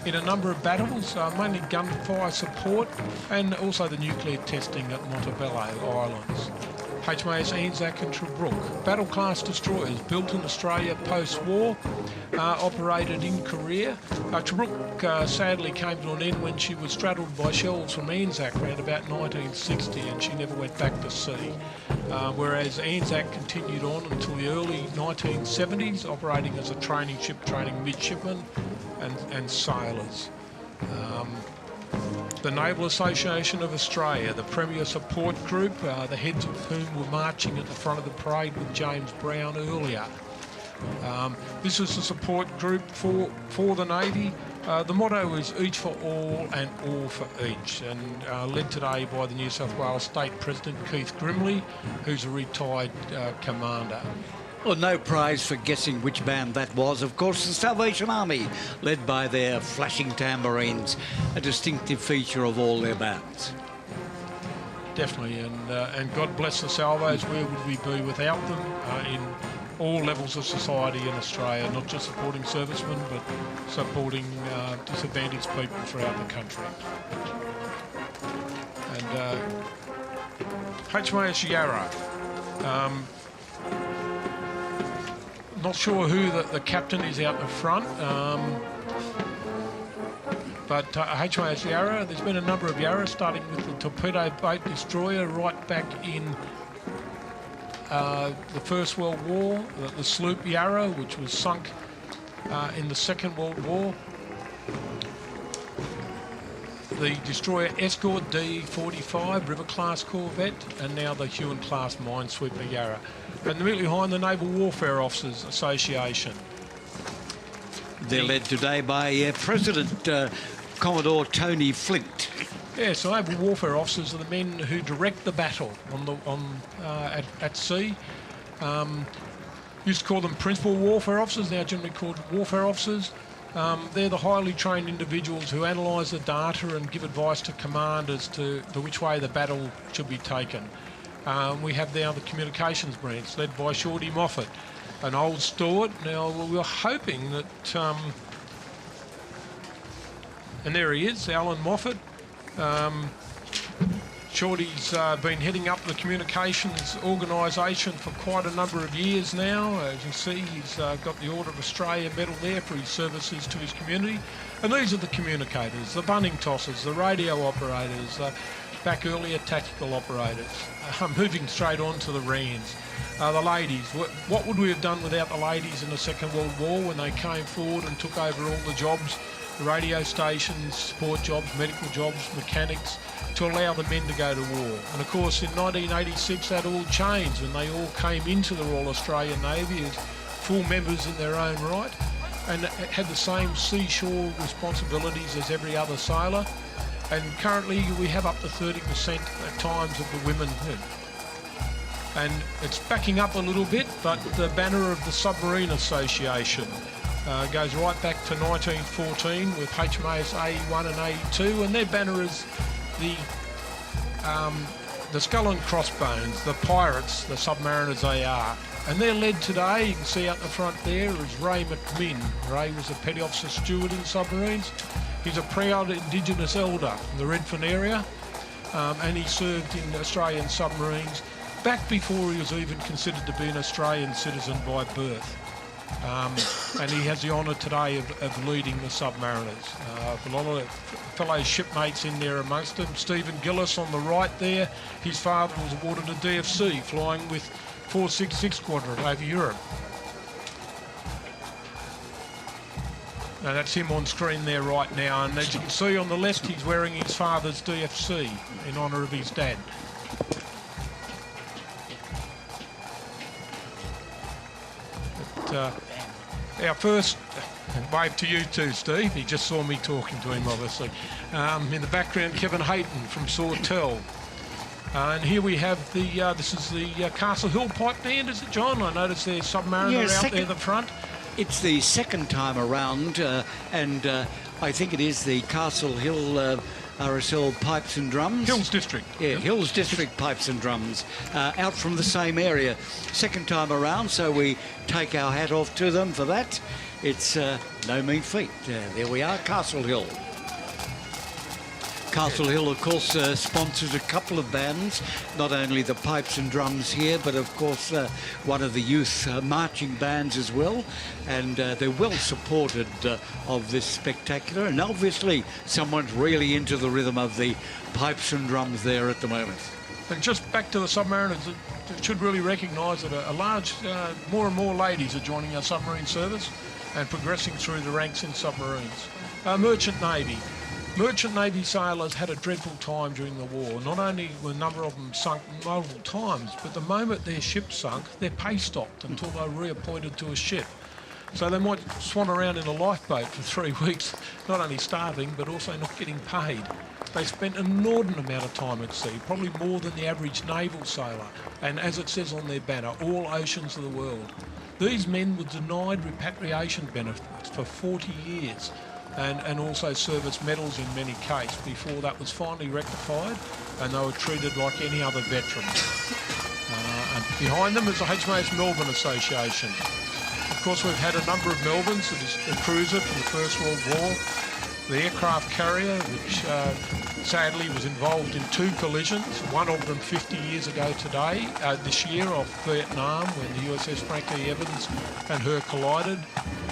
in a number of battles, mainly gunfire support, and also the nuclear testing at Montebello Islands. HMAS Anzac and Tobruk, battle-class destroyers built in Australia post-war, operated in Korea. Tobruk sadly came to an end when she was straddled by shells from Anzac around about 1960, and she never went back to sea. Whereas Anzac continued on until the early 1970s, operating as a training ship, training midshipmen and sailors. The Naval Association of Australia, the premier support group, the heads of whom were marching at the front of the parade with James Brown earlier. This is the support group for the Navy. The motto is each for all and all for each, and led today by the New South Wales State President Keith Grimley, who's a retired commander.
Well, no prize for guessing which band that was. Of course, the Salvation Army, led by their flashing tambourines, a distinctive feature of all their bands.
Definitely, and God bless the Salvos. Where would we be without them in all levels of society in Australia, not just supporting servicemen, but supporting disadvantaged people throughout the country. And HMAS Yarra. Not sure who the captain is out the front, but HMAS Yarra, there's been a number of Yarras, starting with the torpedo boat destroyer right back in the First World War, the sloop Yarra, which was sunk in the Second World War. The destroyer Escort D-45 River-class corvette, and now the Huon-class minesweeper Yarra. And immediately behind, the Naval Warfare Officers Association.
They're led today by President Commodore Tony Flint.
Yeah, so Naval Warfare Officers are the men who direct the battle at sea. Used to call them Principal Warfare Officers, now generally called Warfare Officers. They're the highly trained individuals who analyse the data and give advice to command as to which way the battle should be taken. We have now the communications branch led by Shorty Moffat, an old Stewart. Now, we were hoping that, and there he is, Alan Moffat. Shorty's been heading up the communications organisation for quite a number of years now. As you see, he's got the Order of Australia medal there for his services to his community. And these are the communicators, the bunning tossers, the radio operators, back earlier tactical operators. Moving straight on to the RANs. The ladies, what would we have done without the ladies in the Second World War when they came forward and took over all the jobs, the radio stations, support jobs, medical jobs, mechanics, to allow the men to go to war? And of course in 1986 that all changed when they all came into the Royal Australian Navy as full members in their own right, and had the same seashore responsibilities as every other sailor. And currently we have up to 30% at times of the women. And it's backing up a little bit, but the banner of the Submarine Association goes right back to 1914 with HMAS A1 and A2, and their banner is the Skull and Crossbones, the pirates, the submariners they are. And they're led today, you can see out the front there, is Ray McMinn. Ray was a Petty Officer Steward in submarines. He's a proud Indigenous elder from the Redfern area, and he served in Australian submarines back before he was even considered to be an Australian citizen by birth. And he has the honour today of leading the submariners. A lot of fellow shipmates in there amongst them. Stephen Gillis on the right there, his father was awarded a DFC flying with 466 Squadron over Europe. Now that's him on screen there right now, and as you can see on the left, he's wearing his father's DFC in honour of his dad. But, our first, wave to you too, Steve. He just saw me talking to him, obviously. In the background, Kevin Hayton from Sawtell. And here we have this is the Castle Hill Pipe Band, is it, John? I noticed there's Submariner out there at the front.
It's the second time around, and I think it is the Castle Hill RSL Pipes and Drums.
Hills District.
Yeah, Hills District Pipes and Drums, out from the same area. Second time around, so we take our hat off to them for that. It's no mean feat. There we are, Castle Hill. Castle Hill, of course, sponsors a couple of bands, not only the pipes and drums here, but of course one of the youth marching bands as well. And they're well supported of this spectacular. And obviously someone's really into the rhythm of the pipes and drums there at the moment.
And just back to the Submariners, it should really recognise that a large, more and more ladies are joining our submarine service and progressing through the ranks in submarines. Merchant Navy. Merchant Navy sailors had a dreadful time during the war. Not only were a number of them sunk multiple times, but the moment their ship sunk, their pay stopped until they were reappointed to a ship. So they might swan around in a lifeboat for 3 weeks, not only starving, but also not getting paid. They spent an inordinate amount of time at sea, probably more than the average naval sailor. And as it says on their banner, all oceans of the world. These men were denied repatriation benefits for 40 years. And also service medals in many cases before that was finally rectified, and they were treated like any other veteran. And behind them is the HMAS Melbourne Association. Of course, we've had a number of Melbournes, the cruiser from the First World War. the aircraft carrier, which sadly was involved in 2 collisions, one of them 50 years ago today, this year off Vietnam, when the USS Franklin Evans and her collided,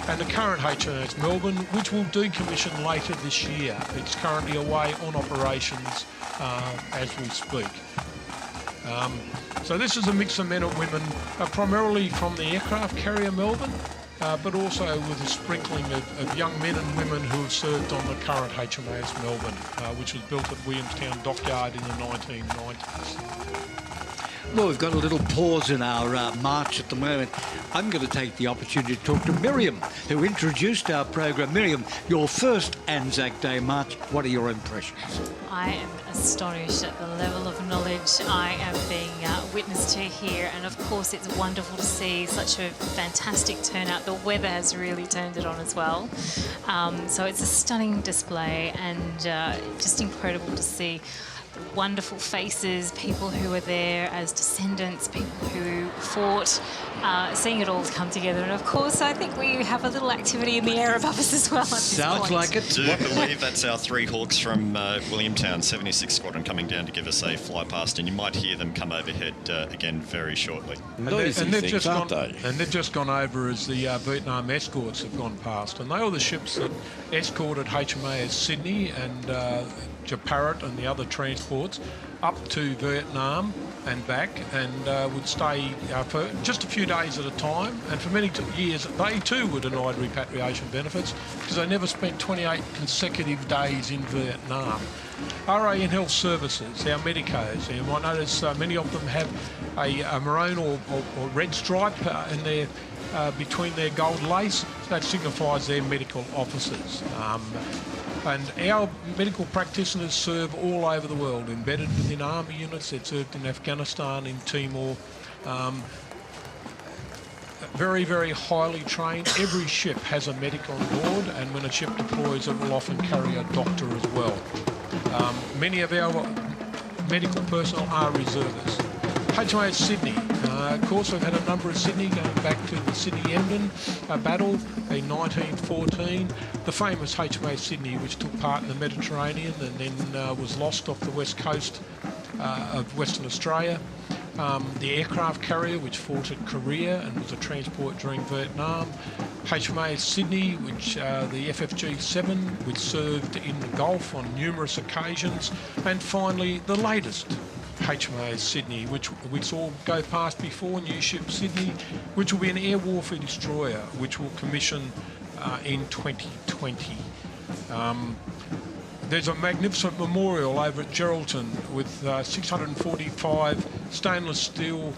and the current HMAS Melbourne, which will decommission later this year. It's currently away on operations as we speak. So this is a mix of men and women, primarily from the aircraft carrier Melbourne, but also with a sprinkling of young men and women who have served on the current HMAS Melbourne, which was built at Williamstown Dockyard in the 1990s.
Well, we've got a little pause in our march at the moment. I'm going to take the opportunity to talk to Miriam, who introduced our program. Miriam, your first Anzac Day March, what are your impressions?
I am astonished at the level of knowledge I am being witness to here, and of course it's wonderful to see such a fantastic turnout. The weather has really turned it on as well. So it's a stunning display, and just incredible to see wonderful faces, people who are there as descendants, people who fought, seeing it all come together. And of course, I think we have a little activity in the air above us as well at this
Sounds
point.
like it.
I do believe that's our 3 Hawks from Williamtown, 76 Squadron, coming down to give us a fly past, and you might hear them come overhead again very shortly.
And they've just gone over as the Vietnam escorts have gone past, and they were the ships that escorted HMAS Sydney and Parrot and the other transports up to Vietnam and back, and would stay for just a few days at a time. And for many years, they too were denied repatriation benefits because they never spent 28 consecutive days in Vietnam. RAN Health Services, our medicos, you might notice many of them have a maroon or red stripe in their between their gold lace. That signifies their medical officers. And our medical practitioners serve all over the world, embedded within army units. They've served in Afghanistan, in Timor. Very, very highly trained. Every ship has a medic on board, and when a ship deploys, it will often carry a doctor as well. Many of our medical personnel are reservists. HMAS Sydney, of course, we've had a number of Sydney going back to the Sydney-Emden battle in 1914. The famous HMAS Sydney, which took part in the Mediterranean and then was lost off the west coast of Western Australia. The aircraft carrier, which fought at Korea and was a transport during Vietnam. HMAS Sydney, which the FFG-7, which served in the Gulf on numerous occasions. And finally, the latest HMAS Sydney, which we saw go past before, new ship Sydney, which will be an air warfare destroyer, which will commission in 2020. There's a magnificent memorial over at Geraldton with 645 stainless steel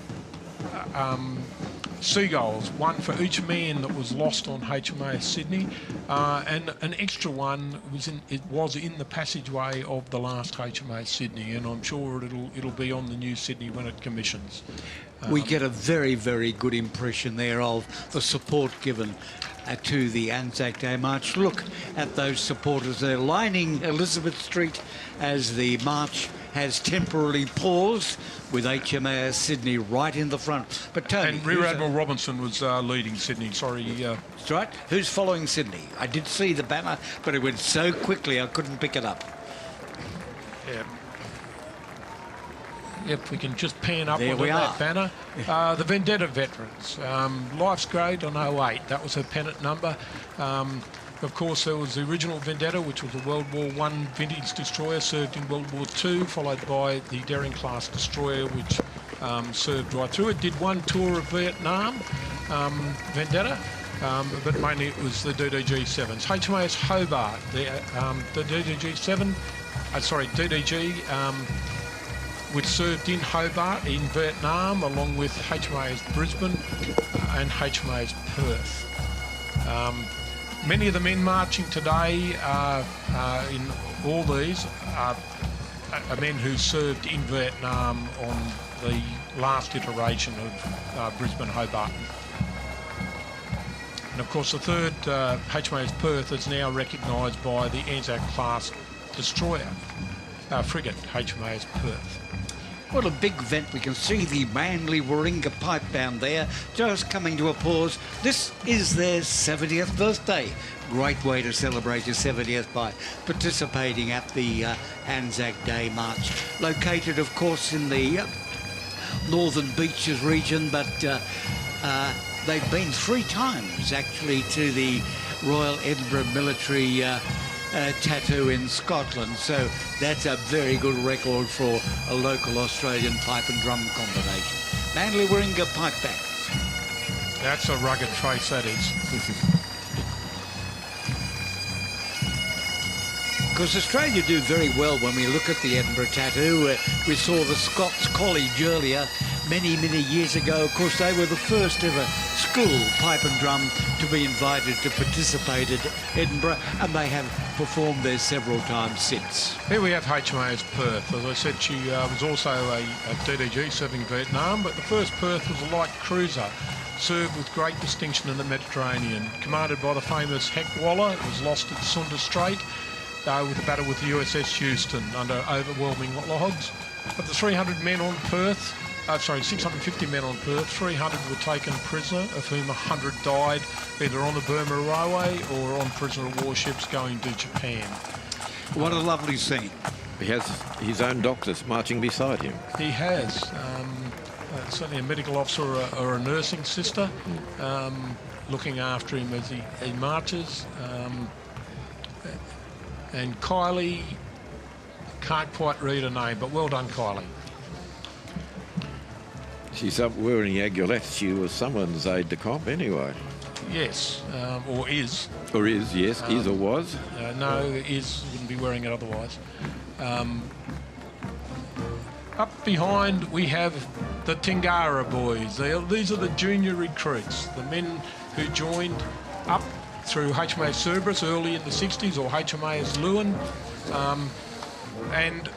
seagulls, one for each man that was lost on HMAS Sydney, and an extra one was in the passageway of the last HMAS Sydney, and I'm sure it'll be on the new Sydney when it commissions.
We get a very, very good impression there of the support given to the Anzac Day March. Look at those supporters there lining Elizabeth Street as the march has temporarily paused, with HMAS Sydney right in the front. But Tony,
and Rear Admiral Robinson was leading Sydney. Sorry.
That's right. Who's following Sydney? I did see the banner, but it went so quickly I couldn't pick it up.
Yeah. If we can just pan up
with
that banner. The Vendetta veterans. Life's Great on 08. That was her pennant number. Of course, there was the original Vendetta, which was a World War I vintage destroyer, served in World War II, followed by the Daring-class destroyer, which served right through. It did one tour of Vietnam, Vendetta, but mainly it was the DDG-7s. HMAS Hobart, the DDG-7, DDG, which served in Hobart in Vietnam, along with HMAS Brisbane and HMAS Perth. Many of the men marching today in all these are men who served in Vietnam on the last iteration of Brisbane Hobart. And of course the third HMAS Perth is now recognised by the Anzac class destroyer frigate HMAS Perth.
What a big event. We can see the Manly Warringah pipe band there, just coming to a pause. This is their 70th birthday. Great way to celebrate your 70th by participating at the Anzac Day March. Located, of course, in the Northern Beaches region, but they've been 3 times, actually, to the Royal Edinburgh Military Tattoo in Scotland, so that's a very good record for a local Australian pipe and drum combination. Manly Warringah pipe band.
That's a rugged trace, that is.
Because Australia do very well when we look at the Edinburgh Tattoo. We saw the Scots College earlier, many years ago. Of course, they were the first ever school pipe and drum to be invited to participate at Edinburgh, and they have performed there several times since.
Here we have HMAS Perth. As I said, she was also a DDG serving Vietnam, but the first Perth was a light cruiser, served with great distinction in the Mediterranean. Commanded by the famous Heck Waller, it was lost at Sunda Strait with a battle with the USS Houston under overwhelming odds. Of the 300 men on Perth, 650 men on Perth, 300 were taken prisoner, of whom 100 died either on the Burma Railway or on prisoner of war ships going to Japan.
What a lovely scene.
He has his own doctors marching beside him.
He has. Certainly a medical officer or a nursing sister looking after him as he marches. And Kylie, can't quite read her name, but well done, Kylie.
She's up wearing aiguillettes. She was someone's aide-de-camp anyway.
Yes, or is.
Or is, yes. Is or was?
No, is, wouldn't be wearing it otherwise. Up behind we have the Tingara boys. These are the junior recruits, the men who joined up through HMAS Cerberus early in the 60s, or HMAS Lewin, and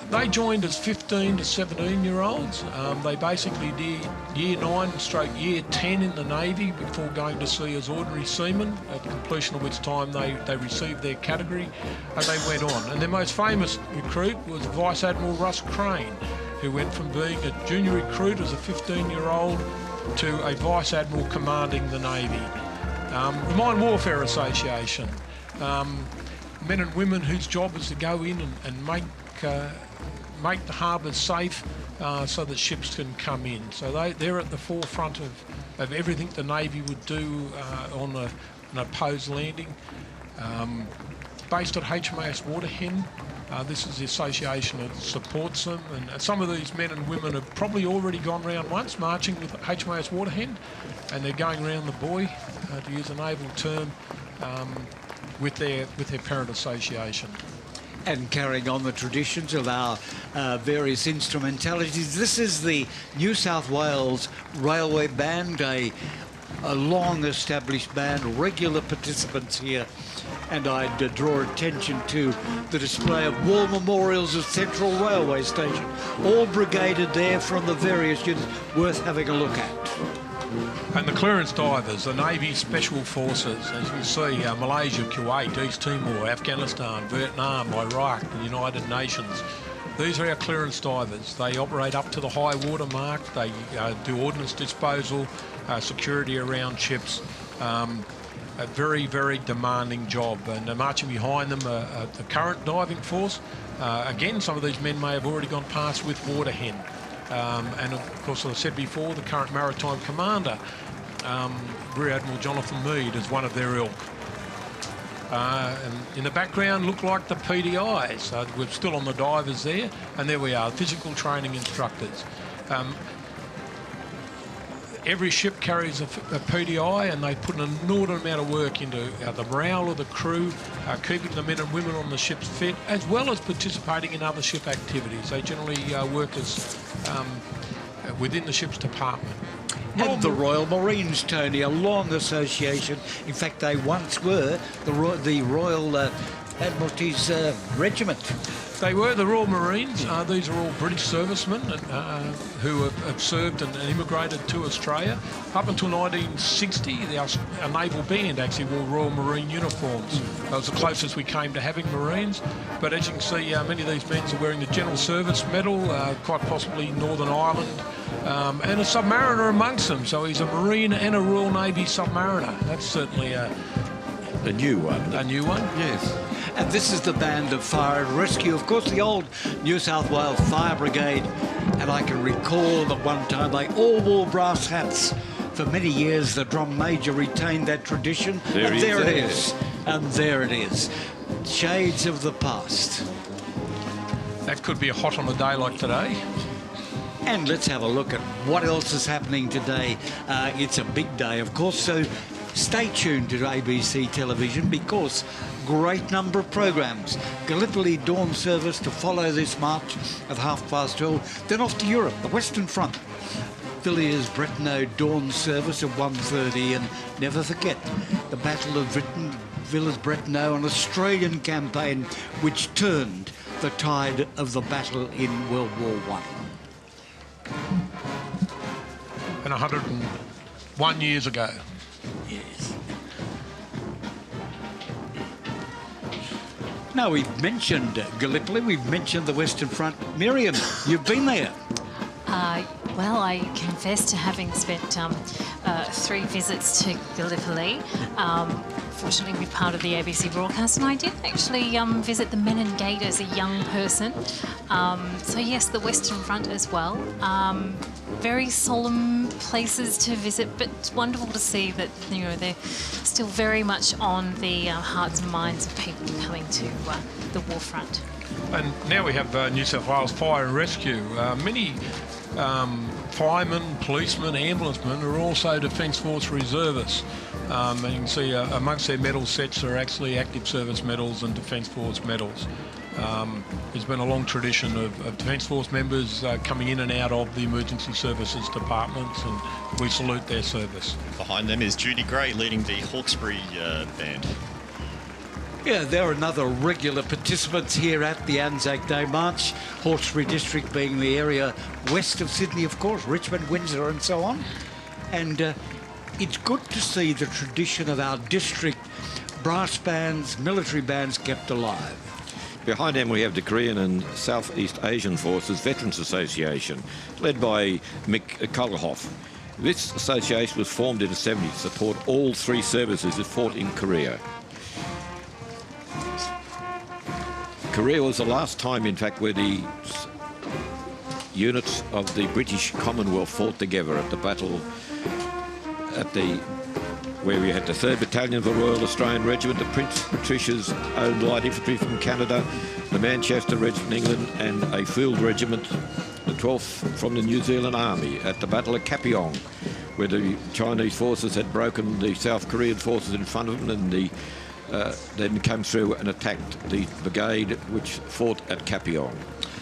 they joined as 15 to 17-year-olds. They basically did year 9 / year 10 in the Navy before going to sea as ordinary seamen, at the completion of which time they received their category, and they went on. And their most famous recruit was Vice Admiral Russ Crane, who went from being a junior recruit as a 15-year-old to a Vice Admiral commanding the Navy. The Mine Warfare Association, men and women whose job is to go in and make the harbours safe so that ships can come in. So they're at the forefront of everything the Navy would do on an opposed landing. Based at HMAS Waterhen, this is the association that supports them, and some of these men and women have probably already gone round once marching with HMAS Waterhen, and they're going round the buoy, to use a naval term, with their parent association.
And carrying on the traditions of our various instrumentalities, this is the New South Wales Railway Band, a long-established band, regular participants here. And I'd draw attention to the display of war memorials at Central Railway Station, all brigaded there from the various units, worth having a look at.
And the clearance divers, the Navy Special Forces, as you see, Malaysia, Kuwait, East Timor, Afghanistan, Vietnam, Iraq, the United Nations. These are our clearance divers. They operate up to the high water mark. They do ordnance disposal, security around ships. A very, very demanding job, and marching behind them the current diving force. Again, some of these men may have already gone past with Waterhen. And of course, as I said before, the current maritime commander, Rear Admiral Jonathan Meade, is one of their ilk. And in the background look like the PDIs. We're still on the divers there, and there we are, physical training instructors. Every ship carries a PDI, and they put an inordinate amount of work into the morale of the crew, keeping the men and women on the ships fit, as well as participating in other ship activities. They generally work as within the ship's department.
And the Royal Marines, Tony, a long association. In fact, they once were the Royal Admiralty's regiment.
They were the Royal Marines. These are all British servicemen who have served and immigrated to Australia. Up until 1960, our naval band actually wore Royal Marine uniforms. That was the closest we came to having Marines. But as you can see, many of these men are wearing the General Service Medal, quite possibly Northern Ireland, and a submariner amongst them. So he's a Marine and a Royal Navy submariner. That's certainly
A new one.
a new one.
Yes.
And this is the band of fire and rescue. Of course, the old New South Wales Fire Brigade. And I can recall that one time they all wore brass hats. For many years, the drum major retained that tradition.
There
it
is.
is. And there it is. Shades of the past.
That could be hot on a day like today.
And let's have a look at what else is happening today. It's a big day, of course, so stay tuned to ABC television because great number of programs. Gallipoli dawn service to follow this march at 12:30. Then off to Europe, the Western Front. Villiers-Bretonneux dawn service at 1:30. And never forget the Battle of Villiers-Bretonneux, an Australian campaign which turned the tide of the battle in World War I.
And 101 years ago.
Yes. Now, we've mentioned Gallipoli, we've mentioned the Western Front. Miriam, you've been there.
Well, I confess to having spent 3 visits to Gallipoli. Fortunately, we're part of the ABC broadcast, and I did actually visit the Menin Gate as a young person. So yes, the Western Front as well. Very solemn places to visit, but it's wonderful to see that they're still very much on the hearts and minds of people coming to the war front.
And now we have New South Wales Fire and Rescue. Many firemen, policemen, ambulancemen are also Defence Force reservists. And you can see amongst their medal sets are actually active service medals and Defence Force medals. There's been a long tradition of Defence Force members coming in and out of the emergency services departments, and we salute their service.
Behind them is Judy Gray leading the Hawkesbury band.
Yeah, there are another regular participants here at the Anzac Day March. Hawkesbury District being the area west of Sydney, of course, Richmond, Windsor and so on. And it's good to see the tradition of our district brass bands, military bands kept alive.
Behind them we have the Korean and Southeast Asian Forces Veterans Association, led by Mick Kulhoff. This association was formed in the 70s to support all 3 services that fought in Korea. Korea was the last time, in fact, where the units of the British Commonwealth fought together at the battle where we had the 3rd Battalion of the Royal Australian Regiment, the Prince Patricia's Own Light Infantry from Canada, the Manchester Regiment England, and a field regiment, the 12th from the New Zealand Army, at the Battle of Kapiong, where the Chinese forces had broken the South Korean forces in front of them, and then came through and attacked the brigade which fought at Kapiong.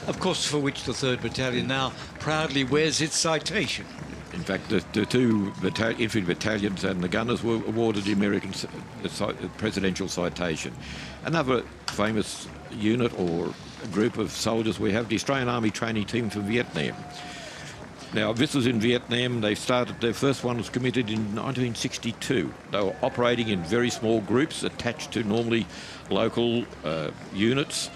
Of course, for which the 3rd Battalion now proudly wears its citation.
In fact, the 2 infantry battalions and the gunners were awarded the American presidential citation. Another famous unit or group of soldiers we have, the Australian Army Training Team from Vietnam. Now, this was in Vietnam. Their first one was committed in 1962. They were operating in very small groups attached to normally local units.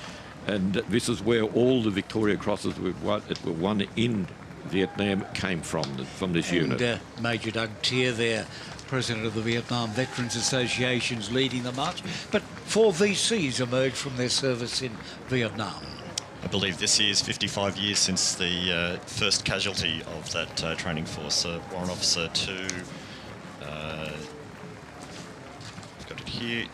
And this is where all the Victoria Crosses that were won in Vietnam came from this unit.
And Major Doug Tier there, President of the Vietnam Veterans Association's leading the march. But 4 VCs emerged from their service in Vietnam.
I believe this year is 55 years since the first casualty of that training force. Warrant Officer 2, got it here,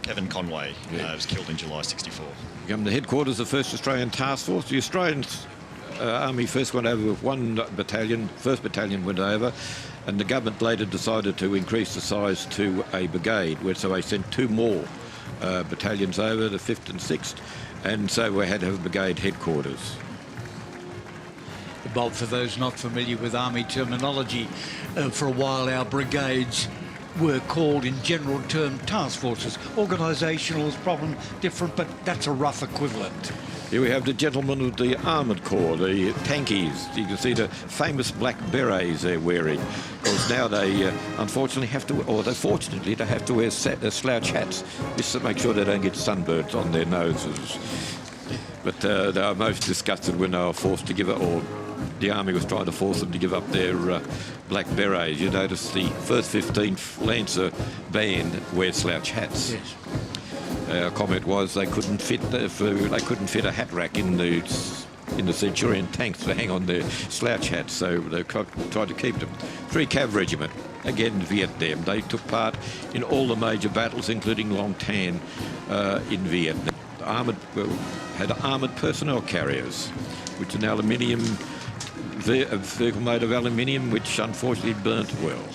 Kevin Conway, was killed in July '64.
The headquarters of the 1st Australian Task Force. The Australian Army first went over with 1 battalion, 1st Battalion went over, and the government later decided to increase the size to a brigade, so they sent 2 more battalions over, the 5th and 6th, and so we had to have a brigade headquarters.
Bob, for those not familiar with Army terminology, for a while our brigades were called in general term task forces. Organisational is probably different, but that's a rough equivalent.
Here we have the gentlemen of the Armoured Corps, the tankies. You can see the famous black berets they're wearing. Because now they unfortunately have to, or they fortunately, they have to wear slouch hats just to make sure they don't get sunburns on their noses. But they are most disgusted when they were forced to give it, or the Army was trying to force them to give up their black berets. You notice the 1st 15th Lancer band wear slouch hats.
Yes.
Our comment was they couldn't fit a hat rack in the Centurion tanks to hang on their slouch hats, so they tried to keep them. 3 Cav Regiment, again Vietnam. They took part in all the major battles, including Long Tan in Vietnam. Had armoured personnel carriers, which is an aluminium vehicle made of aluminium, which unfortunately burnt well.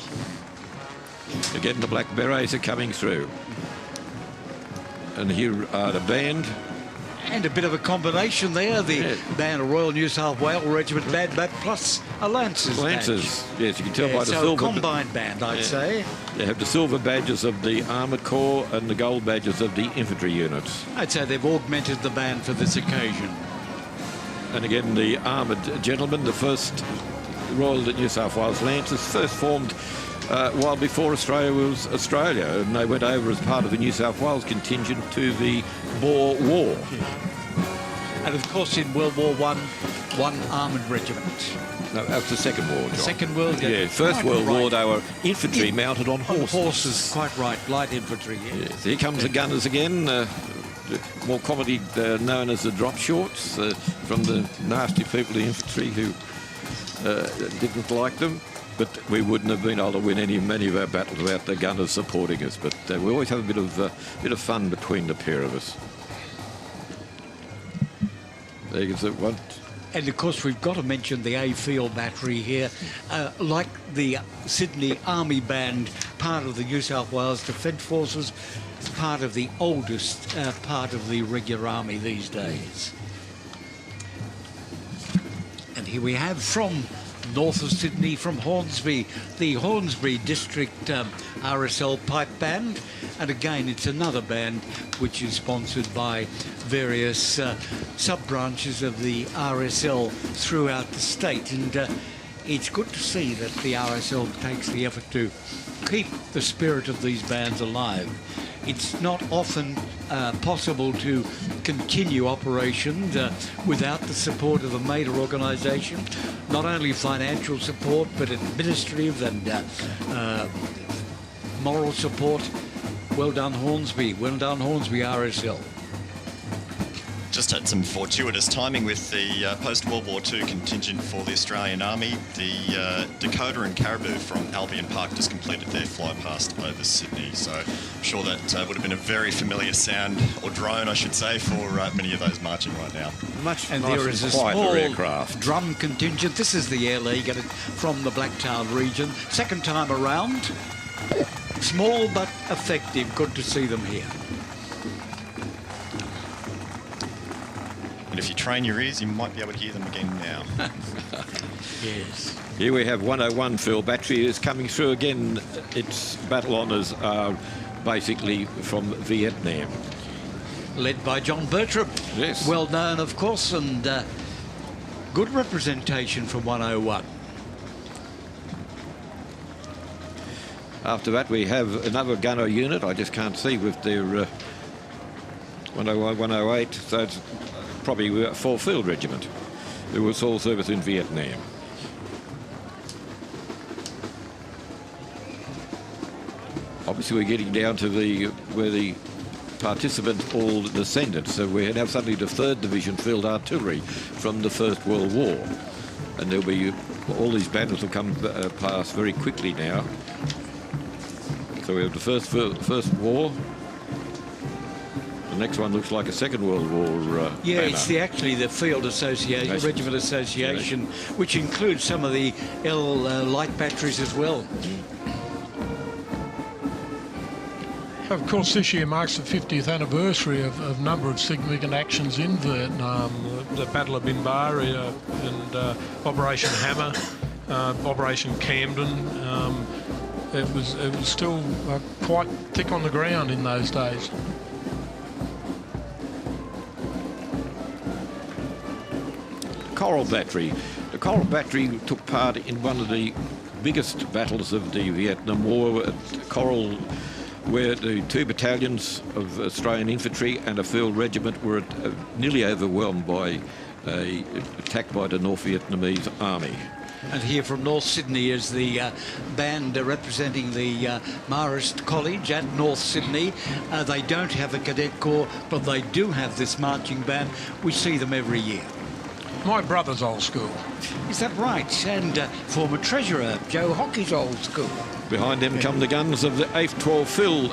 Again, the black berets are coming through. And here are the band.
And a bit of a combination there, the band of Royal New South Wales Regiment band, but plus a Lancers badge.
Yes, you can tell by the
so
silver.
A combined band, I'd say.
They have the silver badges of the Armoured Corps and the gold badges of the infantry units.
I'd say they've augmented the band for this occasion.
And again, the armoured gentlemen, the 1st Royal New South Wales Lancers, first formed while before Australia was Australia, and they went over as part of the New South Wales contingent to the Boer War.
And of course in World War I, 1 armoured regiment.
No, that was the Second War, John.
Second World War?
Yeah, First World War they were infantry mounted on horses.
Horses, quite right, light infantry,
Yes, here comes the gunners again, more commonly known as the drop shorts, from the nasty people, the infantry, who didn't like them. But we wouldn't have been able to win many of our battles without the gunners supporting us. But we always have a bit of fun between the pair of us. There you can see one.
And of course we've got to mention the Airfield battery here. Like the Sydney Army Band, part of the New South Wales Defence Forces, part of the oldest part of the regular army these days. And here we have from north of Sydney, from Hornsby, the Hornsby District RSL Pipe Band. And again, it's another band which is sponsored by various sub-branches of the RSL throughout the state. And it's good to see that the RSL takes the effort to keep the spirit of these bands alive. It's not often possible to continue operations without the support of a major organisation, not only financial support but administrative and moral support. Well done Hornsby, RSL.
Just had some fortuitous timing with the post-World War II contingent for the Australian Army. The Dakota and Caribou from Albion Park just completed their fly past over Sydney, so I'm sure that would have been a very familiar sound, or drone I should say, for many of those marching right now.
And there is a small drum contingent. This is the Air League from the Blacktown region. Second time around. Small but effective. Good to see them here.
And if you train your ears, you might be able to hear them again now.
Yes.
Here we have 101 Field Battery is coming through again. Its battle honours are basically from Vietnam.
Led by John Bertram.
Yes.
Well known, of course, and good representation from 101.
After that, we have another gunner unit. I just can't see with their 101, 108. So it's probably a 4 Field Regiment who was all service in Vietnam. Obviously, we're getting down to where the participants all descended. So we now suddenly the 3rd Division Field Artillery from the First World War. And there'll be all these battles will come past very quickly now. So we have the first war. The next one looks like a Second World War
yeah,
banner.
It's actually the Field Association, Regiment Association, which includes some of the light batteries as well.
Of course, this year marks the 50th anniversary of a number of significant actions in Vietnam. The Battle of Bin Ba and Operation Hammer, Operation Camden, it was still quite thick on the ground in those days.
Coral Battery. The Coral Battery took part in one of the biggest battles of the Vietnam War at Coral, where the 2 battalions of Australian infantry and a field regiment were nearly overwhelmed by an attack by the North Vietnamese army.
And here from North Sydney is the band representing the Marist College at North Sydney. They don't have a cadet corps, but they do have this marching band. We see them every year.
My brother's old school.
Is that right? And former treasurer Joe Hockey's old school.
Behind them come the guns of the 8th 12 Phil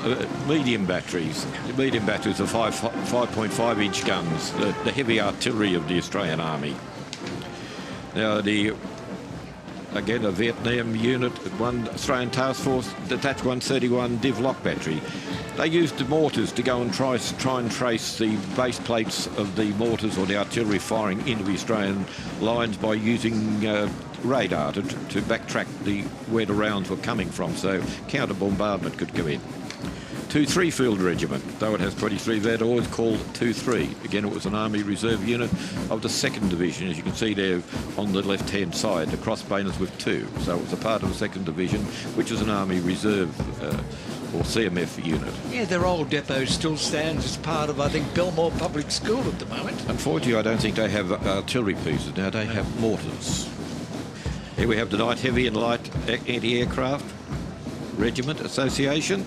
medium batteries. The medium batteries are 5.5-inch guns, the heavy artillery of the Australian Army. Now, again, a Vietnam unit, one Australian Task Force, Detached 131 Div Lock Battery. They used the mortars to go and try and trace the base plates of the mortars or the artillery firing into the Australian lines by using radar to backtrack where the rounds were coming from, so counter bombardment could go in. 2-3 Field Regiment, though it has 23, they're always called 2-3. Again, it was an Army Reserve unit of the 2nd Division, as you can see there on the left-hand side, the crossbanners with 2. So it was a part of the 2nd Division, which is an Army Reserve or CMF unit.
Yeah, their old depot still stands as part of, I think, Belmore Public School at the moment.
Unfortunately, I don't think they have artillery pieces now. They have mortars. Here we have the Night Heavy and Light Anti-Aircraft Regiment Association.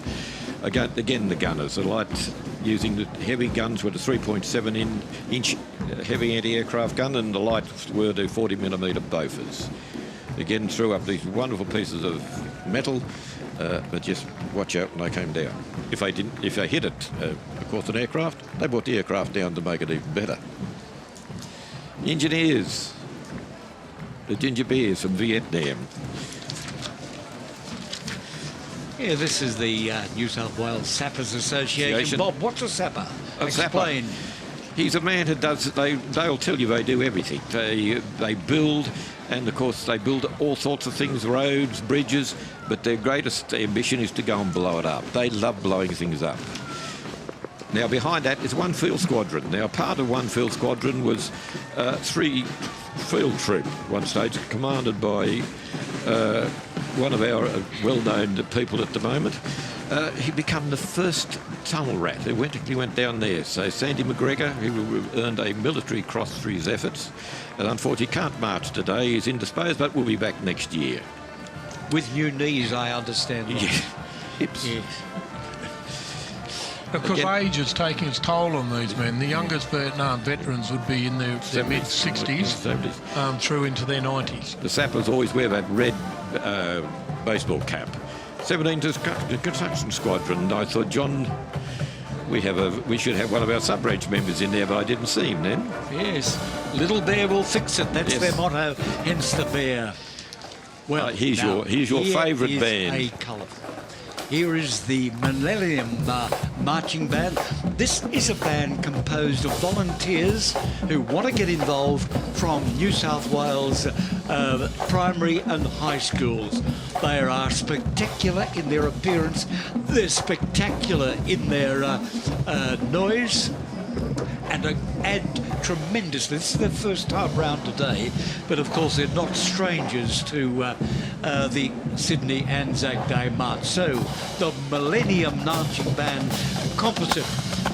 Again, the gunners, the light using the heavy guns with a 3.7-inch heavy anti-aircraft gun, and the light were the 40mm Bofors. Again, threw up these wonderful pieces of metal, but just watch out when they came down. If they hit it, of course, an aircraft, they brought the aircraft down to make it even better. Engineers, the Ginger Bears from Vietnam.
Yeah, this is the New South Wales Sappers Association. Bob, what's a sapper? Explain.
He's a man who does, they'll tell you they do everything. They build, and of course they build all sorts of things, roads, bridges, but their greatest ambition is to go and blow it up. They love blowing things up. Now, behind that is 1 Field Squadron. Now, part of 1 Field Squadron was 3 Field Troop, one stage, commanded by one of our well-known people at the moment. He became the first tunnel rat. He went down there. So Sandy McGregor, who earned a military cross for his efforts, and unfortunately can't march today. He's indisposed, but will be back next year.
With new knees, I understand.
Yeah. Hips.
Yes.
Because age is taking its toll on these men. The youngest Vietnam veterans would be in their mid-60s through into their 90s.
The sappers always wear that red baseball cap. 17th Construction Squadron. I thought, John, we should have one of our sub-branch members in there, but I didn't see him then.
Yes, Little Bear will fix it. That's their motto, hence the bear. Well,
here's your favourite band.
Here is the Millennium Marching Band. This is a band composed of volunteers who want to get involved from New South Wales primary and high schools. They are spectacular in their appearance. They're spectacular in their noise. And add tremendously. This is their first time round today, but of course they're not strangers to the Sydney Anzac Day March. So the Millennium Marching Band, composite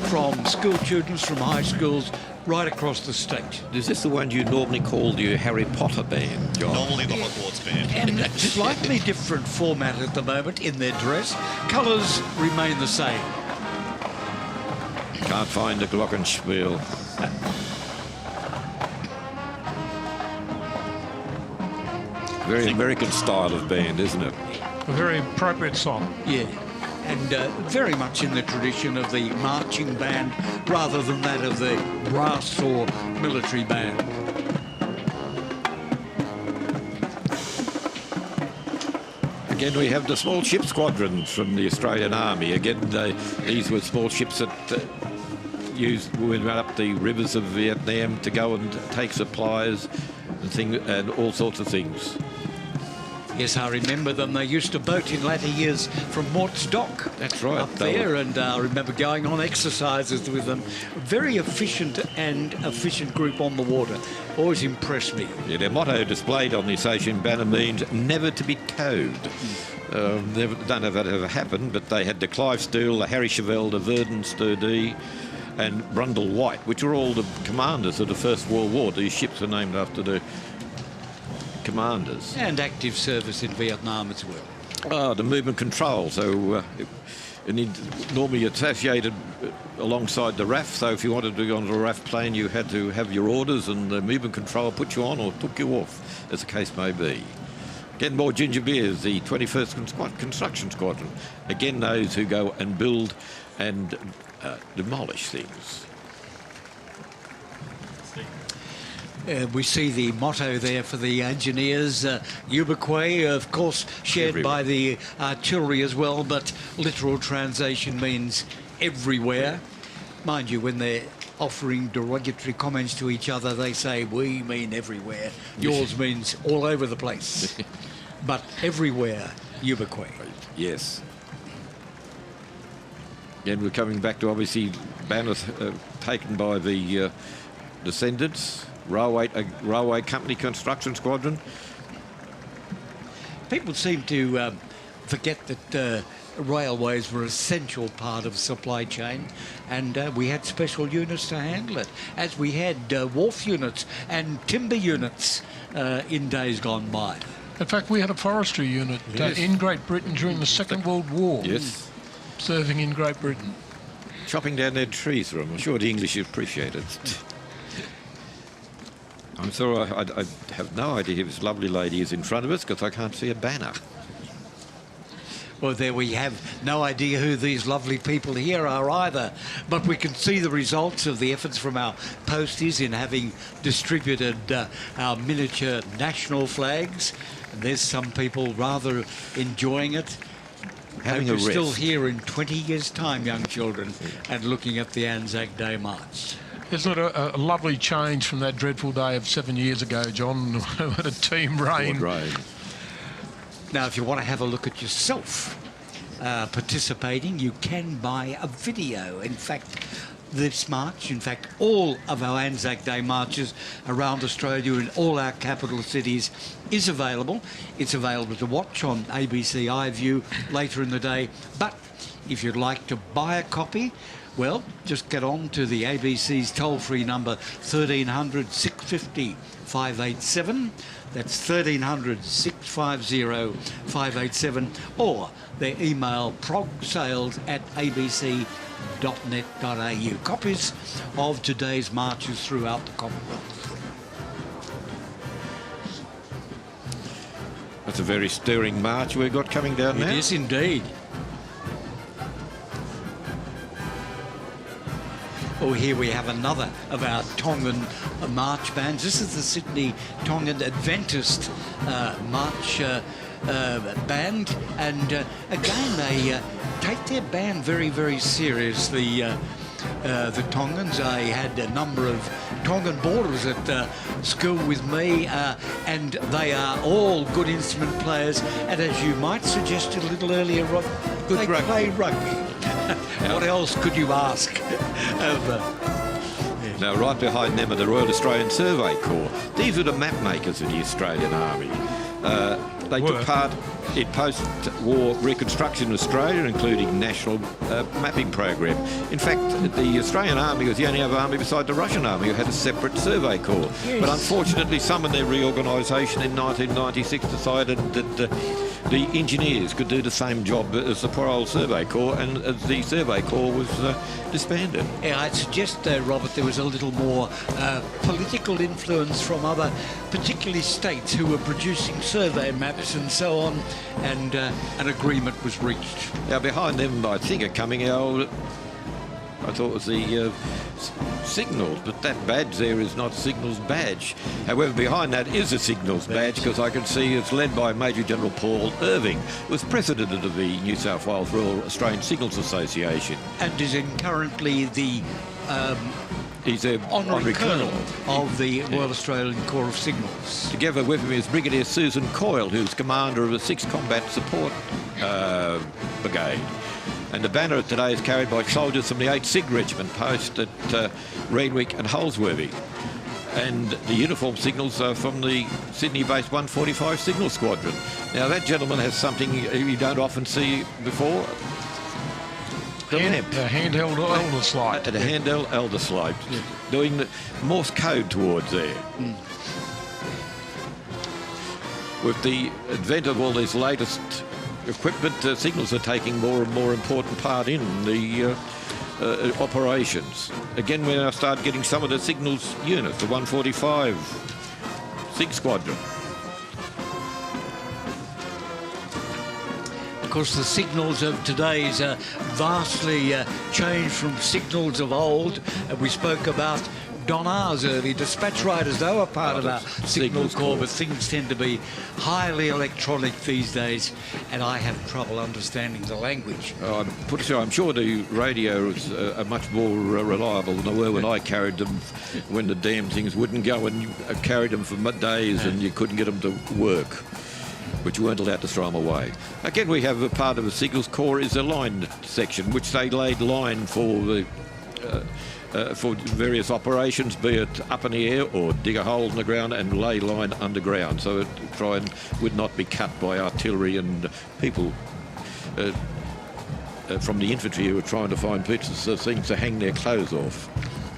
from school students from high schools right across the state.
Is this the one you normally call your Harry Potter band, John?
Normally the Hogwarts band.
And a slightly different format at the moment in their dress. Colours remain the same.
Can't find the glockenspiel. Very American style of band, isn't it?
A very appropriate song.
Yeah, and very much in the tradition of the marching band rather than that of the brass or military band.
Again, we have the small ship squadrons from the Australian Army. Again, these were small ships that went up the rivers of Vietnam to go and take supplies and all sorts of things.
Yes, I remember them. They used to boat in latter years from Mort's Dock.
That's right.
Up there, and I remember going on exercises with them. Very efficient group on the water. Always impressed me.
Yeah, their motto displayed on the association banner means never to be towed. Don't know if that ever happened, but they had the Clive Steele, the Harry Chevelle, the Verdun Sturdee, and Brundle White, which were all the commanders of the First World War. These ships were named after the commanders.
And active service in Vietnam as well.
Oh, the movement control. So normally associated alongside the RAF. So if you wanted to go onto a RAF plane, you had to have your orders, and the movement control put you on or took you off, as the case may be. Again, more ginger beers, the 21st Construction Squadron. Again, those who go and build and demolish things.
We see the motto there for the engineers, Ubique, of course, shared
Everywhere.
by the artillery as well, but literal translation means everywhere. Mind you, when they're offering derogatory comments to each other, they say, we mean everywhere. Yours means all over the place. But everywhere, Ubique.
Yes. Again, we're coming back to, obviously, banners taken by the descendants. Railway Company Construction Squadron.
People seem to forget that railways were an essential part of the supply chain, and we had special units to handle it, as we had wharf units and timber units in days gone by.
In fact, we had a forestry unit in Great Britain during the Second World War.
Yes.
Serving in Great Britain.
Chopping down their trees for them. I'm sure the English appreciate it. I'm sorry, I have no idea who this lovely lady is in front of us, because I can't see a banner.
Well, there we have no idea who these lovely people here are either, but we can see the results of the efforts from our posties in having distributed our miniature national flags. And there's some people rather enjoying it.
Having
Hope
a
you're still
rest.
here in 20 years' time, young children, and looking at the Anzac Day March.
Isn't it a lovely change from that dreadful day of 7 years ago, John, when a team reigned?
Now, if you want to have a look at yourself participating, you can buy a video. In fact, this march, in fact, all of our Anzac Day marches around Australia in all our capital cities is available. It's available to watch on ABC iView later in the day. But if you'd like to buy a copy, well, just get on to the ABC's toll-free number 1300 650 587. That's 1300 650 587, or their email progsales@abc.net.au. Copies of today's marches throughout the Commonwealth.
That's a very stirring march we've got coming down now.
It is indeed. Oh, here we have another of our Tongan march bands. This is the Sydney Tongan Adventist march band, and again they take their band very, very seriously. The Tongans. I had a number of Tongan boarders at school with me, and they are all good instrument players, and as you might suggest a little earlier, Rob, they play rugby. What else could you ask of
Now, right behind them are the Royal Australian Survey Corps. These are the map makers of the Australian Army. They took part in post-war reconstruction in Australia, including national mapping program. In fact, the Australian Army was the only other army beside the Russian Army who had a separate survey corps.
Yes.
But unfortunately, some in their reorganisation in 1996 decided that the engineers could do the same job as the poor old Survey Corps, and the Survey Corps was disbanded.
Yeah, I'd suggest, Robert, there was a little more political influence from other, particularly states, who were producing survey maps and so on, and an agreement was reached.
Now, behind them, I think, are coming our... I thought it was the Signals, but that badge there is not Signals badge. However, behind that is a Signals badge, because I can see it's led by Major General Paul Irving, who was president of the New South Wales Royal Australian Signals Association.
And is currently the
He's a
Honorary Colonel of the Royal Australian Corps of Signals.
Together with him is Brigadier Susan Coyle, who's commander of the 6th Combat Support Brigade. And the banner today is carried by soldiers from the 8th SIG Regiment, post at Randwick and Holsworthy. And the uniform signals are from the Sydney-based 145 Signal Squadron. Now, that gentleman has something you don't often see before. The
handheld elder slide.
The handheld elder slide, doing the Morse code towards there. With the advent of all this latest equipment, signals are taking more and more important part in the operations. Again, we now start getting some of the signals units, the 145 SIG Squadron.
Of course, the signals of today's vastly changed from signals of old. We spoke about Donar's early dispatch riders. They were part of our signal corps, but things tend to be highly electronic these days, and I have trouble understanding the language.
I'm sure the radios are much more reliable than they were when I carried them, when the damn things wouldn't go, and you carried them for days and you couldn't get them to work, which you weren't allowed to throw them away. Again, we have a part of the Signals Corps is a line section, which they laid line for the for various operations, be it up in the air or dig a hole in the ground and lay line underground, so it would not be cut by artillery and people from the infantry who were trying to find pieces of things to hang their clothes off.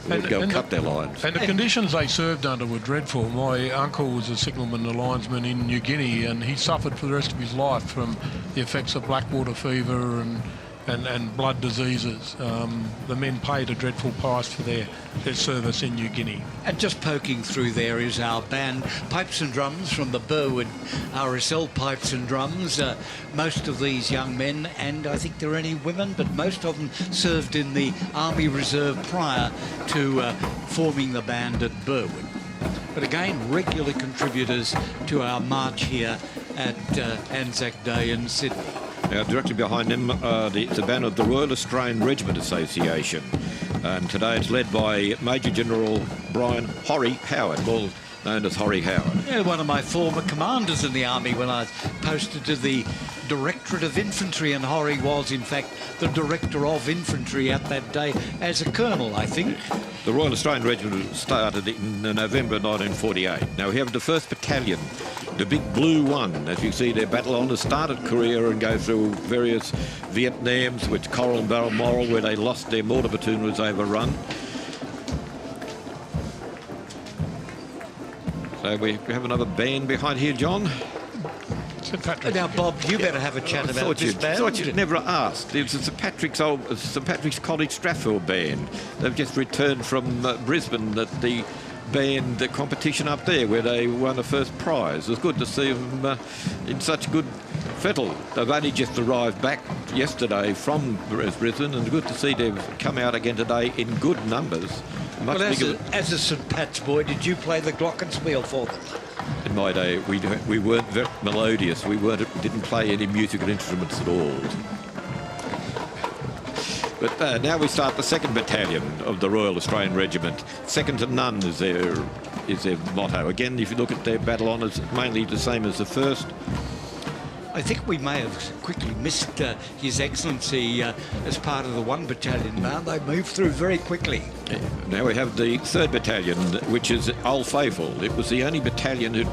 They'd go and cut their lines.
And the conditions they served under were dreadful. My uncle was a signalman and a linesman in New Guinea, and he suffered for the rest of his life from the effects of blackwater fever and blood diseases. The men paid a dreadful price for their service in New Guinea.
And just poking through there is our band, Pipes and Drums from the Burwood RSL Pipes and Drums. Most of these young men, and I think there are any women, but most of them served in the Army Reserve prior to forming the band at Burwood. But again, regular contributors to our march here at Anzac Day in Sydney.
Now, directly behind them, the banner of the Royal Australian Regiment Association. And today it's led by Major General Brian Horry Howard, more known as Horry Howard.
Yeah, one of my former commanders in the Army when I was posted to the Directorate of Infantry, and Horry was, in fact, the Director of Infantry at that day as a colonel, I think.
The Royal Australian Regiment started in November 1948. Now, we have the 1st Battalion, the big blue one. As you see, their Battalion has started career and go through various Vietnams, which Coral and Balmoral, where they lost their mortar platoon, was overrun. So we have another band behind here, John.
Now, Bob, you better have a chat about this band.
I thought you'd never asked. It's St Patrick's College Strathfield band. They've just returned from Brisbane at the competition up there, where they won the first prize. It was good to see them in such good fettle. They've only just arrived back yesterday from Brisbane, and good to see they've come out again today in good numbers.
Well, as a St Pat's boy, did you play the glockenspiel for them?
In my day, we weren't very melodious. We didn't play any musical instruments at all. But now we start the 2nd Battalion of the Royal Australian Regiment. Second to none is their motto. Again, if you look at their battle honours, mainly the same as the 1st.
I think we may have quickly missed His Excellency as part of the 1 Battalion band. They moved through very quickly.
Now we have the 3rd Battalion, which is Old Faithful. It was the only battalion who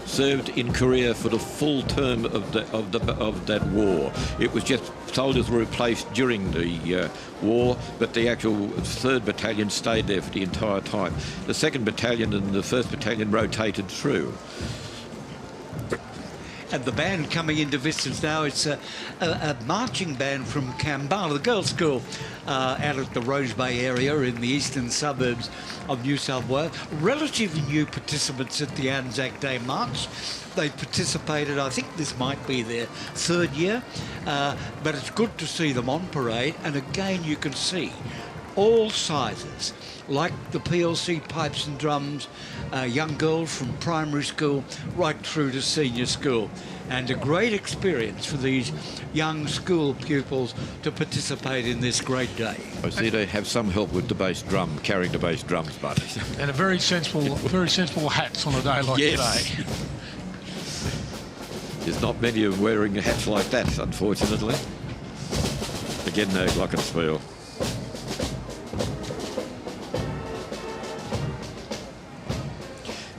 served in Korea for the full term of that war. It was just soldiers were replaced during the war, but the actual 3rd Battalion stayed there for the entire time. The 2nd Battalion and the 1st Battalion rotated through.
And the band coming into Vistas now, it's a marching band from Kambala, the girls' school out at the Rose Bay area in the eastern suburbs of New South Wales. Relatively new participants at the Anzac Day March. They participated, I think this might be their 3rd year, but it's good to see them on parade. And again, you can see all sizes, like the PLC pipes and drums, young girls from primary school right through to senior school. And a great experience for these young school pupils to participate in this great day.
I see they have some help with the bass drum, carrying the bass drums, but
And a very sensible hats on a day like
yes.
today.
There's not many of them wearing hats like that, unfortunately. Again, no glockenspiel.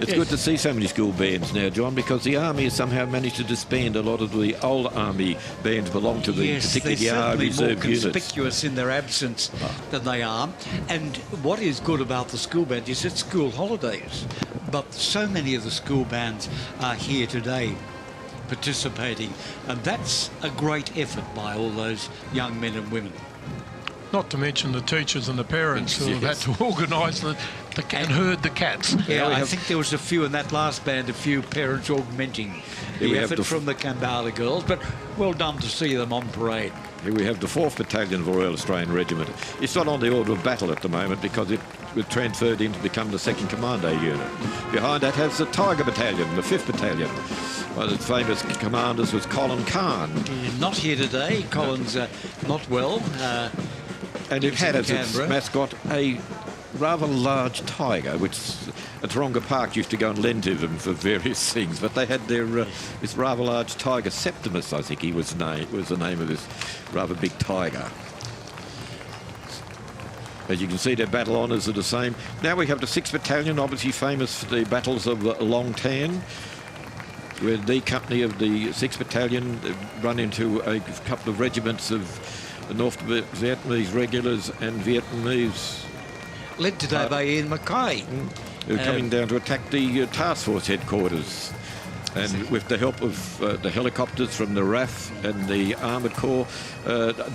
It's good to see so many school bands now, John, because the Army has somehow managed to disband a lot of the old Army bands belong to the particularly the Army Reserve units.
Yes, they're more conspicuous in their absence than they are. And what is good about the school band is it's school holidays. But so many of the school bands are here today participating. And that's a great effort by all those young men and women.
Not to mention the teachers and the parents who have had to organise and herd the cats.
Yeah, I think there was a few in that last band, a few parents augmenting the effort from the Kambala girls, but well done to see them on parade.
Here we have the 4th Battalion of the Royal Australian Regiment. It's not on the order of battle at the moment because it was transferred in to become the 2nd Commando Unit. Behind that has the Tiger Battalion, the 5th Battalion. One of its famous commanders was Colin Khan.
Not here today. Colin's not well.
And it had as its mascot a rather large tiger, which Taronga Park used to go and lend to them for various things. But they had their this rather large tiger, Septimus, I think was the name of this rather big tiger. As you can see, their battle honours are the same. Now we have the 6th Battalion, obviously famous for the battles of Long Tan, where the company of the 6th Battalion run into a couple of regiments of the North Vietnamese regulars and Vietnamese.
Led today by Ian Mackay.
Who were coming down to attack the task force headquarters. And with the help of the helicopters from the RAF and the Armoured Corps,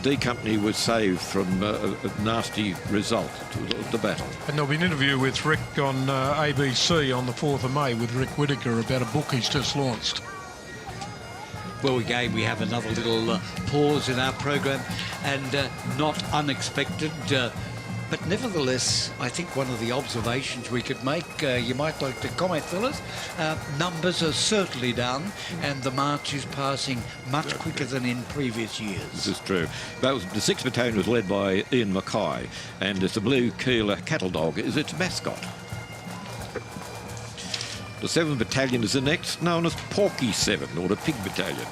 D Company was saved from a nasty result of the battle.
And there'll be an interview with Rick on ABC on the 4th of May with Rick Whittaker about a book he's just launched.
Well, again, we have another little pause in our program, and not unexpected, but nevertheless, I think one of the observations we could make, you might like to comment, Phyllis, numbers are certainly down, and the march is passing much quicker than in previous years.
This is true. The 6th Battalion was led by Ian Mackay, and it's a blue Keeler cattle dog is its mascot. The 7th Battalion is the next, known as Porky 7, or the Pig Battalion.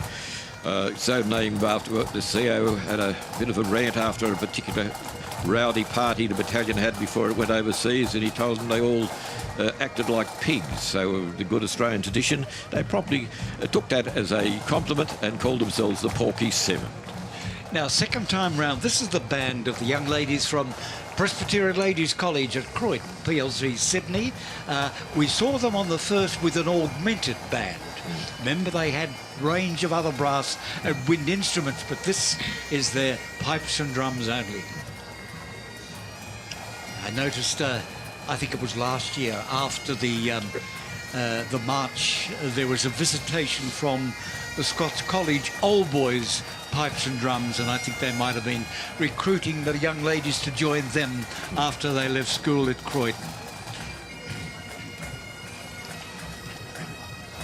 So named after the CO had a bit of a rant after a particular rowdy party the battalion had before it went overseas, and he told them they all acted like pigs. So the good Australian tradition, they probably took that as a compliment and called themselves the Porky 7.
Now, second time round, this is the band of the young ladies from Presbyterian Ladies College at Croydon, PLC Sydney. We saw them on the first with an augmented band. Remember, they had range of other brass and wind instruments, but this is their pipes and drums only. I noticed, I think it was last year, after the march, there was a visitation from the Scots College Old Boys pipes and drums, and I think they might have been recruiting the young ladies to join them after they left school at Croydon.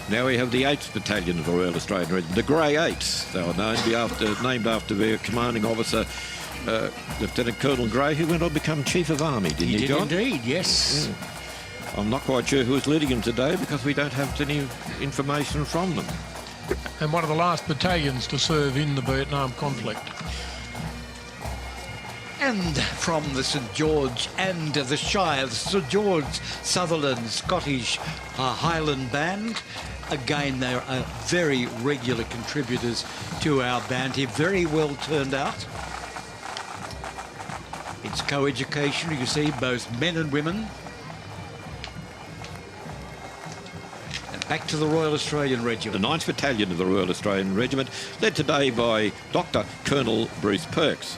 Now we have the 8th Battalion of the Royal Australian Regiment, the Grey Eights. They were named after their commanding officer, Lieutenant Colonel Grey, who went on to become Chief of Army, didn't he, John?
He did indeed, yes.
Yeah. I'm not quite sure who was leading them today because we don't have any information from them.
And one of the last battalions to serve in the Vietnam conflict.
And from the St George and the Shire, the St George Sutherland Scottish Highland Band. Again, they are very regular contributors to our band here, very well turned out. It's co-education, you can see both men and women. And back to the Royal Australian Regiment.
The 9th Battalion of the Royal Australian Regiment, led today by Dr. Colonel Bruce Perks.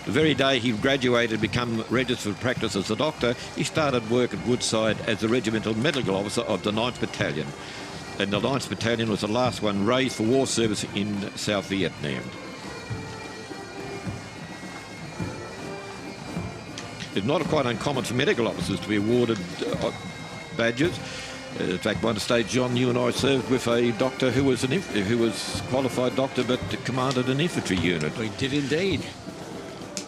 The very day he graduated and become registered for practice as a doctor, he started work at Woodside as the Regimental Medical Officer of the 9th Battalion. And the 9th Battalion was the last one raised for war service in South Vietnam. It's not quite uncommon for medical officers to be awarded badges. In fact, one stage, John, you and I served with a doctor who was a qualified doctor but commanded an infantry unit.
We did indeed.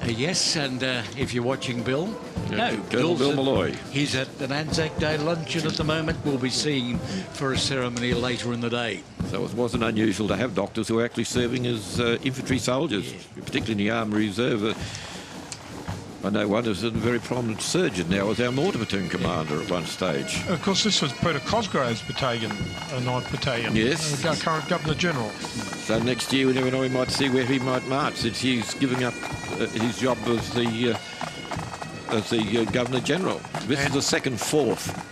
Yes, and if you're watching Bill,
Yeah,
no,
Colonel Bill Malloy.
He's at an Anzac Day luncheon at the moment. We'll be seeing him for a ceremony later in the day.
So it wasn't unusual to have doctors who were actually serving as infantry soldiers, particularly in the Army Reserve. I know one is a very prominent surgeon now, as our mortar platoon commander at one stage.
Of course, this was Peter Cosgrove's battalion, 9th Battalion.
Yes.
Current Governor General.
So next year we never know, we might see where he might march, since he's giving up his job as the Governor General. This is the 2nd, 4th.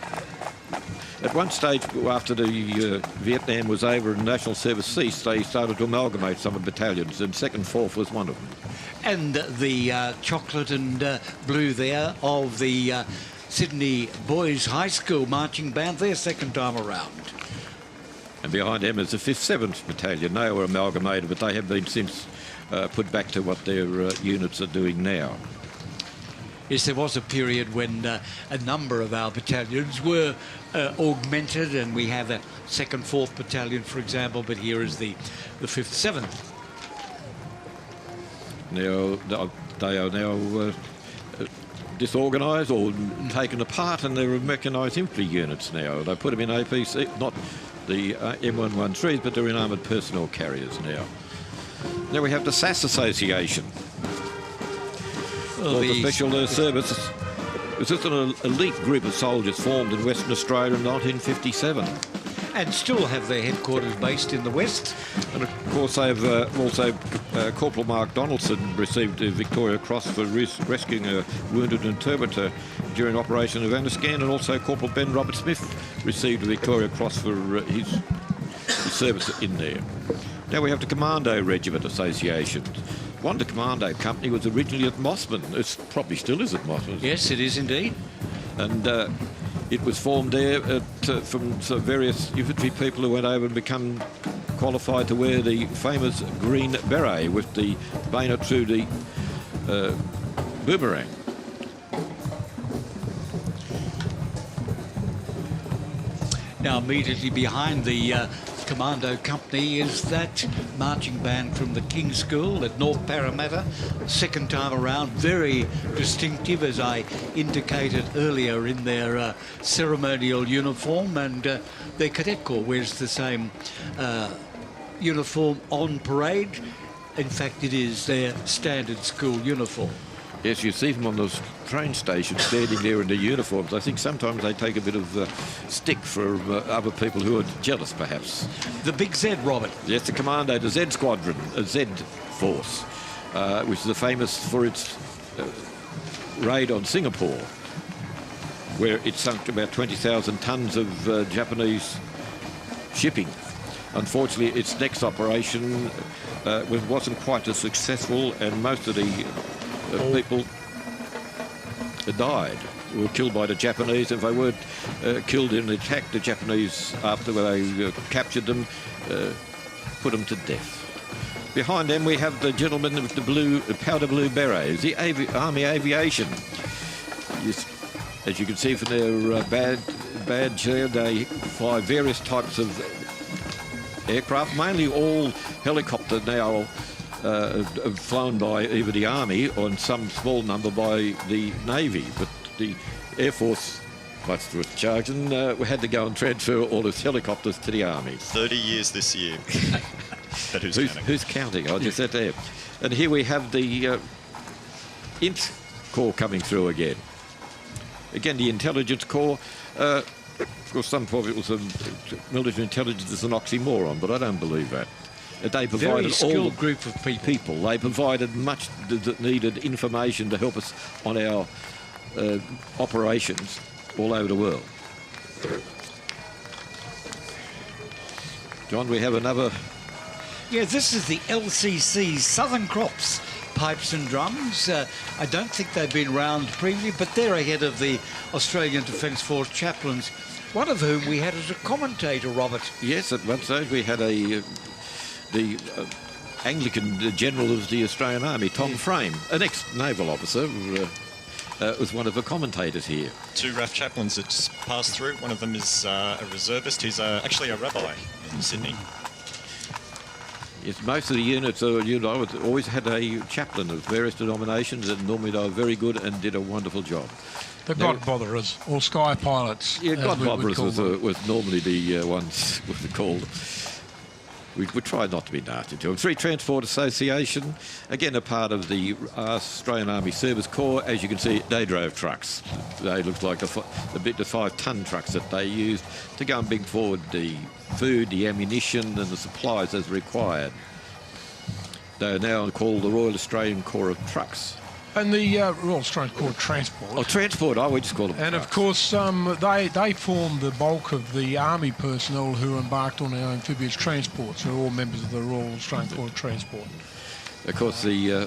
At one stage, after the Vietnam was over and national service ceased, they started to amalgamate some of the battalions, and 2nd, 4th was one of them.
And the chocolate and blue there of the Sydney Boys High School marching band, their second time around.
And behind them is the 5th, 7th Battalion. They were amalgamated, but they have been since put back to what their units are doing now.
Yes, there was a period when a number of our battalions were augmented, and we have a 2nd, 4th Battalion, for example, but here is the 5th, 7th.
Now, they are now disorganised or taken apart, and they're mechanised infantry units now. They put them in APC, not the M113s, but they're in armoured personnel carriers now. Now we have the SAS Association.
Well,
the Special Services. This is an elite group of soldiers formed in Western Australia in 1957.
And still have their headquarters based in the West.
And of course they've also, Corporal Mark Donaldson received the Victoria Cross for rescuing a wounded interpreter during Operation Afghanistan, and also Corporal Ben Robert Smith received the Victoria Cross for his service in there. Now we have the Commando Regiment Association. Wonder Commando Company was originally at Mossman. It probably still is at Mossman.
Yes, it is indeed.
And it was formed there from various infantry people who went over and become qualified to wear the famous green beret with the bayonet through the boomerang.
Now, immediately behind the Commando Company is that marching band from the King's School at North Parramatta. Second time around, very distinctive, as I indicated earlier, in their ceremonial uniform, and their cadet corps wears the same uniform on parade. In fact, it is their standard school uniform.
Yes, you see them on those train stations standing there in their uniforms. I think sometimes they take a bit of stick for other people who are jealous, perhaps.
The big Z, Robert.
Yes, the Commando, the Z Squadron, a Z Force, which is famous for its raid on Singapore, where it sunk about 20,000 tonnes of Japanese shipping. Unfortunately, its next operation wasn't quite as successful, and most of the people died, were killed by the Japanese. If they weren't killed in an attack, the Japanese, after they captured them, put them to death. Behind them we have the gentlemen with the powder blue berets, the Army Aviation. Yes, as you can see from their badge there, they fly various types of aircraft, mainly all helicopter now, flown by either the Army or in some small number by the Navy, but the Air Force, much to its chagrin, had to go and transfer all its helicopters to the Army.
30 years this year. But
who's counting? I just said there. And here we have the INT Corps coming through again. Again, the Intelligence Corps. Of course, some people say military intelligence is an oxymoron, but I don't believe that. They provided
very skilled group of people.
They provided much needed information to help us on our operations all over the world. John, we have another.
Yeah, this is the LCC Southern Crops pipes and drums. I don't think they've been around previously, but they're ahead of the Australian Defence Force chaplains, one of whom we had as a commentator, Robert.
Yes, at one stage we had the Anglican General of the Australian Army, Tom Frame, an ex-naval officer, was one of the commentators here.
2 RAF chaplains that just passed through. One of them is a reservist who's actually a rabbi in Sydney.
Yes, most of the units, always had a chaplain of various denominations, and normally they were very good and did a wonderful job.
The God Botherers, or Sky Pilots.
Yeah, God Botherers was normally the ones called. We tried not to be nasty to them. 3 Transport Association, again a part of the Australian Army Service Corps. As you can see, they drove trucks. They looked like the 5-ton trucks that they used to go and bring forward the food, the ammunition and the supplies as required. They are now called the Royal Australian Corps of Trucks.
And the Royal Australian Corps of Transport.
Oh, Transport, we just call them
And
trucks.
of course, they form the bulk of the Army personnel who embarked on our amphibious transports. They're all members of the Royal Australian Corps of Transport.
Of course, the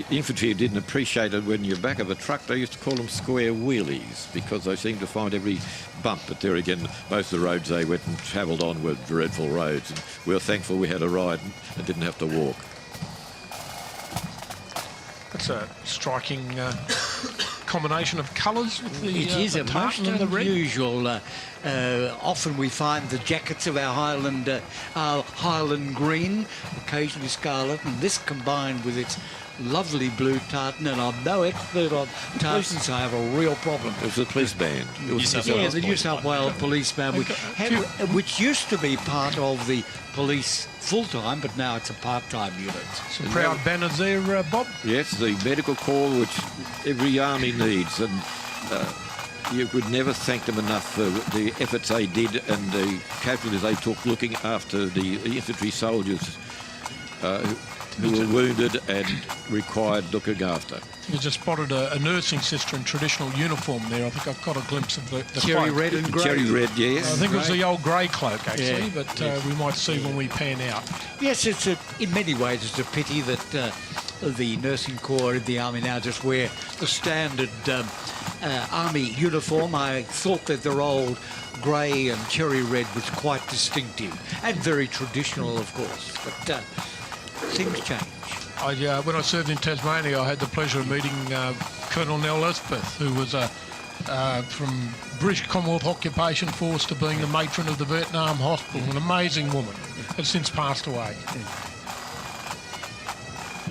infantry didn't appreciate it when you're back of a truck. They used to call them square wheelies because they seemed to find every bump. But there again, most of the roads they went and travelled on were dreadful roads. And we were thankful we had a ride and didn't have to walk.
That's a striking combination of colours with the
It is
the
a most
tartan and the red.
unusual. Often we find the jackets of our Highland green, occasionally scarlet, and this combined with its lovely blue tartan. And I'm no expert on tartans, so I have a real problem.
It was the police band. It was
The New South Wales Police Band, which used to be part of the police full-time, but now it's a part-time unit.
Some proud banners there, Bob.
Yes, the medical corps, which every army needs, and you could never thank them enough for the efforts they did and the casualties they took looking after the infantry soldiers who were wounded and required looking after.
You just spotted a nursing sister in traditional uniform there. I think I've got a glimpse of the
Cherry
cloak.
red and grey.
Cherry red, yes.
I think it was the old grey cloak, actually,
Yeah.
but we might see when we pan out.
Yes, in many ways it's a pity that the nursing corps in the army now just wear the standard army uniform. I thought that their old grey and cherry red was quite distinctive and very traditional, of course, but things change.
When I served in Tasmania, I had the pleasure of meeting Colonel Nell Elspeth, who was from British Commonwealth Occupation Force to being the matron of the Vietnam Hospital, an amazing woman, has since passed away.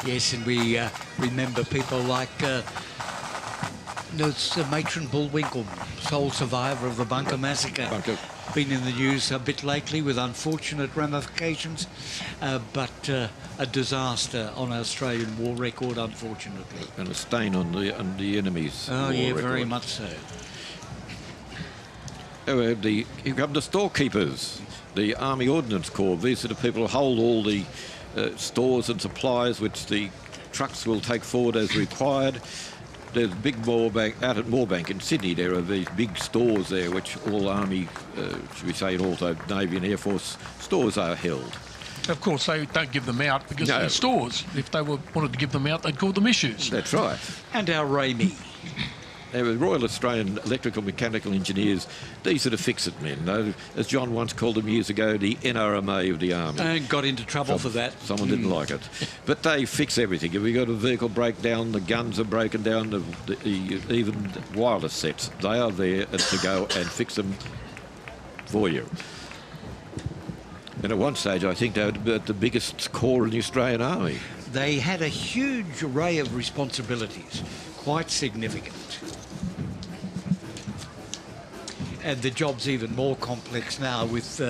Yes, and we remember people like Matron Bullwinkle, sole survivor of the Bunker Massacre. Been in the news a bit lately with unfortunate ramifications, but a disaster on our Australian war record, unfortunately.
And a stain on the enemy's
Oh,
war
yeah,
record.
very much so.
Here come the storekeepers, the Army Ordnance Corps. These are the people who hold all the stores and supplies which the trucks will take forward as required. There's a big Moorebank, out at Moorebank in Sydney, there are these big stores there which all Army, should we say, and also Navy and Air Force stores are held.
Of course, they don't give them out because they're stores. If they wanted to give them out, they'd call them issues.
That's right.
And our Ramey.
They were Royal Australian Electrical Mechanical Engineers. These are the fix-it men. As John once called them years ago, the NRMA of the Army.
And got into trouble for that.
Someone didn't like it. But they fix everything. If we got a vehicle breakdown, the guns are broken down, even wireless sets, they are there to go and fix them for you. And at one stage, I think they were the biggest corps in the Australian Army.
They had a huge array of responsibilities, quite significant. And the job's even more complex now with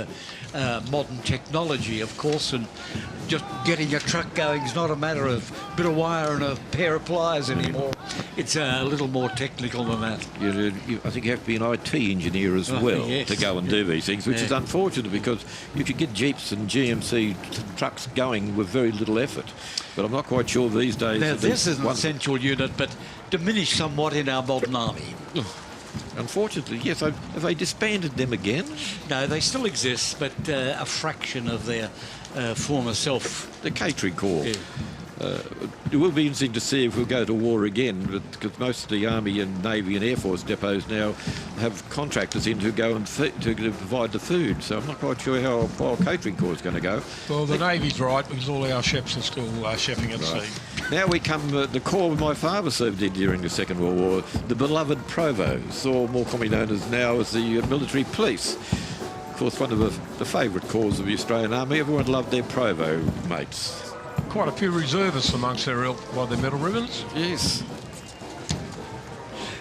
modern technology, of course, and just getting a truck going is not a matter of a bit of wire and a pair of pliers anymore. It's a little more technical than that.
I think you have to be an IT engineer as well
yes.
to go and do these things, which is unfortunate because you could get Jeeps and GMC trucks going with very little effort. But I'm not quite sure these days.
Now, this is an essential unit, but diminished somewhat in our modern army.
Unfortunately, yes. Have they disbanded them again?
No, they still exist, but a fraction of their former self.
The catering corps.
Yeah.
It will be interesting to see if we'll go to war again, because most of the Army and Navy and Air Force depots now have contractors in to go and to provide the food. So I'm not quite sure how our catering corps is going to go.
Well, the Navy's right, because all our chefs are still chefing at sea.
Now we come to the corps my father served in during the Second World War, the beloved Provos, or more commonly known as now as the military police. Of course, one of the favourite corps of the Australian Army. Everyone loved their Provo mates.
Quite a few reservists amongst their ilk by their medal ribbons.
Yes.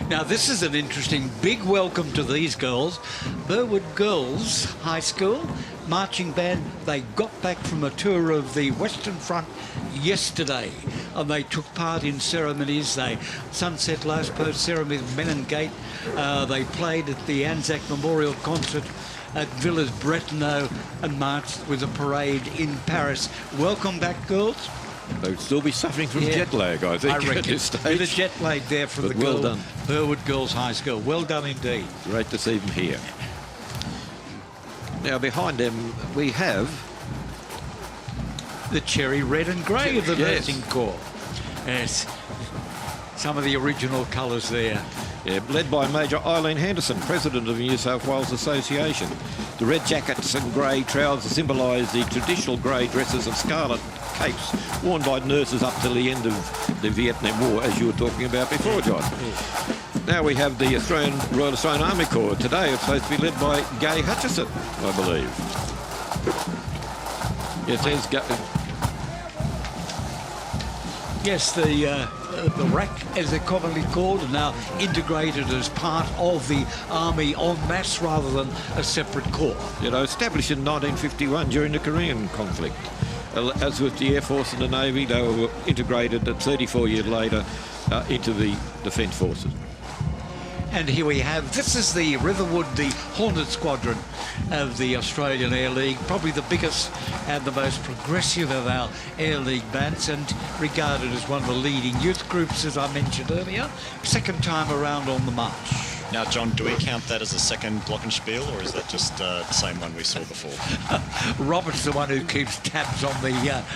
Now, this is an interesting big welcome to these girls. Burwood Girls High School marching band, they got back from a tour of the Western Front yesterday, and they took part in ceremonies. They sunset last post ceremony with Men Gate. They played at the Anzac Memorial concert at Villas Bretonneux and marched with a parade in Paris. Welcome back, girls.
They'll still be suffering from jet lag, I think,
I reckon.
at this stage.
Bit of jet lag there from
But
the
well done.
Burwood Girls High School. Well done indeed.
Great to see them here. Now, behind them, we have
The cherry red and grey of the
Yes.
nursing corps. Yes. Some of the original colours there.
Yeah, led by Major Eileen Henderson, President of the New South Wales Association. The red jackets and grey trousers symbolise the traditional grey dresses and scarlet capes worn by nurses up till the end of the Vietnam War, as you were talking about before, John. Now we have the Royal Australian Army Corps. Today it's supposed to be led by Gay Hutchison, I believe. Yes, there's
Yes, the RAC, as they're commonly called, are now integrated as part of the Army en masse rather than a separate corps.
You know, established in 1951 during the Korean conflict. As with the Air Force and the Navy, they were integrated 34 years later into the Defence Forces.
And here we have, this is the Riverwood, the Hornet Squadron of the Australian Air League, probably the biggest and the most progressive of our Air League bands, and regarded as one of the leading youth groups, as I mentioned earlier. Second time around on the march.
Now, John, do we count that as a second glockenspiel, or is that just the same one we saw before?
Robert's the one who keeps tabs on the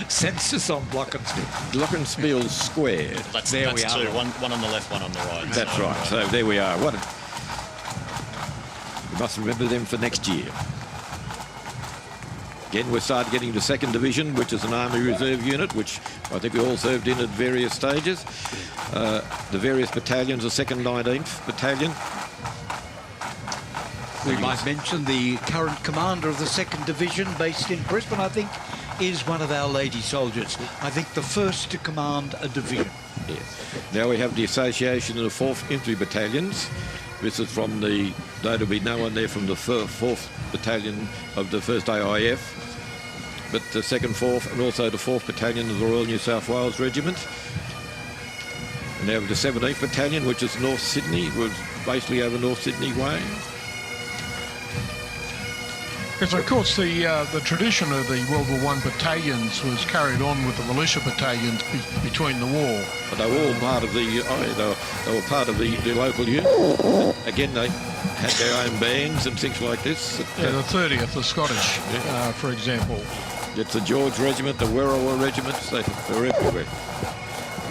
census on glockenspiel.
Glockenspiel squared.
That's
There we
two.
are.
One on the left, one on the right.
That's
So,
right. So there we are. We must remember them for next year. Again, we started getting to second division, which is an Army Reserve unit, which I think we all served in at various stages. The various battalions, the 2nd 19th Battalion.
We might mention the current commander of the 2nd Division, based in Brisbane, I think, is one of our lady soldiers. I think the first to command a division.
Yes. Now we have the Association of the 4th Infantry Battalions. This is from the, there'll be no one there from the 4th Battalion of the 1st AIF, but the 2nd, 4th and also the 4th Battalion of the Royal New South Wales Regiment. And now the 17th Battalion, which is North Sydney, was basically over North Sydney way.
Because, of course, the tradition of the World War I battalions was carried on with the militia battalions between the war.
But they were all part of the, they were part of the local unit. Again, they had their own bands and things like this.
Yeah, the 30th, the Scottish, for example.
It's the George Regiment, the Werriwa Regiments, they were everywhere.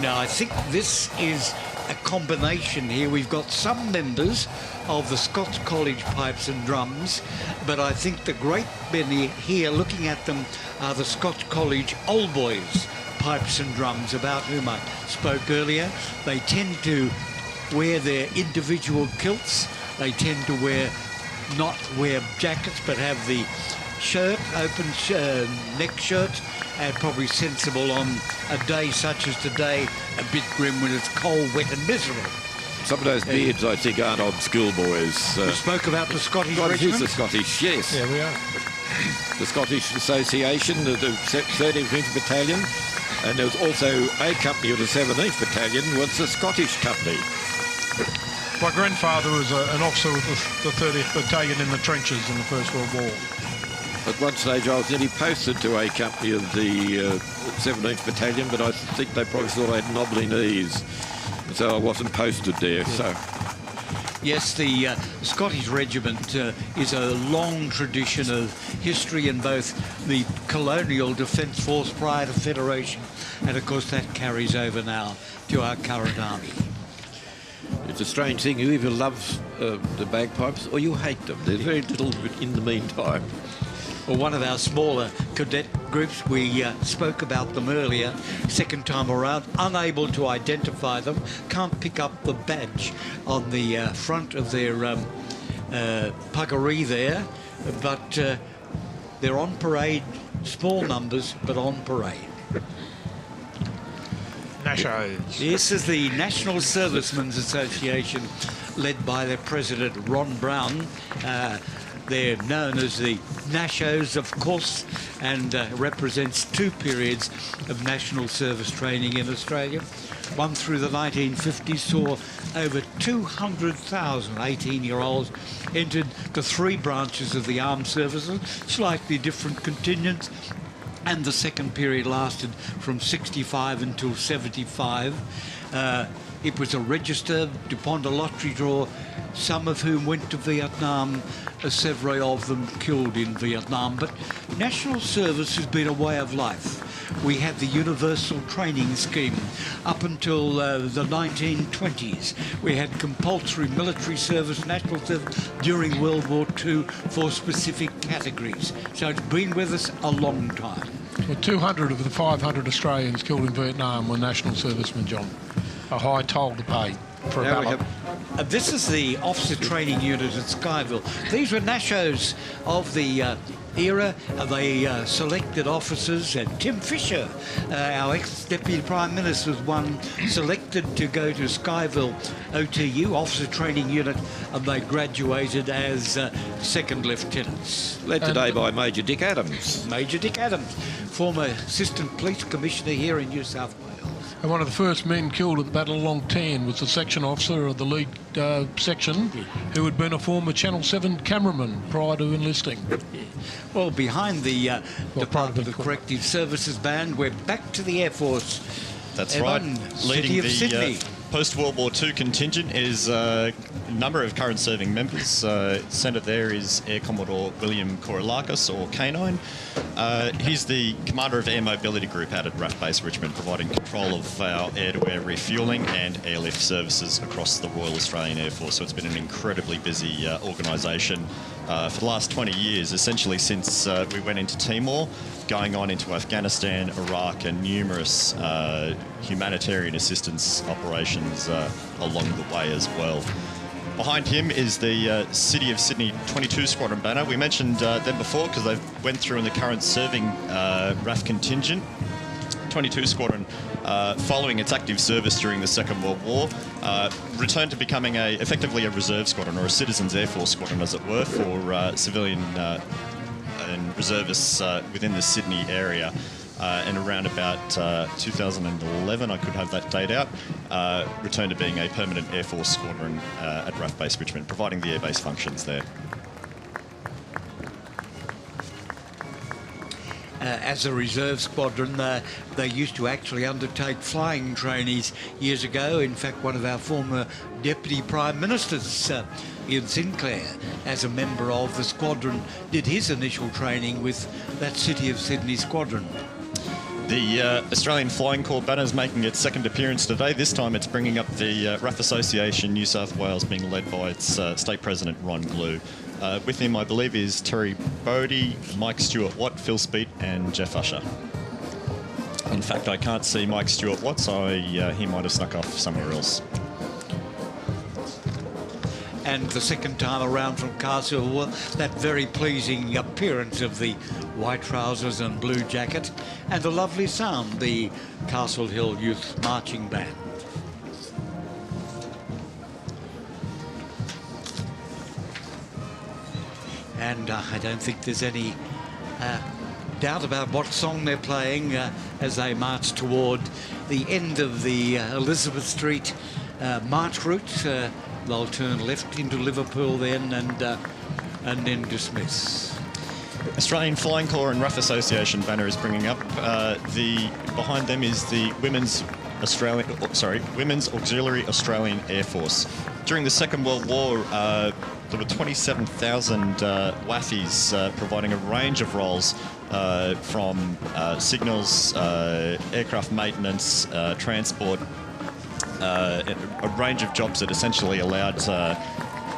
Now, I think this is a combination here. We've got some members of the Scots College Pipes and Drums, but I think the great many here looking at them are the Scots College Old Boys Pipes and Drums, about whom I spoke earlier. They tend to wear their individual kilts. They tend to not wear jackets, but have the shirt, open neck shirt, and probably sensible on a day such as today, a bit grim when it's cold, wet and miserable.
Some of those beards, I think, aren't old schoolboys.
We spoke about the Scottish
Scottish
Regiment.
is the Scottish, yes.
Yeah, we are.
The Scottish Association, the 13th Infantry Battalion, and there was also a company of the 17th Battalion, was the Scottish Company.
My grandfather was an officer with the 30th Battalion in the trenches in the First World War.
At one stage I was nearly posted to a company of the 17th Battalion, but I think they probably thought I had knobbly knees, so I wasn't posted there. So
Yes, the Scottish Regiment is a long tradition of history in both the colonial Defence Force prior to Federation, and of course that carries over now to our current army.
It's a strange thing. You either love the bagpipes or you hate them. There's very little in the meantime.
Well, one of our smaller cadet groups, we spoke about them earlier, second time around, unable to identify them, can't pick up the badge on the front of their puggaree there, but they're on parade, small numbers, but on parade.
Nashos.
This is the National Servicemen's Association, led by their president, Ron Brown. They're known as the Nashos, of course, and represents two periods of national service training in Australia. One through the 1950s saw over 200,000 18-year-olds entered the three branches of the armed services, slightly different contingents. And the second period lasted from 65 until 75. It was a register upon the lottery draw, some of whom went to Vietnam, several of them killed in Vietnam. But national service has been a way of life. We had the universal training scheme up until the 1920s. We had compulsory military service, national service during World War II for specific categories. So it's been with us a long time.
Well, 200 of the 500 Australians killed in Vietnam were national servicemen, John. A high toll to pay for a ballot.
This is the officer training unit at Skyville. These were Nashos of the era. They selected officers, and Tim Fisher, our ex-Deputy Prime Minister, was one selected to go to Skyville OTU, Officer Training Unit, and they graduated as second lieutenants.
Led today by Major Dick Adams.
Major Dick Adams, former Assistant Police Commissioner here in New South Wales.
And one of the first men killed at the Battle of Long Tan was the section officer of the lead section, who had been a former Channel 7 cameraman prior to enlisting.
Well, behind the Department of Corrective Services band, we're back to the Air Force.
That's
Evan,
right. Leading the post-World War II contingent is a number of current serving members. Centre there is Air Commodore William Korilakis, or K9. He's the commander of Air Mobility Group out at RAF Base Richmond, providing control of our air-to-air refuelling and airlift services across the Royal Australian Air Force. So it's been an incredibly busy organisation for the last 20 years, essentially since we went into Timor, going on into Afghanistan, Iraq, and numerous humanitarian assistance operations along the way as well. Behind him is the City of Sydney 22 Squadron banner. We mentioned them before because they went through in the current serving RAF contingent. 22 Squadron, following its active service during the Second World War, returned to becoming effectively a reserve squadron, or a citizens Air Force squadron, as it were, for civilian and reservists within the Sydney area. And around about 2011, I could have that date out, returned to being a permanent Air Force squadron at RAF Base Richmond, providing the airbase functions there.
As a reserve squadron, they used to actually undertake flying trainees years ago. In fact, one of our former Deputy Prime Ministers, Ian Sinclair, as a member of the squadron, did his initial training with that City of Sydney squadron.
The Australian Flying Corps banner is making its second appearance today. This time it's bringing up the RAF Association New South Wales, being led by its State President, Ron Glue. With him, I believe, is Terry Bodie, Mike Stewart-Watt, Phil Speet and Jeff Usher. In fact, I can't see Mike Stewart-Watt, so he might have snuck off somewhere else.
And the second time around from Castle, that very pleasing appearance of the white trousers and blue jacket, and the lovely sound, the Castle Hill Youth Marching Band. And I don't think there's any doubt about what song they're playing as they march toward the end of the Elizabeth Street march route. They'll turn left into Liverpool then and then dismiss.
Australian Flying Corps and RAF Association banner is bringing up. Behind them is the Women's Women's Auxiliary Australian Air Force. During the Second World War, there were 27,000 WAFIs providing a range of roles from signals, aircraft maintenance, transport, a range of jobs that essentially allowed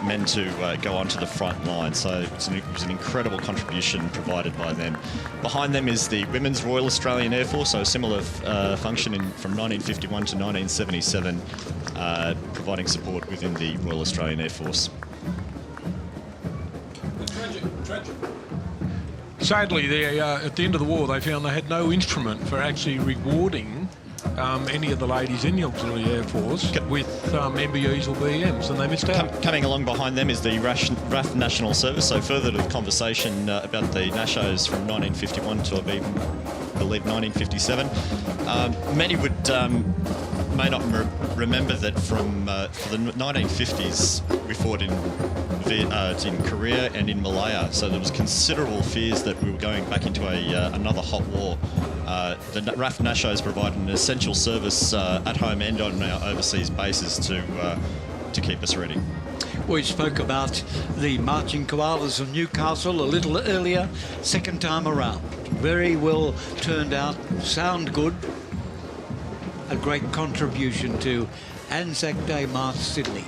men to go onto the front line. So it was an incredible contribution provided by them. Behind them is the Women's Royal Australian Air Force, so a similar function from 1951 to 1977, providing support within the Royal Australian Air Force.
Tragic. Sadly, at the end of the war, they found they had no instrument for actually rewarding any of the ladies in the Auxiliary Air Force with MBEs or BMs, and they missed out.
Coming along behind them is the RAF National Service, so further to the conversation about the NASHOs from 1951 to, I believe, 1957. Many may not remember that from the 1950s we fought in Korea and in Malaya, so there was considerable fears that we were going back into another hot war. The RAF NASHOs provided an essential service at home and on our overseas bases to keep us ready.
We spoke about the marching koalas of Newcastle a little earlier, second time around. Very well turned out, sound good. A great contribution to Anzac Day March, Sydney.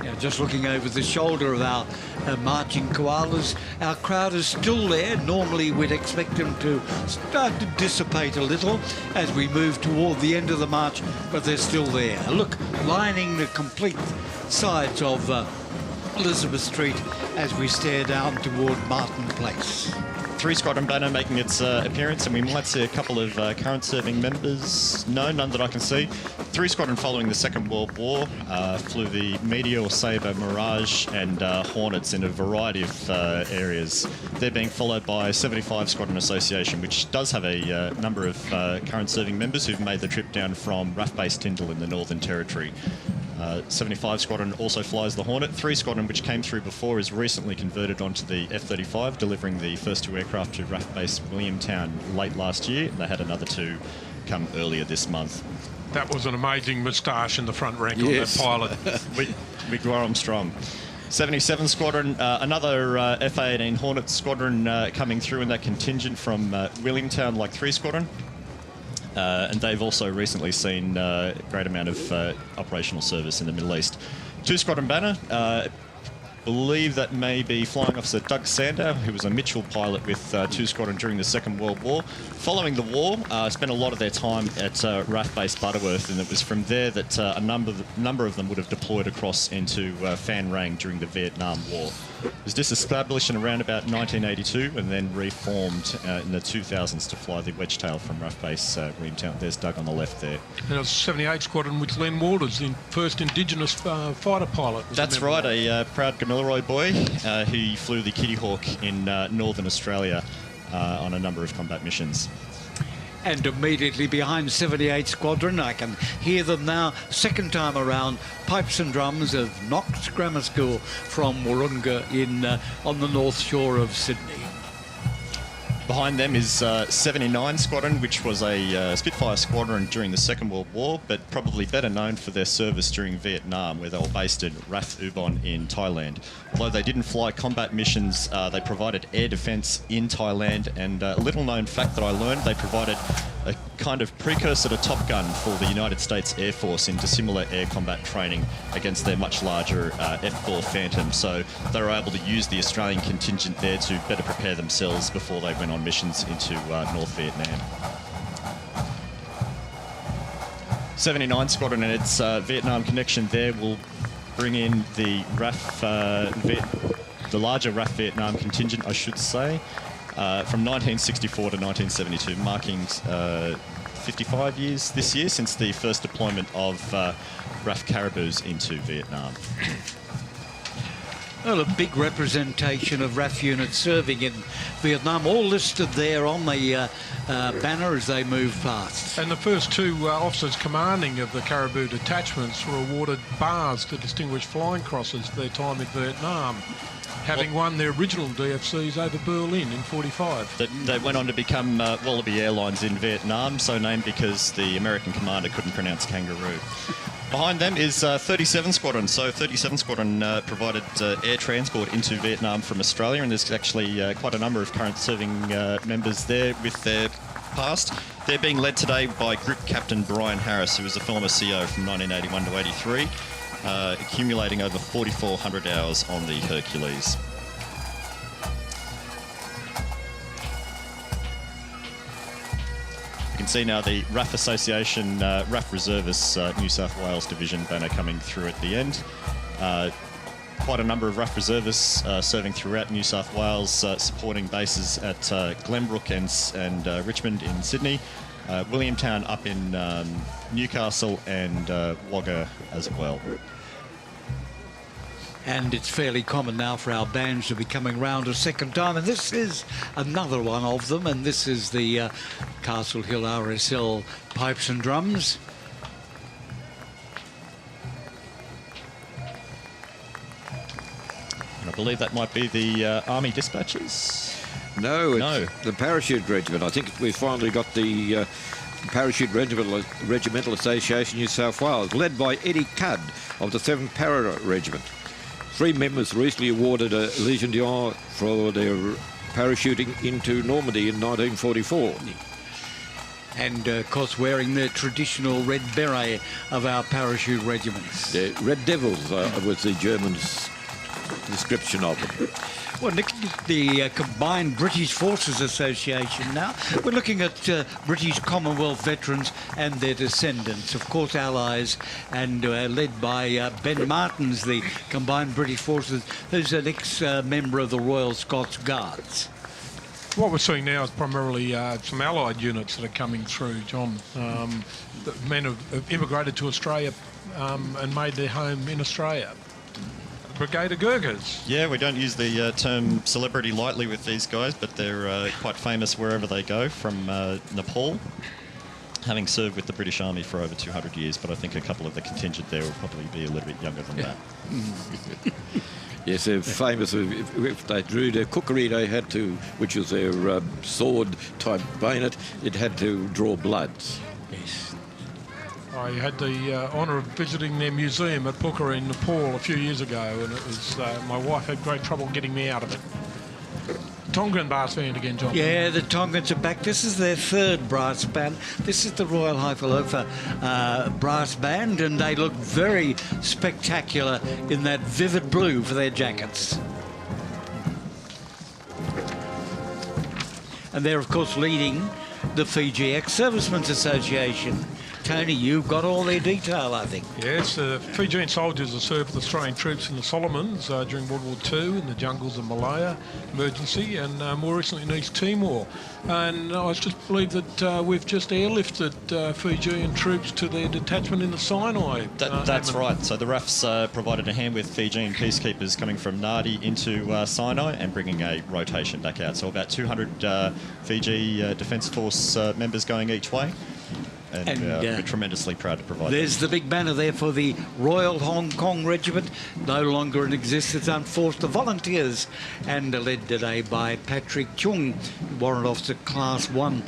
Now, just looking over the shoulder of our marching koalas, our crowd is still there. Normally we'd expect them to start to dissipate a little as we move toward the end of the march, but they're still there. Look, lining the complete sides of Elizabeth Street as we stare down toward Martin Place.
3 Squadron banner making its appearance, and we might see a couple of current serving members. No, none that I can see. 3 Squadron following the Second World War flew the Meteor, Sabre, Mirage and Hornets in a variety of areas. They're being followed by 75 Squadron Association, which does have a number of current serving members who've made the trip down from RAF Base Tyndall in the Northern Territory. 75 Squadron also flies the Hornet. 3 Squadron, which came through before, is recently converted onto the F-35, delivering the first 2 aircraft to RAF Base Williamtown late last year. They had another 2 come earlier this month.
That was an amazing moustache in the front rank on that pilot.
We grow them strong. 77 Squadron, another F-18 Hornet Squadron coming through in that contingent from Williamtown, like 3 Squadron. And they've also recently seen a great amount of operational service in the Middle East. 2 Squadron banner, believe that may be Flying Officer Doug Sandow, who was a Mitchell pilot with 2 Squadron during the Second World War. Following the war, spent a lot of their time at RAF Base Butterworth, and it was from there that a number of them would have deployed across into Phan Rang during the Vietnam War. It was disestablished in around about 1982 and then reformed in the 2000s to fly the Wedgetail from RAF Base Williamtown. There's Doug on the left there.
And it was 78 Squadron with Len Waters, the first Indigenous fighter pilot.
That's right, a proud Gamilaroi boy who flew the Kitty Hawk in Northern Australia on a number of combat missions.
And immediately behind 78 Squadron, I can hear them now, second time around, pipes and drums of Knox Grammar School from Wahroonga on the north shore of Sydney.
Behind them is 79 Squadron, which was a Spitfire squadron during the Second World War, but probably better known for their service during Vietnam, where they were based in RAF Ubon in Thailand. Although they didn't fly combat missions, they provided air defence in Thailand, and a little known fact that I learned, they provided a kind of precursor to Top Gun for the United States Air Force in dissimilar air combat training against their much larger F-4 Phantom. So they were able to use the Australian contingent there to better prepare themselves before they went on missions into North Vietnam. 79 Squadron and its Vietnam connection there will bring in the the larger RAF Vietnam contingent, I should say, from 1964 to 1972, marking 55 years this year since the first deployment of RAF Caribous into Vietnam.
Well, a big representation of RAF units serving in Vietnam, all listed there on the banner as they move past.
And the first 2 officers commanding of the Caribou detachments were awarded bars to distinguished flying crosses for their time in Vietnam. having won their original DFCs over Berlin in 45.
They went on to become Wallaby Airlines in Vietnam, so named because the American commander couldn't pronounce kangaroo. Behind them is 37 Squadron. So 37 Squadron provided air transport into Vietnam from Australia, and there's actually quite a number of current serving members there with their past. They're being led today by Group Captain Brian Harris, who was a former CO from 1981 to 83, accumulating over 4,400 hours on the Hercules. You can see now the RAF Association, RAF Reservists New South Wales Division banner coming through at the end. Quite a number of RAF Reservists serving throughout New South Wales, supporting bases at Glenbrook and Richmond in Sydney, Williamtown up in Newcastle, and Wagga as well.
And it's fairly common now for our bands to be coming round a second time, and this is another one of them, and this is the Castle Hill RSL Pipes and Drums.
And I believe that might be the Army Dispatches.
No, it's the Parachute Regiment. I think we've finally got the Parachute Regimental Association New South Wales, led by Eddie Cudd of the 7th Para Regiment. 3 members recently awarded a Legion d'Honneur for their parachuting into Normandy in 1944.
And, of course, wearing the traditional red beret of our parachute regiments.
The Red Devils was the Germans' description of them.
Well, Nick, the Combined British Forces Association now. We're looking at British Commonwealth veterans and their descendants, of course, allies, and led by Ben Martins, the Combined British Forces, who's an ex-member of the Royal Scots Guards.
What we're seeing now is primarily some allied units that are coming through, John. The men have immigrated to Australia and made their home in Australia. Brigade of Gurkhas.
Yeah, we don't use the term celebrity lightly with these guys, but they're quite famous wherever they go, from Nepal, having served with the British Army for over 200 years, but I think a couple of the contingent there will probably be a little bit younger than that.
Yes, they're famous. If they drew their kukri, they had to, which is their sword-type bayonet, it had to draw bloods.
Yes.
I had the honour of visiting their museum at Pokhara in Nepal a few years ago, and it was my wife had great trouble getting me out of it. Tongan brass band again, John.
Yeah, the Tongans are back. This is their 3rd brass band. This is the Royal Highfalofa brass band, and they look very spectacular in that vivid blue for their jackets. And they're, of course, leading the Fiji Ex-Servicemen's Association. Tony, you've got all their detail, I think.
Yes, the Fijian soldiers have served with Australian troops in the Solomons during World War II, in the jungles of Malaya, emergency, and more recently in East Timor. And I just believe that we've just airlifted Fijian troops to their detachment in the Sinai.
That's right. So the RAFs provided a hand with Fijian peacekeepers coming from Nadi into Sinai and bringing a rotation back out. So about 200 Fiji Defence Force members going each way. And we're tremendously proud to provide
There's the big banner there for the Royal Hong Kong Regiment, no longer in existence, unforced the Volunteers, and led today by Patrick Chung, Warrant Officer Class 1.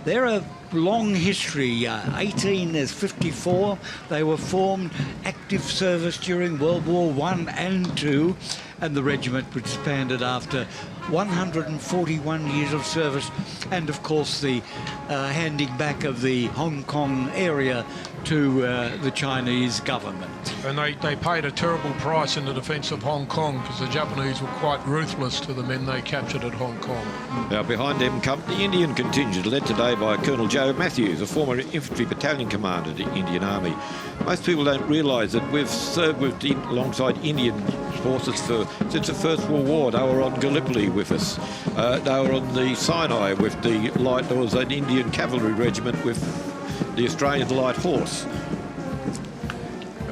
They're a long history, 1854. They were formed, active service during World War I and II, and the regiment expanded after 141 years of service, and of course the handing back of the Hong Kong area to the Chinese government.
And they paid a terrible price in the defence of Hong Kong, because the Japanese were quite ruthless to the men they captured at Hong Kong.
Now behind them come the Indian contingent, led today by Colonel Joe Matthews, a former Infantry Battalion commander of the Indian Army. Most people don't realise that we've served alongside Indian forces since the First World War. They were on Gallipoli with us. They were on the Sinai with the light. There was an Indian cavalry regiment with the Australian Light Horse.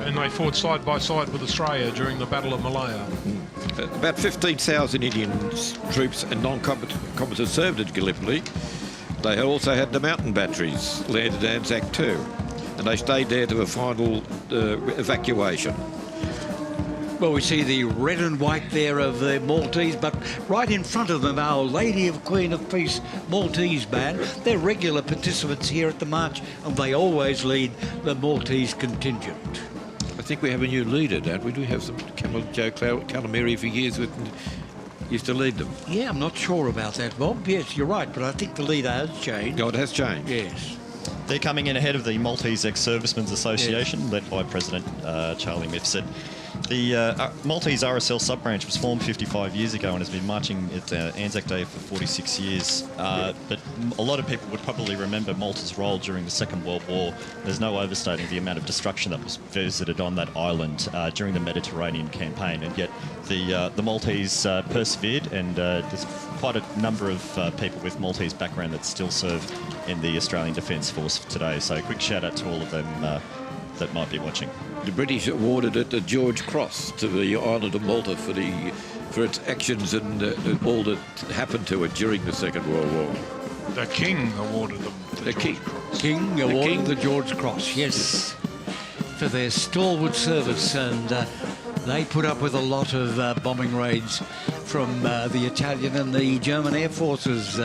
And they fought side by side with Australia during the Battle of Malaya.
About 15,000 Indian troops and non-combatants served at Gallipoli. They also had the mountain batteries landed at Anzac too, and they stayed there to the final evacuation.
Well, we see the red and white there of the Maltese, but right in front of them, our Lady of Queen of Peace Maltese band. They're regular participants here at the march, and they always lead the Maltese contingent.
I think we have a new leader, don't we? Do we have some Joe Calamari for years with used to lead them?
Yeah, I'm not sure about that, Bob. Yes, you're right, but I think the leader has changed.
Oh, it has changed.
Yes.
They're coming in ahead of the Maltese Ex-Servicemen's Association, led by President Charlie Mifsud. The Maltese RSL sub-branch was formed 55 years ago and has been marching at Anzac Day for 46 years. But a lot of people would probably remember Malta's role during the Second World War. There's no overstating the amount of destruction that was visited on that island during the Mediterranean campaign, and yet the Maltese persevered, and there's quite a number of people with Maltese background that still serve in the Australian Defence Force today. So a quick shout out to all of them that might be watching.
The British awarded it the George Cross to the island of Malta for its actions and all that happened to it during the Second World War.
The King awarded them the
King awarded the George Cross, yes, for their stalwart service, and they put up with a lot of bombing raids from the Italian and the German air forces.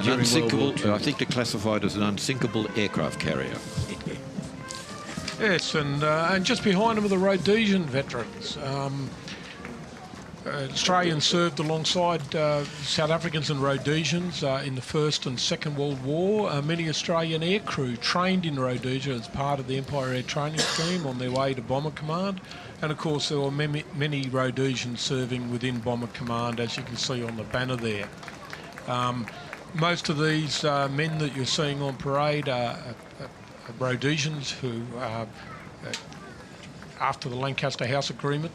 Unsinkable, I think they're classified as an unsinkable aircraft carrier.
Yes, and just behind them are the Rhodesian veterans. Australians served alongside South Africans and Rhodesians in the First and Second World War. Many Australian aircrew trained in Rhodesia as part of the Empire Air Training Scheme on their way to Bomber Command. And of course there were many Rhodesians serving within Bomber Command, as you can see on the banner there. Most of these men that you're seeing on parade are Rhodesians who, after the Lancaster House Agreement,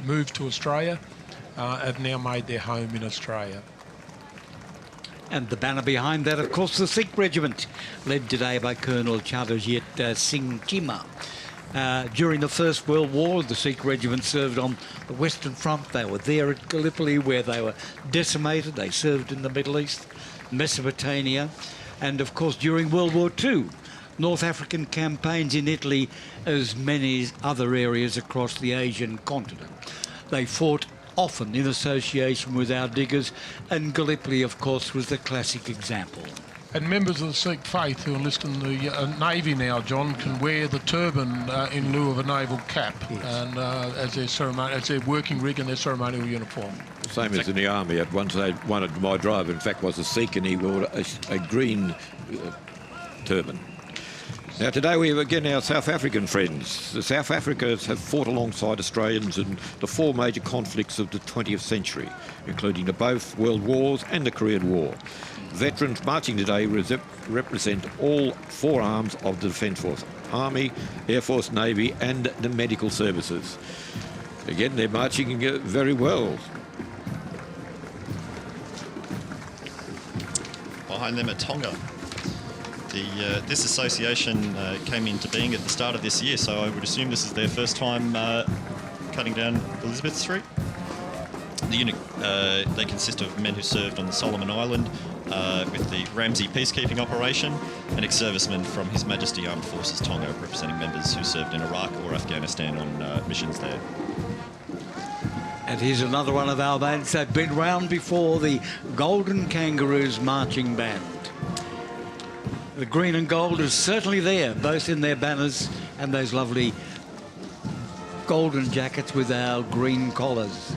moved to Australia, have now made their home in Australia.
And the banner behind that, of course, the Sikh Regiment, led today by Colonel Chadrajit Singh Chima. During the First World War, the Sikh Regiment served on the Western Front. They were there at Gallipoli, where they were decimated. They served in the Middle East, Mesopotamia, and of course during World War II, North African campaigns in Italy, as many other areas across the Asian continent. They fought often in association with our diggers, and Gallipoli, of course, was the classic example.
And members of the Sikh faith who enlist in the Navy now, John, can wear the turban in lieu of a naval cap, yes, and as their working rig and their ceremonial uniform.
Same as in the army. At once one of my driver, in fact, was a Sikh, and he wore a green turban. Now today we have again our South African friends. The South Africans have fought alongside Australians in the four major conflicts of the 20th century, including the both World Wars and the Korean War. Veterans marching today represent all four arms of the Defence Force: Army, Air Force, Navy and the medical services. Again, they're marching very well.
Behind them are Tonga. This association came into being at the start of this year, so I would assume this is their first time cutting down Elizabeth Street. The unit, they consist of men who served on the Solomon Island with the Ramsey peacekeeping operation, and ex-servicemen from His Majesty Armed Forces Tonga, representing members who served in Iraq or Afghanistan on missions there.
And here's another one of our bands that have been round before, the Golden Kangaroos Marching Band. The green and gold is certainly there, both in their banners and those lovely golden jackets with our green collars.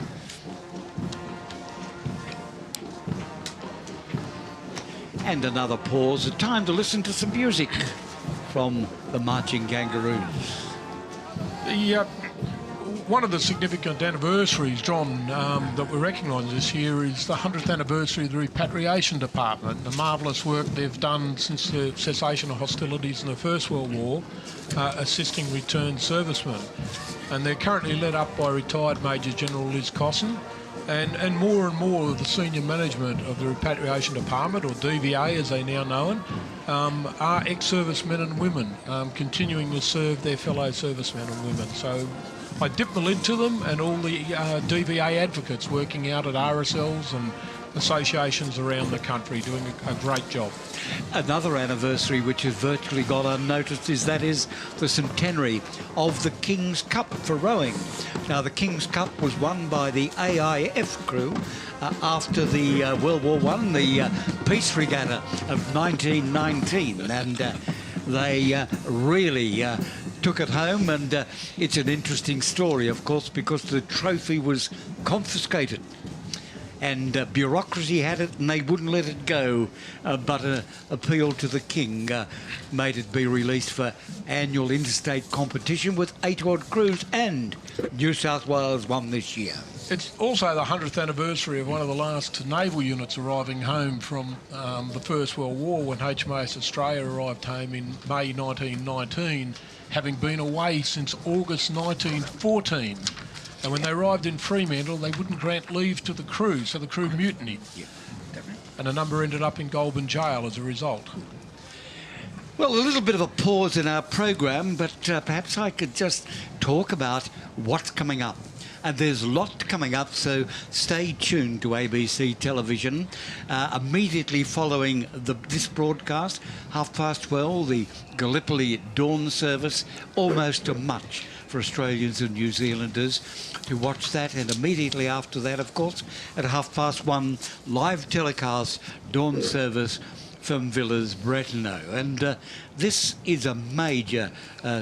And another pause, a time to listen to some music from the Marching Kangaroos.
One of the significant anniversaries, John, that we recognise this year is the 100th anniversary of the Repatriation Department, the marvellous work they've done since the cessation of hostilities in the First World War, assisting returned servicemen. And they're currently led up by retired Major General Liz Cosson, and more of the senior management of the Repatriation Department, or DVA as they now know it, are ex-servicemen and women, continuing to serve their fellow servicemen and women. So I dip the lid to them and all the DVA advocates working out at RSLs associations around the country doing a great job.
Another anniversary which has virtually gone unnoticed is the centenary of the King's Cup for rowing. Now, the King's Cup was won by the AIF crew after the World War I, the Peace Regatta of 1919, and they really took it home, and it's an interesting story, of course, because the trophy was confiscated. And bureaucracy had it and they wouldn't let it go, but an appeal to the King made it be released for annual interstate competition with 8 odd crews, and New South Wales won this year.
It's also the 100th anniversary of one of the last naval units arriving home from the First World War, when HMAS Australia arrived home in May 1919, having been away since August 1914. And when they arrived in Fremantle, they wouldn't grant leave to the crew, so the crew mutinied. And a number ended up in Goulburn Jail as a result.
Well, a little bit of a pause in our program, but perhaps I could just talk about what's coming up. And there's a lot coming up, so stay tuned to ABC television. Immediately following this broadcast, 12:30, the Gallipoli dawn service, almost a much for Australians and New Zealanders to watch that. And immediately after that, of course, at 1:30, live telecast dawn service from Villas Bretonneux. And this is a major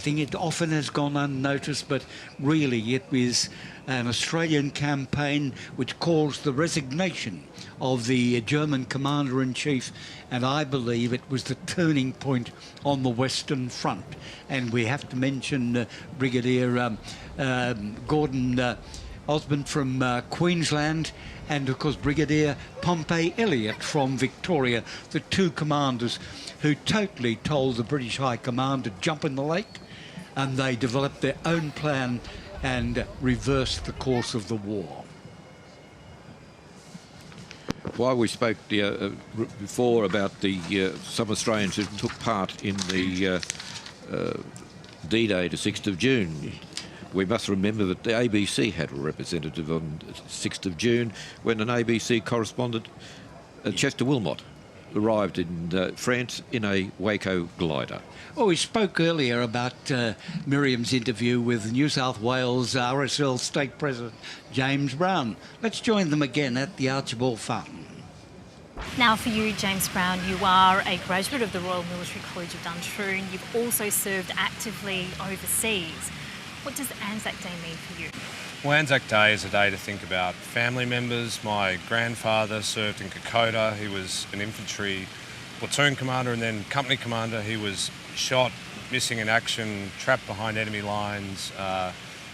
thing. It often has gone unnoticed, but really it is an Australian campaign which calls the resignation of the German Commander-in-Chief, and I believe it was the turning point on the Western Front. And we have to mention Brigadier Gordon Osborne from Queensland, and of course Brigadier Pompey Elliott from Victoria, the two commanders who totally told the British High Command to jump in the lake, and they developed their own plan and reversed the course of the war.
While we spoke before about some Australians who took part in the D-Day to 6th of June, we must remember that the ABC had a representative on 6th of June when an ABC correspondent, Chester Wilmot, arrived in France in a Waco glider.
Oh, we spoke earlier about Miriam's interview with New South Wales RSL State President James Brown. Let's join them again at the Archibald Fountain.
Now for you, James Brown, you are a graduate of the Royal Military College of Duntroon. You've also served actively overseas. What does Anzac Day mean for you?
Well, Anzac Day is a day to think about family members. My grandfather served in Kokoda. He was an infantry platoon commander and then company commander. He was shot, missing in action, trapped behind enemy lines,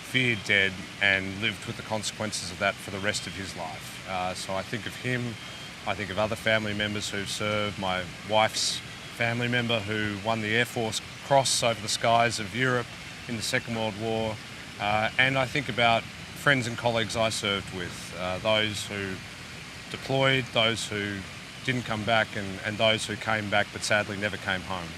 feared dead, and lived with the consequences of that for the rest of his life. So I think of him, I think of other family members who've served, my wife's family member who won the Air Force Cross over the skies of Europe in the Second World War, and I think about friends and colleagues I served with, those who deployed, those who didn't come back, and those who came back but sadly never came home.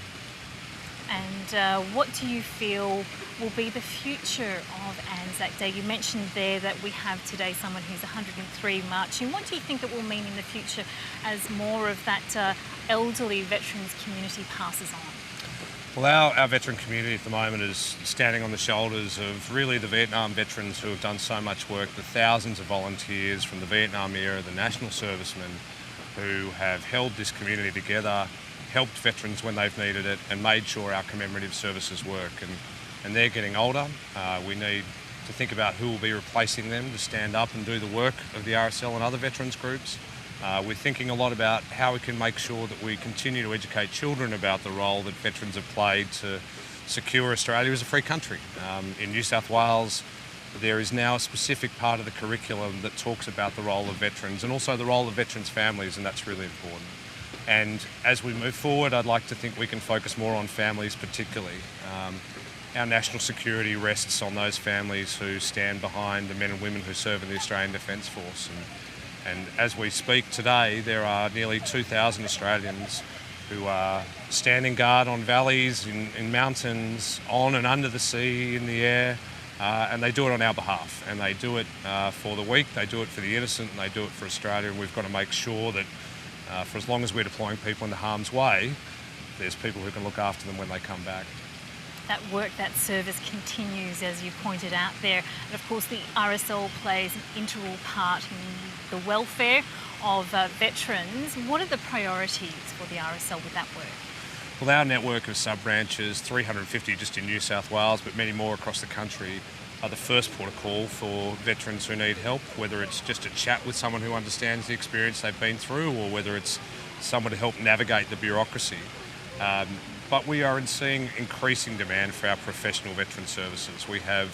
And what do you feel will be the future of Anzac Day? You mentioned there that we have today someone who's 103 marching. What do you think it will mean in the future as more of that elderly veterans community passes on?
Well, our veteran community at the moment is standing on the shoulders of really the Vietnam veterans who have done so much work, the thousands of volunteers from the Vietnam era, the national servicemen who have held this community together, helped veterans when they've needed it, and made sure our commemorative services work. And they're getting older. We need to think about who will be replacing them to stand up and do the work of the RSL and other veterans groups. We're thinking a lot about how we can make sure that we continue to educate children about the role that veterans have played to secure Australia as a free country. In New South Wales, there is now a specific part of the curriculum that talks about the role of veterans and also the role of veterans' families, and that's really important. And as we move forward, I'd like to think we can focus more on families particularly. Our national security rests on those families who stand behind the men and women who serve in the Australian Defence Force. And as we speak today, there are nearly 2,000 Australians who are standing guard on valleys, in mountains, on and under the sea, in the air, and they do it on our behalf, and they do it for the weak, they do it for the innocent, and they do it for Australia, and we've got to make sure that for as long as we're deploying people into harm's way, there's people who can look after them when they come back.
That work, that service continues, as you pointed out there. And of course, the RSL plays an integral part in the welfare of veterans. What are the priorities for the RSL with that work?
Well, our network of sub-branches, 350 just in New South Wales, but many more across the country, are the first port of call for veterans who need help, whether it's just a chat with someone who understands the experience they've been through, or whether it's someone to help navigate the bureaucracy. But we are seeing increasing demand for our professional veteran services. We have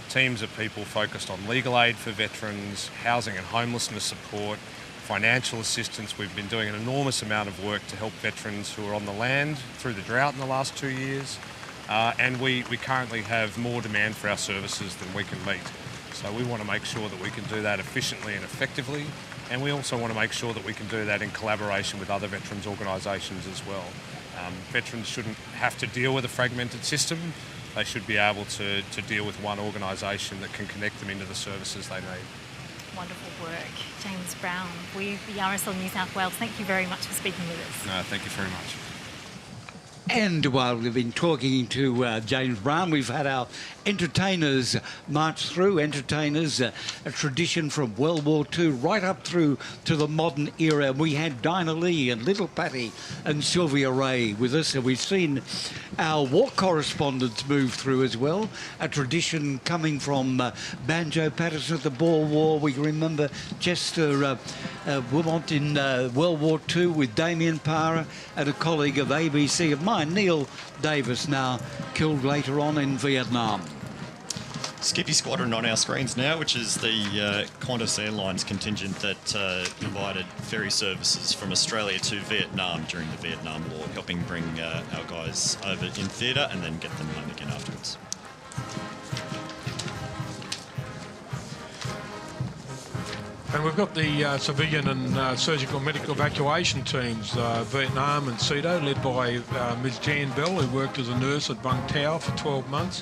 teams of people focused on legal aid for veterans, housing and homelessness support, financial assistance. We've been doing an enormous amount of work to help veterans who are on the land through the drought in the last 2 years. And we currently have more demand for our services than we can meet. So we want to make sure that we can do that efficiently and effectively. And we also want to make sure that we can do that in collaboration with other veterans organisations as well. Veterans shouldn't have to deal with a fragmented system. They should be able to deal with one organisation that can connect them into the services they need.
Wonderful work. James Brown with the RSL New South Wales, thank you very much for speaking with us.
No, thank you very much.
And while we've been talking to James Brown, we've had our entertainers march through. Entertainers, a tradition from World War II right up through to the modern era. We had Dinah Lee and Little Patty and Sylvia Ray with us, and we've seen our war correspondents move through as well. A tradition coming from Banjo Patterson at the Boer War. We remember Chester Wilmot in World War II with Damien Parra and a colleague of ABC of mine, Neil Davis, now killed later on in Vietnam.
Skippy Squadron on our screens now, which is the Qantas Airlines contingent that provided ferry services from Australia to Vietnam during the Vietnam War, helping bring our guys over in theatre and then get them home again afterwards.
And we've got the civilian and surgical medical evacuation teams, Vietnam and CEDO, led by Ms Jan Bell, who worked as a nurse at Vung Tau for 12 months.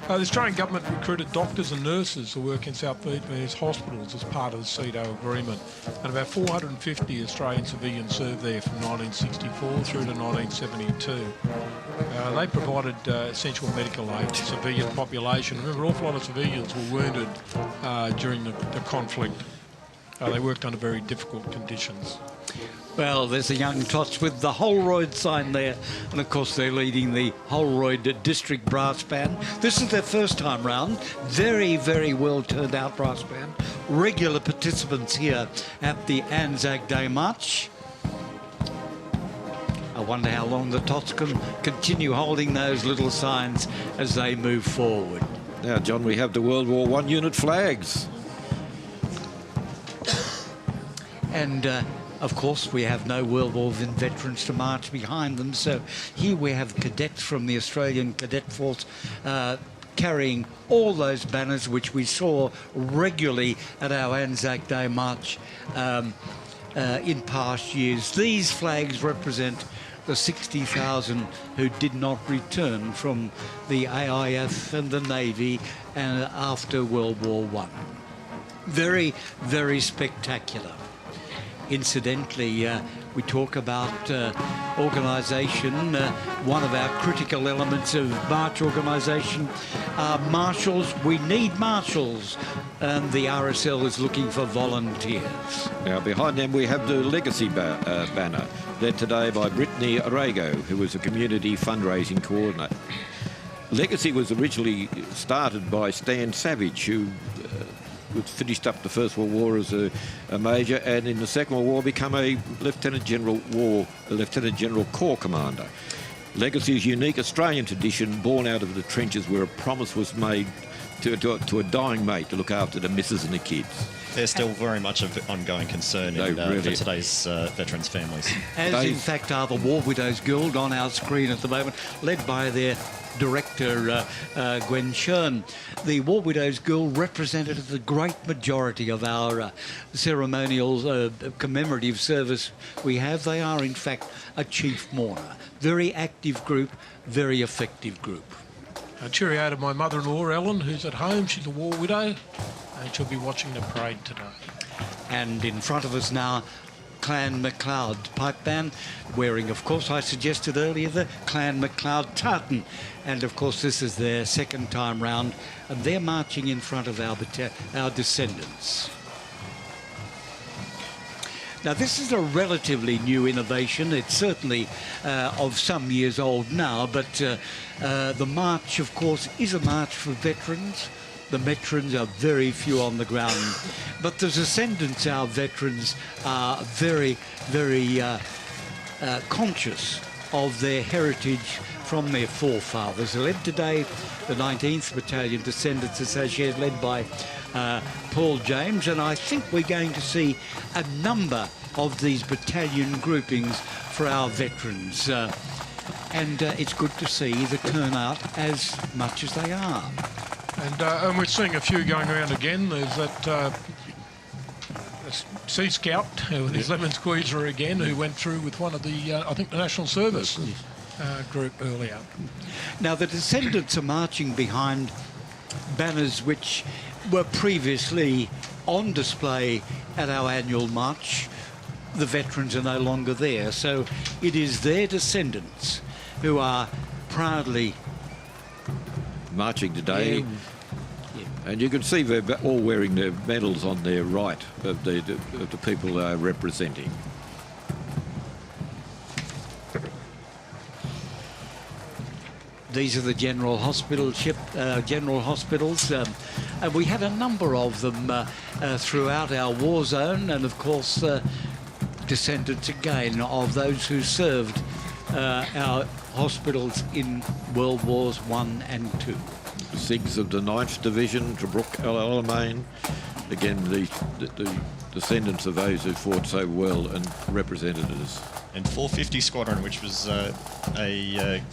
The Australian government recruited doctors and nurses to work in South Vietnamese hospitals as part of the CEDO agreement. And about 450 Australian civilians served there from 1964 through to 1972. They provided essential medical aid to the civilian population. Remember, an awful lot of civilians were wounded during the conflict. They worked under very difficult conditions.
Well, there's a young tots with the Holroyd sign there, and of course they're leading the Holroyd District Brass Band. This is their first time round. Very, very well turned out brass band. Regular participants here at the Anzac Day March. I wonder how long the tots can continue holding those little signs as they move forward.
Now, John, we have the World War I unit flags.
And of course, we have no World War I veterans to march behind them. So here we have cadets from the Australian Cadet Force carrying all those banners which we saw regularly at our Anzac Day March in past years. These flags represent the 60,000 who did not return from the AIF and the Navy and after World War I. Very, very spectacular. Incidentally, we talk about organisation. One of our critical elements of March organisation are marshals. We need marshals, and the RSL is looking for volunteers.
Now, behind them we have the Legacy banner, led today by Brittany Arago, who was a community fundraising coordinator. Legacy was originally started by Stan Savage, who finished up the First World War as a major, and in the Second World War became a Lieutenant General Corps Commander. Legacy's unique Australian tradition, born out of the trenches where a promise was made to a dying mate to look after the missus and the kids.
They're still very much of ongoing concern for today's veterans' families.
As in fact are the War Widows Guild on our screen at the moment, led by their director Gwen Shern. The War Widows Guild represented the great majority of our ceremonial commemorative service we have. They are in fact a chief mourner. Very active group, very effective group.
cheerio to my mother-in-law, Ellen, who's at home. She's a war widow, and she'll be watching the parade today.
And in front of us now, Clan MacLeod pipe band, wearing, of course, I suggested earlier, the Clan MacLeod tartan. And, of course, this is their second time round, and they're marching in front of our descendants. Now, this is a relatively new innovation. It's certainly of some years old now, but the march, of course, is a march for veterans. The veterans are very few on the ground, but the descendants, our veterans, are very, very conscious of their heritage from their forefathers. They're led today, the 19th Battalion Descendants Association, led by Paul James, and I think we're going to see a number of these battalion groupings for our veterans. And it's good to see the turnout as much as they are.
And we're seeing a few going around again. There's that Sea Scout with his lemon squeezer again, who went through with one of the, I think, the National Service group earlier.
Now, the descendants are marching behind banners which were previously on display at our annual march. The veterans are no longer there, so it is their descendants who are proudly
marching today. And you can see they're all wearing their medals on their right of the people they are representing.
These are the general hospitals, and we had a number of them throughout our war zone, and of course descendants again of those who served our hospitals in World Wars I and II.
SIGs of the 9th Division, Tobruk, Alamein. Again, the descendants of those who fought so well and represented us.
And 450 Squadron, which was a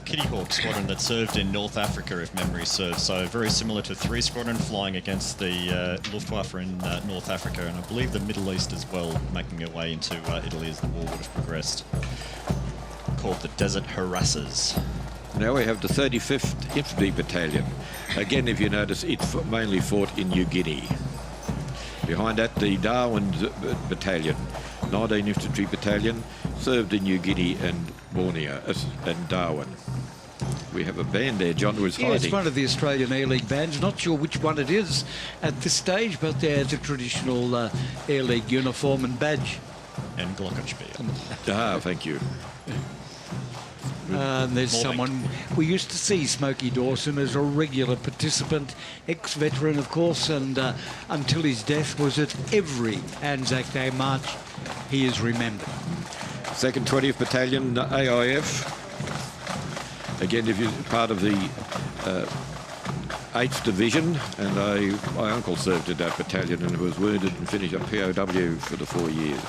Kitty Hawk squadron that served in North Africa, if memory serves. So very similar to 3 Squadron, flying against the Luftwaffe in North Africa, and I believe the Middle East as well, making their way into Italy as the war would have progressed. Called the Desert Harassers.
Now we have the 35th Infantry Battalion. Again, if you notice, it mainly fought in New Guinea. Behind that, the Darwin Battalion, 19 Infantry Battalion, served in New Guinea and Borneo and Darwin. We have a band there, John was hiding.
Yeah, it's one of the Australian Air League bands. Not sure which one it is at this stage, but there's a traditional Air League uniform and badge.
And glockenspiel.
Thank you.
There's someone we used to see, Smokey Dawson, as a regular participant, ex-veteran of course, and until his death was at every Anzac Day March he is remembered.
2nd 20th Battalion AIF. Again, if you're part of the 8th Division, and my uncle served in that battalion and was wounded and finished a POW for the 4 years.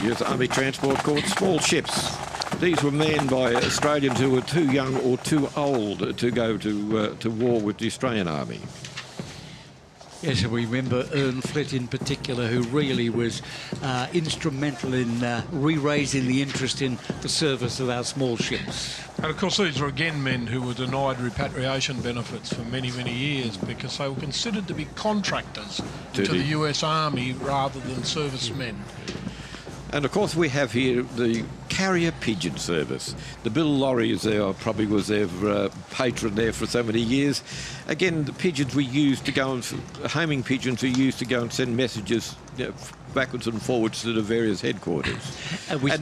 US Army Transport Corps, small ships. These were manned by Australians who were too young or too old to go to war with the Australian Army.
Yes, and we remember Ern Flett in particular, who really was instrumental in re-raising the interest in the service of our small ships.
And of course these are again men who were denied repatriation benefits for many, many years because they were considered to be contractors to the US Army rather than servicemen.
And of course we have here the carrier pigeon service. The Bill Lorry is there, probably was their patron there for so many years. Again, the pigeons we used to go and, homing pigeons we used to go and send messages backwards and forwards to the various headquarters.
And we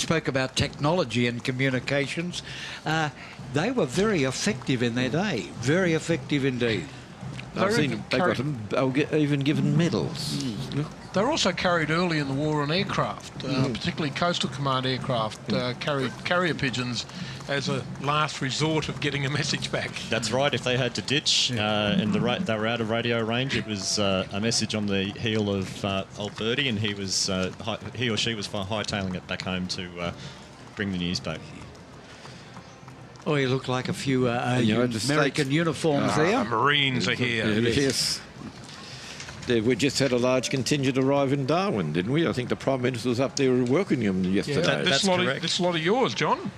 spoke about technology and communications. They were very effective in their day, very effective indeed.
I've seen them, they got them, they were even given medals.
They were also carried early in the war on aircraft, particularly Coastal Command aircraft, carried carrier pigeons as a last resort of getting a message back.
That's right. If they had to ditch and they were out of radio range, it was a message on the heel of old Birdie, and he or she was hightailing it back home to bring the news back.
Oh, you look like a few American uniforms there.
Marines are here.
Yes. We just had a large contingent arrive in Darwin, didn't we? I think the Prime Minister was up there welcoming them yesterday.
This lot of yours, John.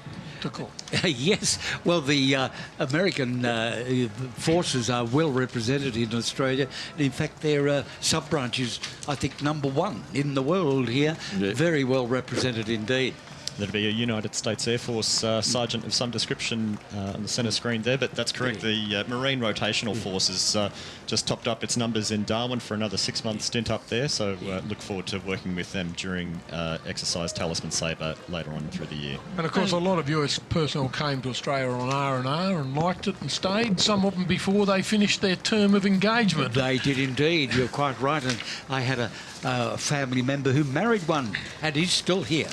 Yes, well, the American forces are well represented in Australia. In fact, their sub-branch is, I think, #1 in the world here. Yeah. Very well represented indeed.
There'd be a United States Air Force sergeant of some description on the centre screen there, but that's correct. The Marine Rotational Force has just topped up its numbers in Darwin for another 6-month stint up there, so look forward to working with them during exercise Talisman Sabre later on through the year.
And of course, a lot of US personnel came to Australia on R&R and liked it and stayed, some of them before they finished their term of engagement.
They did indeed, you're quite right, and I had a family member who married one and he's still here.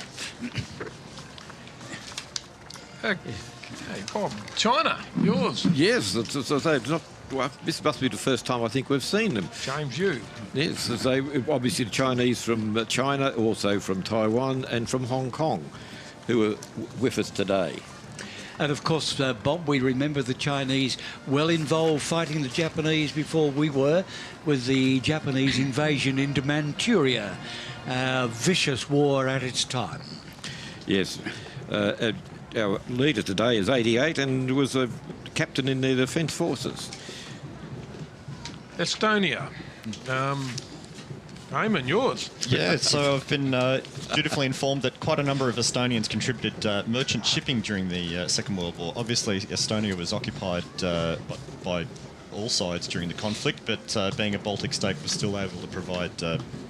Okay, Bob, China, yours.
Yes, this must be the first time I think we've seen them.
James, you.
Yes, obviously the Chinese from China, also from Taiwan and from Hong Kong, who are with us today.
And of course, Bob, we remember the Chinese well involved fighting the Japanese before we were, with the Japanese invasion into Manchuria. A vicious war at its time.
Yes. Our leader today is 88 and was a captain in the Defence Forces.
Estonia. Eamon, yours.
Yeah, so I've been dutifully informed that quite a number of Estonians contributed merchant shipping during the Second World War. Obviously, Estonia was occupied by all sides during the conflict, but being a Baltic state was still able to provide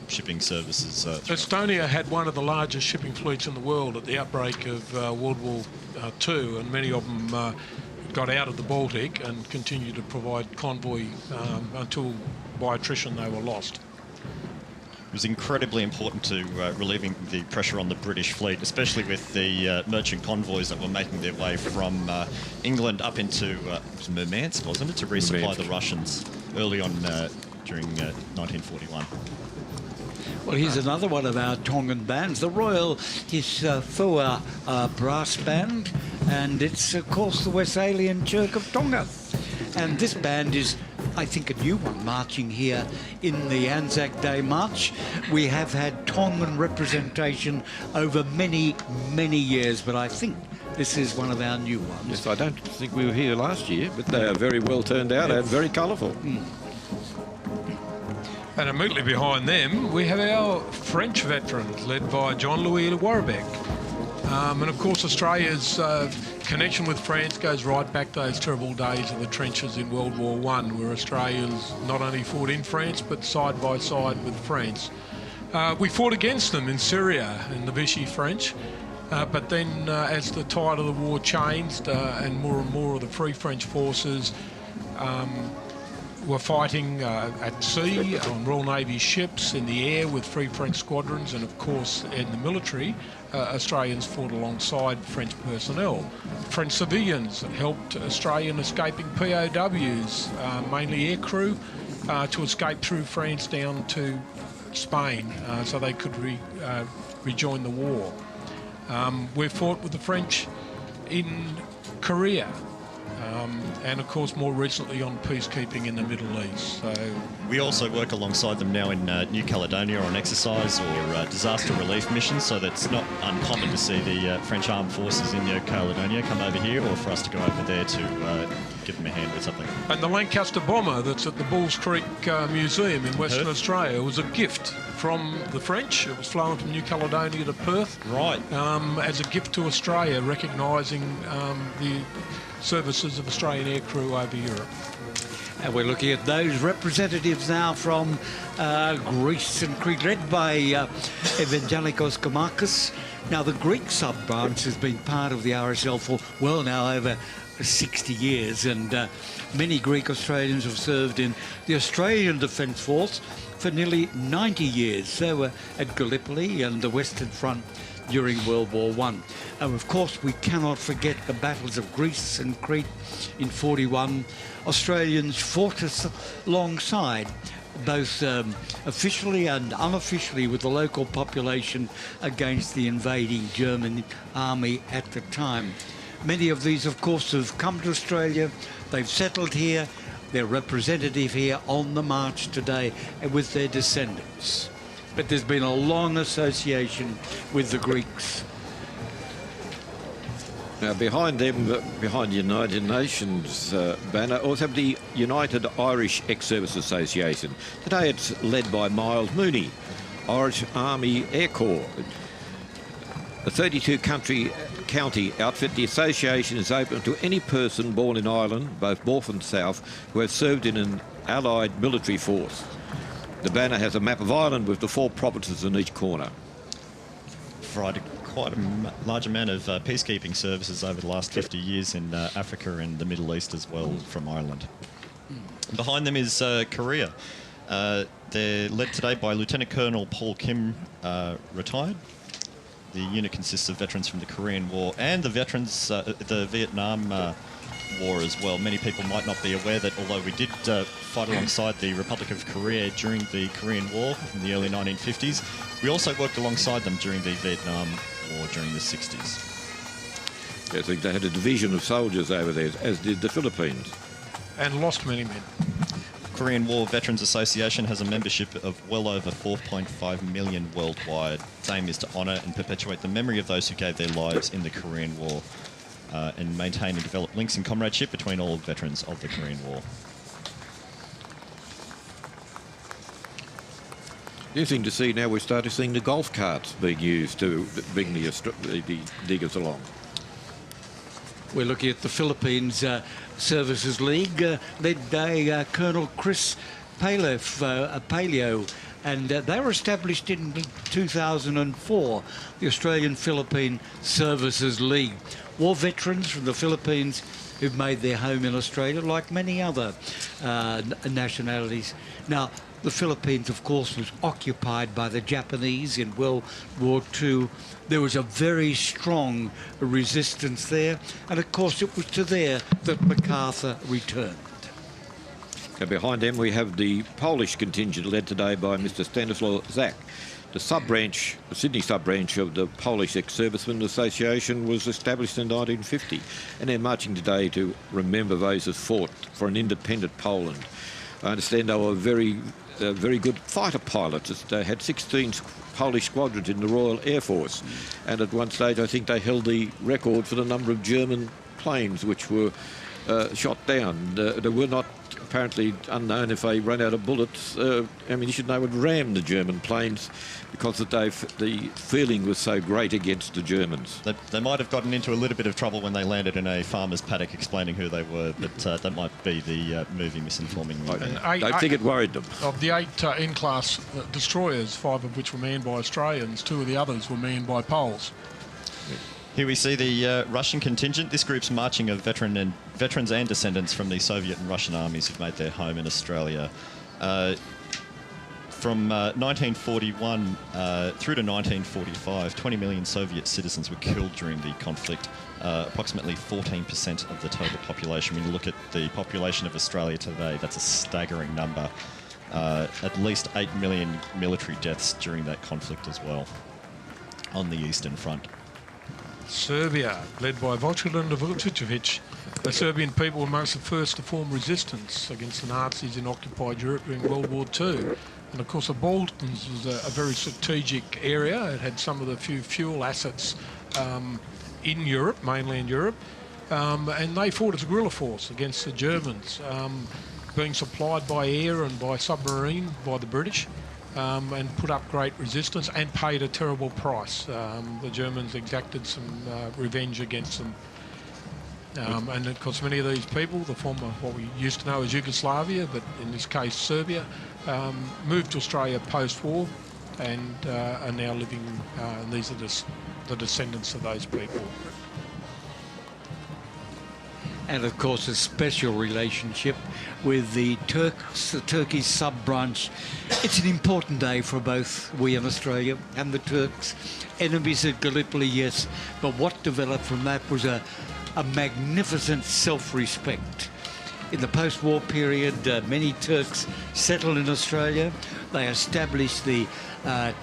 shipping services.
Estonia had one of the largest shipping fleets in the world at the outbreak of World War II, and many of them got out of the Baltic and continued to provide convoy until by attrition they were lost.
It was incredibly important to relieving the pressure on the British fleet, especially with the merchant convoys that were making their way from England up into Murmansk, wasn't it, to resupply the Russians early on during 1941.
Well, here's another one of our Tongan bands, the Royal Hisfua Brass Band, and it's, of course, the Wesleyan Church of Tonga. And this band is, I think, a new one marching here in the Anzac Day March. We have had Tongan representation over many, many years, but I think this is one of our new ones.
Yes, I don't think we were here last year, but they are very well turned out and very colourful.
And immediately behind them, we have our French veterans, led by Jean-Louis de Warbeck. And of course, Australia's connection with France goes right back to those terrible days of the trenches in World War I, where Australians not only fought in France, but side by side with France. We fought against them in Syria, in the Vichy French. But then as the tide of the war changed and more of the Free French forces were fighting at sea, on Royal Navy ships, in the air with Free French squadrons, and of course in the military, Australians fought alongside French personnel. French civilians helped Australian escaping POWs, mainly aircrew, to escape through France down to Spain so they could rejoin the war. We fought with the French in Korea. And of course more recently on peacekeeping in the Middle East. So
we also work alongside them now in New Caledonia on exercise or disaster relief missions, so that's not uncommon to see the French Armed Forces in New Caledonia come over here, or for us to go over there to give them a hand with something.
And the Lancaster bomber that's at the Bulls Creek Museum in Western Australia was a gift from the French. It was flown from New Caledonia to Perth.
Right.
As a gift to Australia, recognising the services of Australian aircrew over Europe.
And we're looking at those representatives now from Greece and Crete, led by Evangelikos Komakis. Now, the Greek sub-branch has been part of the RSL for, well, now over 60 years, and many Greek Australians have served in the Australian Defence Force for nearly 90 years. So at Gallipoli and the Western Front during World War I. And of course, we cannot forget the battles of Greece and Crete in 41. Australians fought alongside, both officially and unofficially, with the local population against the invading German army at the time. Many of these, of course, have come to Australia. They've settled here. their representative here on the march today and with their descendants. But there's been a long association with the Greeks.
Now, behind them, behind the United Nations banner, also have the United Irish Ex-Service Association. Today it's led by Miles Mooney, Irish Army Air Corps. A 32-county outfit, the association is open to any person born in Ireland, both north and south, who has served in an allied military force. The banner has a map of Ireland with the 4 provinces in each corner.
Provided quite a large amount of peacekeeping services over the last 50 years in Africa and the Middle East as well from Ireland. Behind them is Korea. They're led today by Lieutenant Colonel Paul Kim, retired. The unit consists of veterans from the Korean War and the veterans, the Vietnam War as well. Many people might not be aware that although we did fight alongside the Republic of Korea during the Korean War in the early 1950s, we also worked alongside them during the Vietnam War during the 60s.
I think they had a division of soldiers over there, as did the Philippines.
And lost many men.
Korean War Veterans Association has a membership of well over 4.5 million worldwide. Its aim is to honour and perpetuate the memory of those who gave their lives in the Korean War and maintain and develop links and comradeship between all veterans of the Korean War.
Interesting to see now we're starting to see the golf carts being used to bring the diggers along.
We're looking at the Philippines Services League, led by Colonel Chris Paleo, and they were established in 2004, the Australian Philippine Services League. War veterans from the Philippines who've made their home in Australia, like many other nationalities. Now, the Philippines, of course, was occupied by the Japanese in World War II. There was a very strong resistance there, and of course it was to there that MacArthur returned.
And behind them we have the Polish contingent led today by Mr. Stanislaw Zak. The sub-branch, the Sydney sub-branch of the Polish Ex-Servicemen Association was established in 1950, and they're marching today to remember those who fought for an independent Poland. I understand they were very good fighter pilots. They had 16 Polish squadrons in the Royal Air Force, and at one stage I think they held the record for the number of German planes which were shot down. They were not apparently unknown if they ran out of bullets, ammunition, they would ram the German planes because the feeling was so great against the Germans.
They might have gotten into a little bit of trouble when they landed in a farmer's paddock explaining who they were, but that might be the movie misinforming me.
I think it worried them.
Of the 8 N-class destroyers, 5 of which were manned by Australians, 2 of the others were manned by Poles.
Here we see the Russian contingent. This group's marching of veterans and descendants from the Soviet and Russian armies who've made their home in Australia. From 1941 through to 1945, 20 million Soviet citizens were killed during the conflict, approximately 14% of the total population. When you look at the population of Australia today, that's a staggering number. At least 8 million military deaths during that conflict as well on the Eastern Front.
Serbia, led by Vojislav Vučićević. The Serbian people were amongst the first to form resistance against the Nazis in occupied Europe during World War II. And of course the Balkans was a very strategic area. It had some of the few fuel assets in Europe, mainland Europe. And they fought as a guerrilla force against the Germans, being supplied by air and by submarine by the British. And put up great resistance and paid a terrible price. The Germans exacted some revenge against them. And of course many of these people, the former, what we used to know as Yugoslavia, but in this case Serbia, moved to Australia post-war and are now living, and these are the descendants of those people.
And of course a special relationship with the Turks, the Turkish sub-branch. It's an important day for both we in Australia and the Turks. Enemies of Gallipoli, yes, but what developed from that was a magnificent self-respect. in the post-war period, many Turks settled in Australia. They established the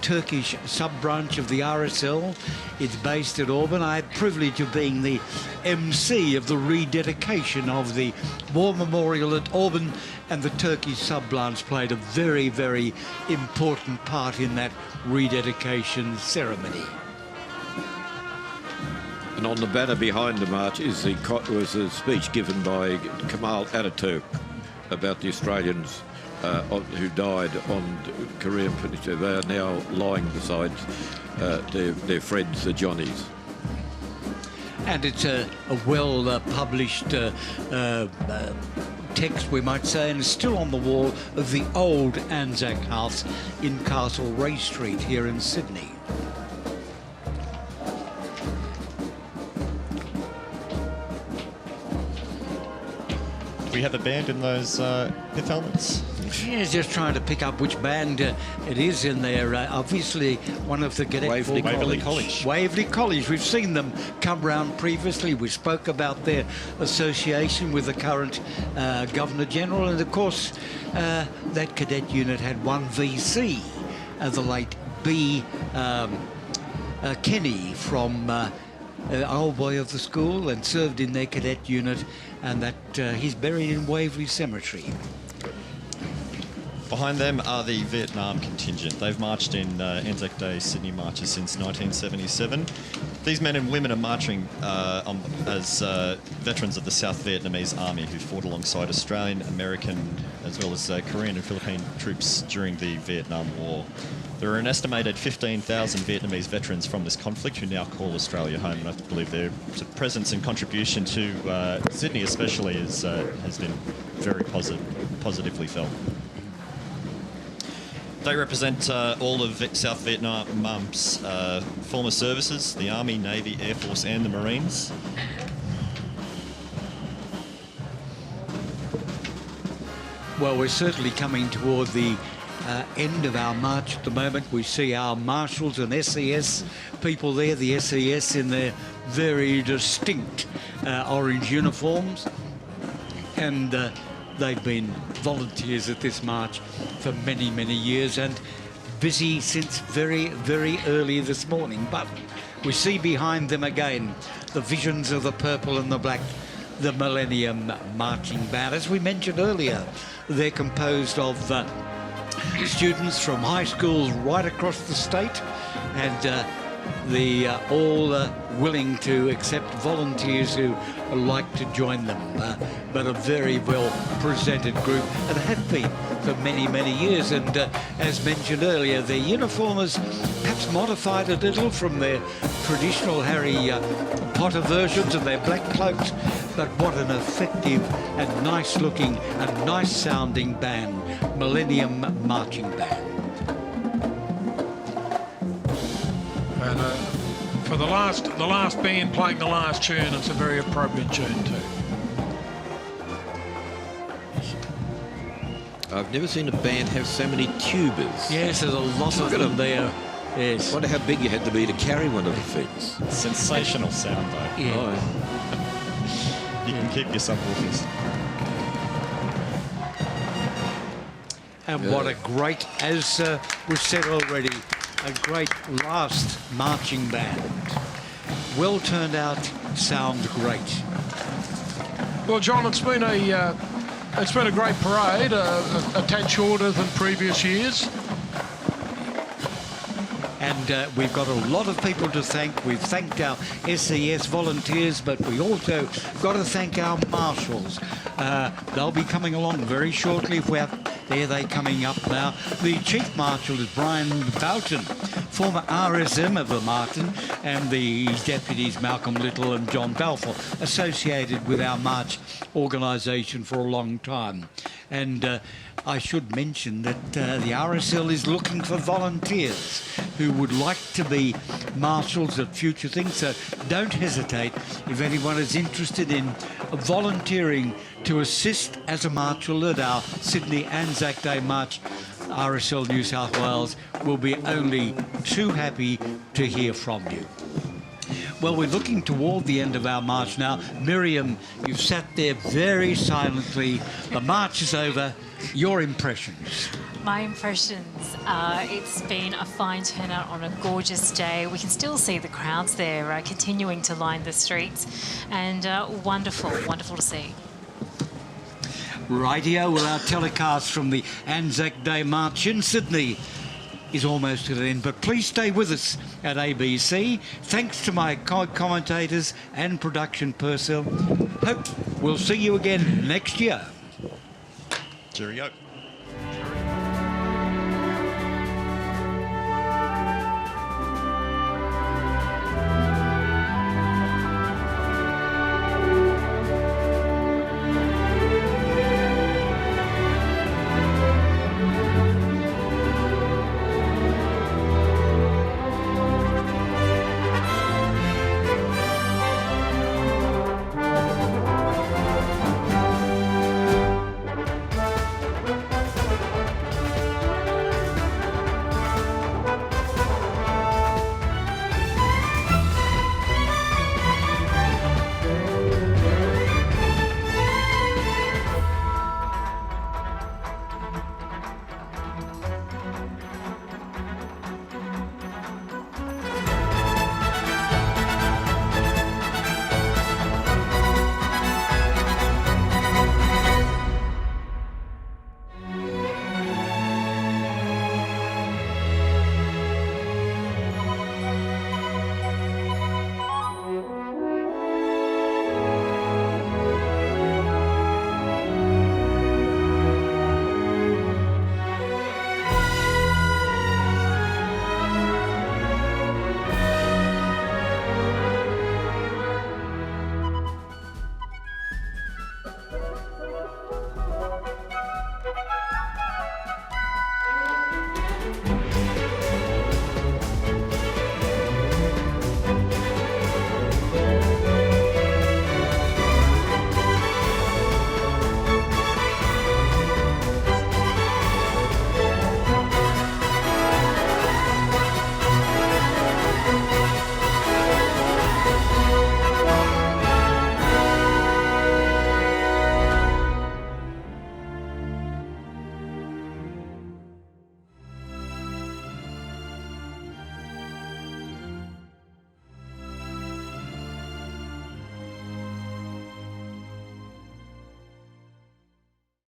Turkish sub-branch of the RSL. It's based at Auburn. I had the privilege of being the MC of the rededication of the War Memorial at Auburn, and the Turkish sub-branch played a very, very important part in that rededication ceremony.
And on the banner behind the march was a speech given by Kemal Ataturk about the Australians who died on Korean Peninsula. They are now lying beside their friends, the Johnnies.
And it's a well-published text, we might say, and it's still on the wall of the old Anzac House in Castlereagh Street here in Sydney.
We have a band in those pith helmets.
Yeah, just trying to pick up which band it is in there. Obviously, one of the cadet
Waverley College.
Waverley College. We've seen them come round previously. We spoke about their association with the current Governor-General, and of course, that cadet unit had one VC, the late B. Kenny from old boy of the school, and served in their cadet unit, and that he's buried in Waverley Cemetery.
Behind them are the Vietnam contingent. They've marched in Anzac Day Sydney marches since 1977. These men and women are marching as veterans of the South Vietnamese Army who fought alongside Australian, American, as well as Korean and Philippine troops during the Vietnam War. There are an estimated 15,000 Vietnamese veterans from this conflict who now call Australia home, and I believe their presence and contribution to Sydney especially has been very positively felt. They represent all of South Vietnam's former services, the Army, Navy, Air Force and the Marines.
Well, we're certainly coming toward the end of our march at the moment. We see our marshals and SES people there, the SES in their very distinct orange uniforms, and they've been volunteers at this march for many, many years and busy since very, very early this morning. But we see behind them again the visions of the purple and the black, the Millennium Marching Band. As we mentioned earlier, they're composed of students from high schools right across the state, and all willing to accept volunteers who like to join them, but a very well presented group, and have been for many, many years. And as mentioned earlier, their uniform is perhaps modified a little from their traditional Harry Potter versions of their black cloaks, but what an effective and nice looking and nice sounding band, Millennium Marching Band.
And for the last band playing the last tune, it's a very appropriate tune too.
I've never seen a band have so many tubas.
Yes, there's a lot of them there. Yes.
I wonder how big you had to be to carry one of the things.
Sensational sound though.
Yeah.
Oh. You can keep your subwoofers.
And what a great, as we've said already, a great last marching band. Well turned out, sound great.
Well, John, it's been a great parade, a tad shorter than previous years.
And we've got a lot of people to thank. We've thanked our SES volunteers, but we also got to thank our marshals. They'll be coming along very shortly. There they coming up now. The Chief Marshal is Brian Fountain, former RSM of the Martin, and the deputies Malcolm Little and John Balfour, associated with our March organisation for a long time. And I should mention that the RSL is looking for volunteers who would like to be marshals at future things, so don't hesitate if anyone is interested in volunteering to assist as a marshal at our Sydney Anzac Day March. RSL New South Wales will be only too happy to hear from you. Well, we're looking toward the end of our march now. Miriam, you've sat there very silently. The march is over. Your impressions?
My impressions, it's been a fine turnout on a gorgeous day. We can still see the crowds there continuing to line the streets, and wonderful, wonderful to see.
Rightio, well, our telecast from the Anzac Day March in Sydney is almost at an end, but please stay with us at ABC. Thanks to my commentators and production personnel. Hope we'll see you again next year.
Cheerio.